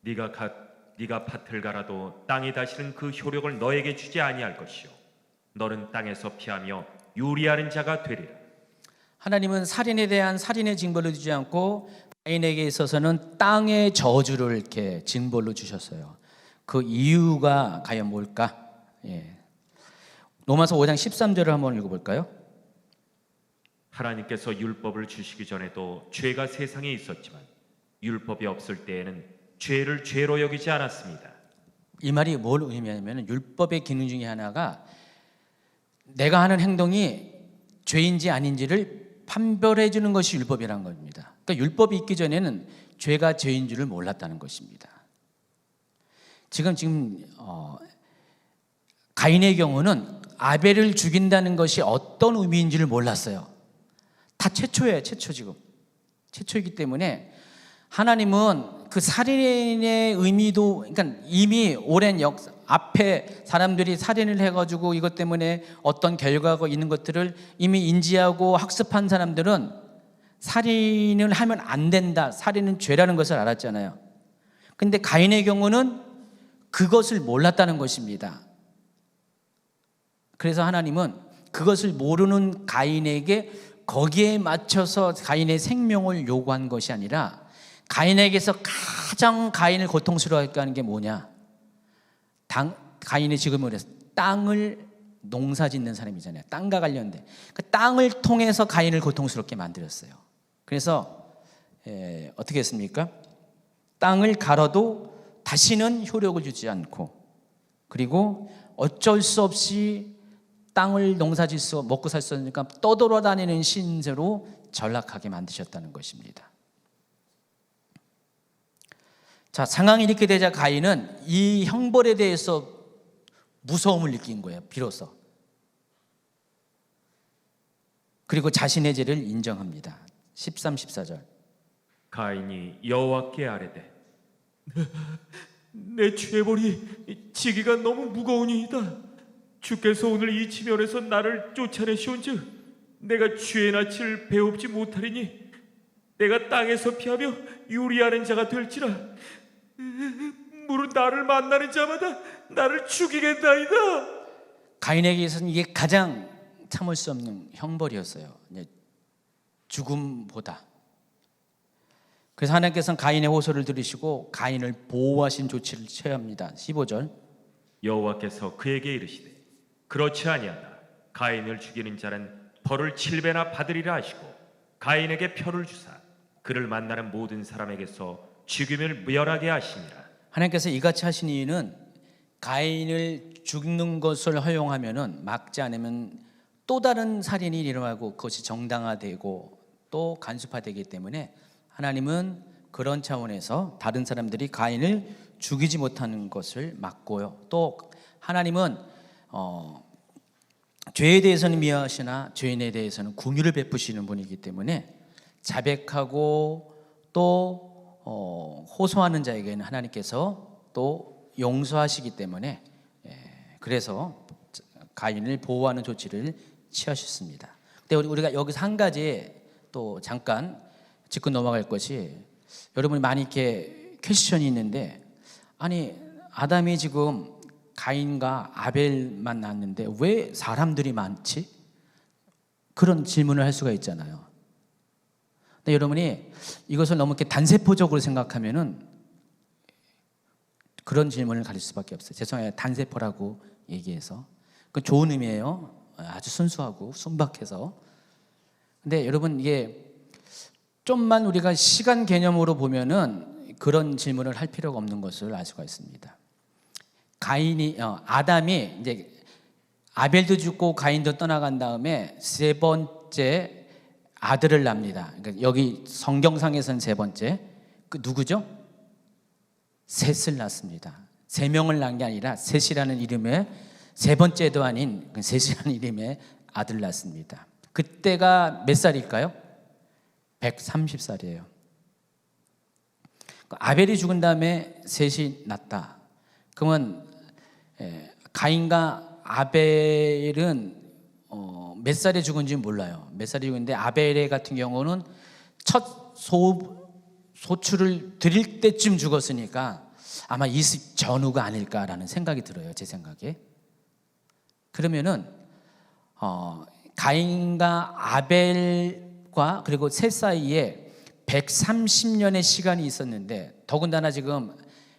S2: 네가 밭을 갈아도 땅이 다시는 그 효력을 너에게 주지 아니할 것이요 너는 땅에서 피하며 유리하는 자가 되리라.
S1: 하나님은 살인에 대한 살인의 징벌을 주지 않고 가인에게 있어서는 땅의 저주를 이렇게 징벌로 주셨어요. 그 이유가 과연 뭘까? 로마서 5장 13절을 한번 읽어볼까요?
S2: 하나님께서 율법을 주시기 전에도 죄가 세상에 있었지만 율법이 없을 때에는 죄를 죄로 여기지 않았습니다.
S1: 이 말이 뭘 의미하냐면 율법의 기능 중에 하나가 내가 하는 행동이 죄인지 아닌지를 판별해 주는 것이 율법이라는 겁니다. 그러니까 율법이 있기 전에는 죄가 죄인 줄을 몰랐다는 것입니다. 지금 가인의 경우는 아벨을 죽인다는 것이 어떤 의미인지를 몰랐어요. 다 최초예요. 지금 최초이기 때문에 하나님은 그 살인의 의미도, 그러니까 이미 오랜 역사 앞에 사람들이 살인을 해가지고 이것 때문에 어떤 결과가 있는 것들을 이미 인지하고 학습한 사람들은 살인을 하면 안 된다, 살인은 죄라는 것을 알았잖아요. 근데 가인의 경우는 그것을 몰랐다는 것입니다. 그래서 하나님은 그것을 모르는 가인에게 거기에 맞춰서 가인의 생명을 요구한 것이 아니라 가인에게서 가장 가인을 고통스러워하게 하는 게 뭐냐? 가인이 지금은 땅을 농사 짓는 사람이잖아요. 땅과 관련된 그 땅을 통해서 가인을 고통스럽게 만들었어요. 그래서 어떻게 했습니까? 땅을 갈아도 다시는 효력을 주지 않고, 그리고 어쩔 수 없이 땅을 농사짓 수 먹고 살 수 없으니까 떠돌아다니는 신세로 전락하게 만드셨다는 것입니다. 자, 상황이 이렇게 되자 가인은 이 형벌에 대해서 무서움을 느낀 거예요. 비로소. 그리고 자신의 죄를 인정합니다. 13, 14절.
S2: 가인이 여호와께 아뢰되 내 죄벌이 지기가 너무 무거우니이다. 주께서 오늘 이 지면에서 나를 쫓아내시온즉 내가 주의 낯을 배웁지 못하리니 내가 땅에서 피하며 유리하는 자가 될지라. 무릇 나를 만나는 자마다 나를 죽이겠나이다.
S1: 가인에게 있어서는 이게 가장 참을 수 없는 형벌이었어요. 죽음보다. 그래서 하나님께서는 가인의 호소를 들으시고 가인을 보호하신 조치를 취합니다. 15절.
S2: 여호와께서 그에게 이르시되 그렇지 아니하다. 가인을 죽이는 자는 벌을 7배나 받으리라 하시고 가인에게 표를 주사 그를 만나는 모든 사람에게서 죽임을 멸하게 하시니라.
S1: 하나님께서 이같이 하신 이유는 가인을 죽는 것을 허용하면은 막지 않으면 또 다른 살인이 일어나고 그것이 정당화되고 또 간수화되기 때문에 하나님은 그런 차원에서 다른 사람들이 가인을 죽이지 못하는 것을 막고요. 또 하나님은 죄에 대해서는 미워하시나 죄인에 대해서는 긍휼을 베푸시는 분이기 때문에 자백하고 또 호소하는 자에게는 하나님께서 또 용서하시기 때문에 그래서 가인을 보호하는 조치를 취하셨습니다. 근데 우리가 여기서 한 가지 또 잠깐 짚고 넘어갈 것이, 여러분이 많이 이렇게 퀘스천이 있는데, 아니 아담이 지금 가인과 아벨만 낳았는데 왜 사람들이 많지? 그런 질문을 할 수가 있잖아요. 근데 여러분이 이것을 너무 이렇게 단세포적으로 생각하면은 그런 질문을 가질 수밖에 없어요. 죄송해요. 단세포라고 얘기해서. 그 좋은 의미예요. 아주 순수하고 순박해서. 근데 여러분 이게 좀만 우리가 시간 개념으로 보면은 그런 질문을 할 필요가 없는 것을 알 수가 있습니다. 아담이 이제 아벨도 죽고 가인도 떠나간 다음에 세 번째 아들을 낳습니다. 그러니까 여기 성경상에서는 세 번째, 그 누구죠? 셋을 낳습니다. 세 명을 낳은 게 아니라 셋이라는 이름의 세 번째도 아닌 셋이라는 이름의 아들 낳습니다. 그때가 몇 살일까요? 130살이에요. 아벨이 죽은 다음에 셋이 낳다. 그러면 가인과 아벨은 몇 살에 죽은지 몰라요. 몇 살에 죽은데 아벨 같은 경우는 첫 소출을 드릴 때쯤 죽었으니까 아마 20 전후가 아닐까라는 생각이 들어요. 제 생각에. 그러면은 가인과 아벨과 그리고 셋 사이에 130년의 시간이 있었는데, 더군다나 지금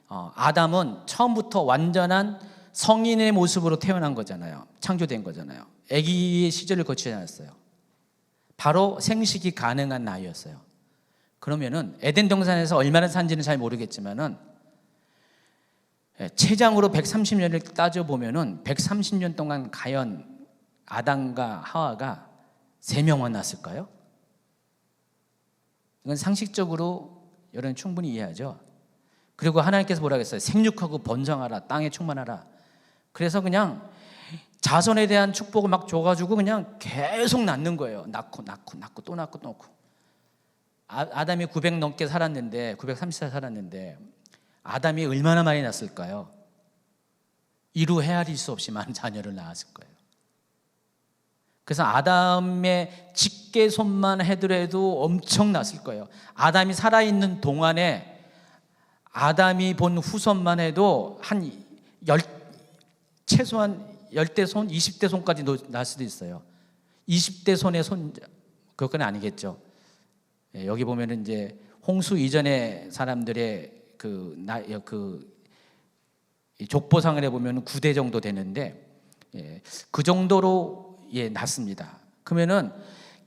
S1: 아담은 처음부터 완전한 성인의 모습으로 태어난 거잖아요. 창조된 거잖아요. 아기의 시절을 거치지 않았어요. 바로 생식이 가능한 나이였어요. 그러면은 에덴 동산에서 얼마나 산지는 잘 모르겠지만은 최장으로 130년을 따져보면은 130년 동안 과연 아담과 하와가 3명만 낳았을까요? 이건 상식적으로 여러분 충분히 이해하죠. 그리고 하나님께서 뭐라고 했어요? 생육하고 번성하라, 땅에 충만하라. 그래서 그냥 자손에 대한 축복을 막 줘가지고 그냥 계속 낳는 거예요. 낳고 또 낳고. 아담이 900 넘게 살았는데, 930살 살았는데 아담이 얼마나 많이 낳았을까요? 이루 헤아릴 수 없이 많은 자녀를 낳았을 거예요. 그래서 아담의 직계손만 해더라도 엄청 낳았을 거예요. 아담이 살아있는 동안에 아담이 본 후손만 해도 최소한 10대 손, 20대 손까지 낳을 수도 있어요. 20대 손의 손, 그건 아니겠죠. 여기 보면은 이제 홍수 이전의 사람들의 족보상을 해보면 9대 정도 되는데, 그 정도로 낳습니다. 그러면은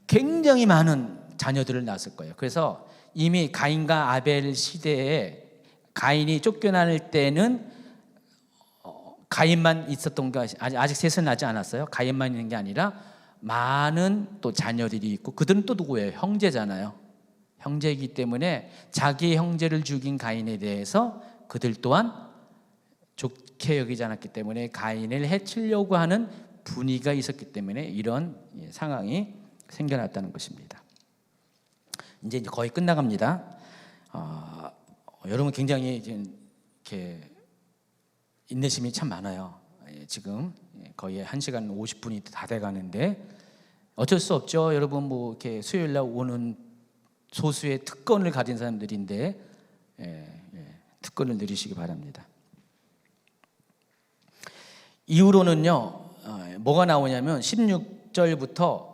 S1: 굉장히 많은 자녀들을 낳았을 거예요. 그래서 이미 가인과 아벨 시대에 가인이 쫓겨날 때는 가인만 있었던 게 아직 셋은 나지 않았어요. 가인만 있는 게 아니라 많은 또 자녀들이 있고, 그들은 또 누구예요? 형제잖아요. 형제이기 때문에 자기 형제를 죽인 가인에 대해서 그들 또한 좋게 여기지 않았기 때문에 가인을 해치려고 하는 분위기가 있었기 때문에 이런 상황이 생겨났다는 것입니다. 이제 거의 끝나갑니다. 여러분 굉장히 이렇게 인내심이 참 많아요. 지금 거의 1시간 50분이 다 돼가는데 어쩔 수 없죠. 여러분 뭐 이렇게 수요일 날 오는 소수의 특권을 가진 사람들인데 특권을 누리시기 바랍니다. 이후로는요, 뭐가 나오냐면 16절부터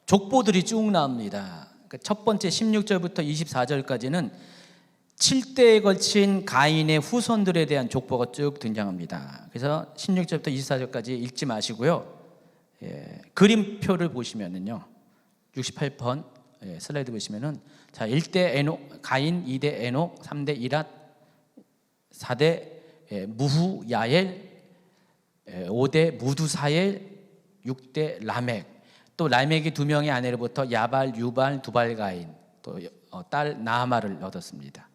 S1: 족보들이 쭉 나옵니다. 그러니까 첫 번째 16절부터 24절까지는 7대에 걸친 가인의 후손들에 대한 족보가 쭉 등장합니다. 그래서 16절부터 24절까지 읽지 마시고요. 그림표를 보시면은요, 68번 슬라이드 보시면은 자 1대 에녹 가인, 2대 에녹, 3대 이랏, 4대 무후 야엘, 5대 무두사엘, 6대 라멕. 또 라멕이 2명의 아내로부터 야발, 유발, 두발 가인, 또 딸 나아마를 얻었습니다.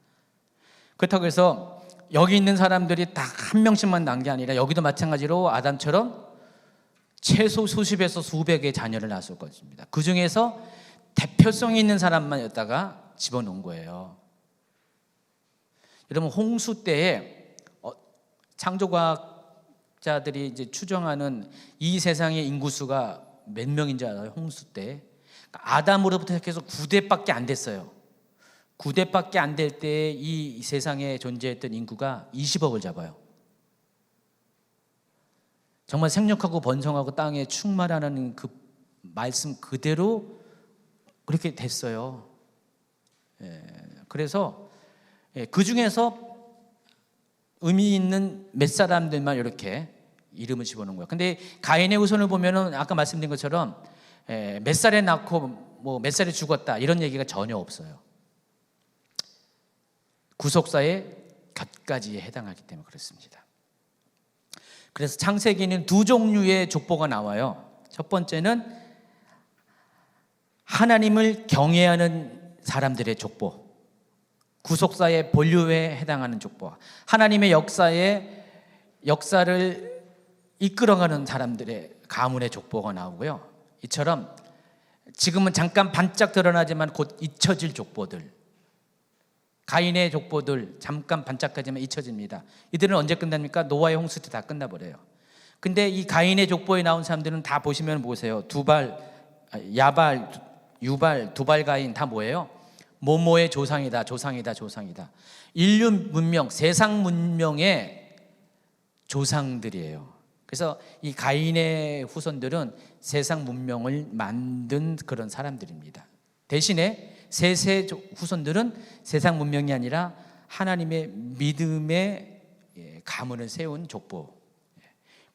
S1: 그렇다고 해서 여기 있는 사람들이 다 한 명씩만 난 게 아니라 여기도 마찬가지로 아담처럼 최소 수십에서 수백의 자녀를 낳았을 것입니다. 그 중에서 대표성 있는 사람만 여기다가 집어넣은 거예요. 여러분 홍수 때에 창조과학자들이 이제 추정하는 이 세상의 인구수가 몇 명인지 알아요? 홍수 때 아담으로부터 시작해서 9대밖에 안 됐어요. 9대밖에 안 될 때 이 세상에 존재했던 인구가 20억을 잡아요. 정말 생육하고 번성하고 땅에 충만하는 그 말씀 그대로 그렇게 됐어요. 그래서 그 중에서 의미 있는 몇 사람들만 이렇게 이름을 집어넣은 거예요. 근데 가인의 후손을 보면은 아까 말씀드린 것처럼 몇 살에 낳고 뭐 몇 살에 죽었다 이런 얘기가 전혀 없어요. 구속사의 곁까지에 해당하기 때문에 그렇습니다. 그래서 창세기는 두 종류의 족보가 나와요. 첫 번째는 하나님을 경외하는 사람들의 족보, 구속사의 본류에 해당하는 족보, 하나님의 역사를 이끌어가는 사람들의 가문의 족보가 나오고요. 이처럼 지금은 잠깐 반짝 드러나지만 곧 잊혀질 족보들, 가인의 족보들 잠깐 반짝하지만 잊혀집니다. 이들은 언제 끝납니까? 노아의 홍수 때 다 끝나버려요. 근데 이 가인의 족보에 나온 사람들은 다 보시면 보세요. 야발, 유발, 두발 가인 다 뭐예요? 모모의 조상이다, 조상이다, 조상이다. 인류 문명, 세상 문명의 조상들이에요. 그래서 이 가인의 후손들은 세상 문명을 만든 그런 사람들입니다. 대신에 셋의 후손들은 세상 문명이 아니라 하나님의 믿음의 가문을 세운 족보.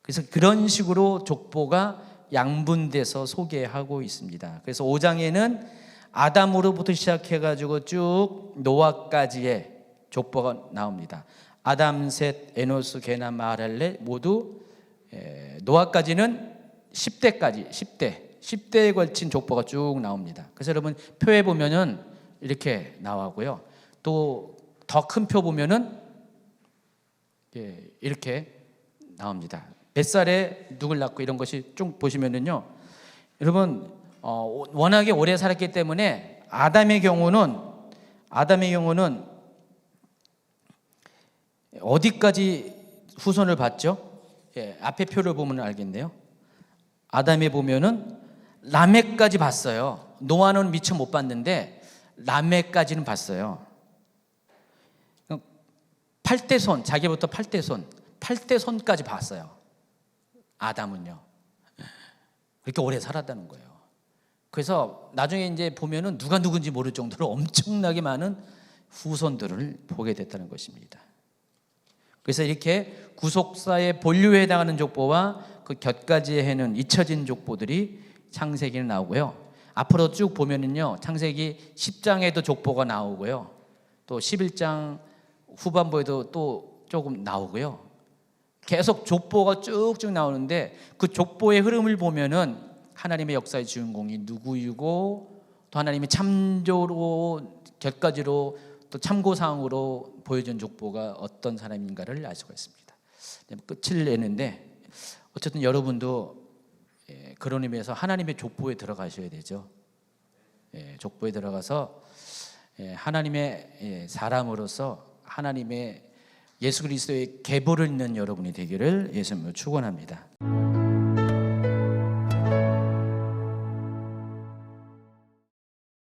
S1: 그래서 그런 식으로 족보가 양분돼서 소개하고 있습니다. 그래서 5장에는 아담으로부터 시작해가지고 쭉 노아까지의 족보가 나옵니다. 아담, 셋, 에노스, 게남, 마할렐 모두 노아까지는 10대에 걸친 족보가 쭉 나옵니다. 그래서 여러분 표에 보면은 이렇게 나오고요. 또 더 큰 표 보면은 이렇게 나옵니다. 몇 살에 누굴 낳고 이런 것이 쭉 보시면은요. 여러분 워낙에 오래 살았기 때문에 아담의 경우는 어디까지 후손을 봤죠? 앞에 표를 보면 알겠네요. 아담에 보면은 라멕까지 봤어요. 노아는 미처 못 봤는데 라멕까지는 봤어요. 8대손, 자기부터 8대손까지 봤어요. 아담은요. 그렇게 오래 살았다는 거예요. 그래서 나중에 이제 보면은 누가 누군지 모를 정도로 엄청나게 많은 후손들을 보게 됐다는 것입니다. 그래서 이렇게 구속사의 본류에 해당하는 족보와 그 곁가지에 해는 잊혀진 족보들이 창세기는 나오고요. 앞으로 쭉 보면은요, 창세기 10장에도 족보가 나오고요. 또 11장 후반부에도 또 조금 나오고요. 계속 족보가 쭉쭉 나오는데 그 족보의 흐름을 보면은 하나님의 역사의 주인공이 누구이고 또 하나님의 참조로 곁가지로 또 참고사항으로 보여준 족보가 어떤 사람인가를 알 수가 있습니다. 끝을 내는데 어쨌든 여러분도 그런 의미에서 하나님의 족보에 들어가셔야 되죠. 족보에 들어가서 하나님의 사람으로서 하나님의 예수 그리스도의 계보를 있는 여러분이 되기를 예수님으로 축원합니다.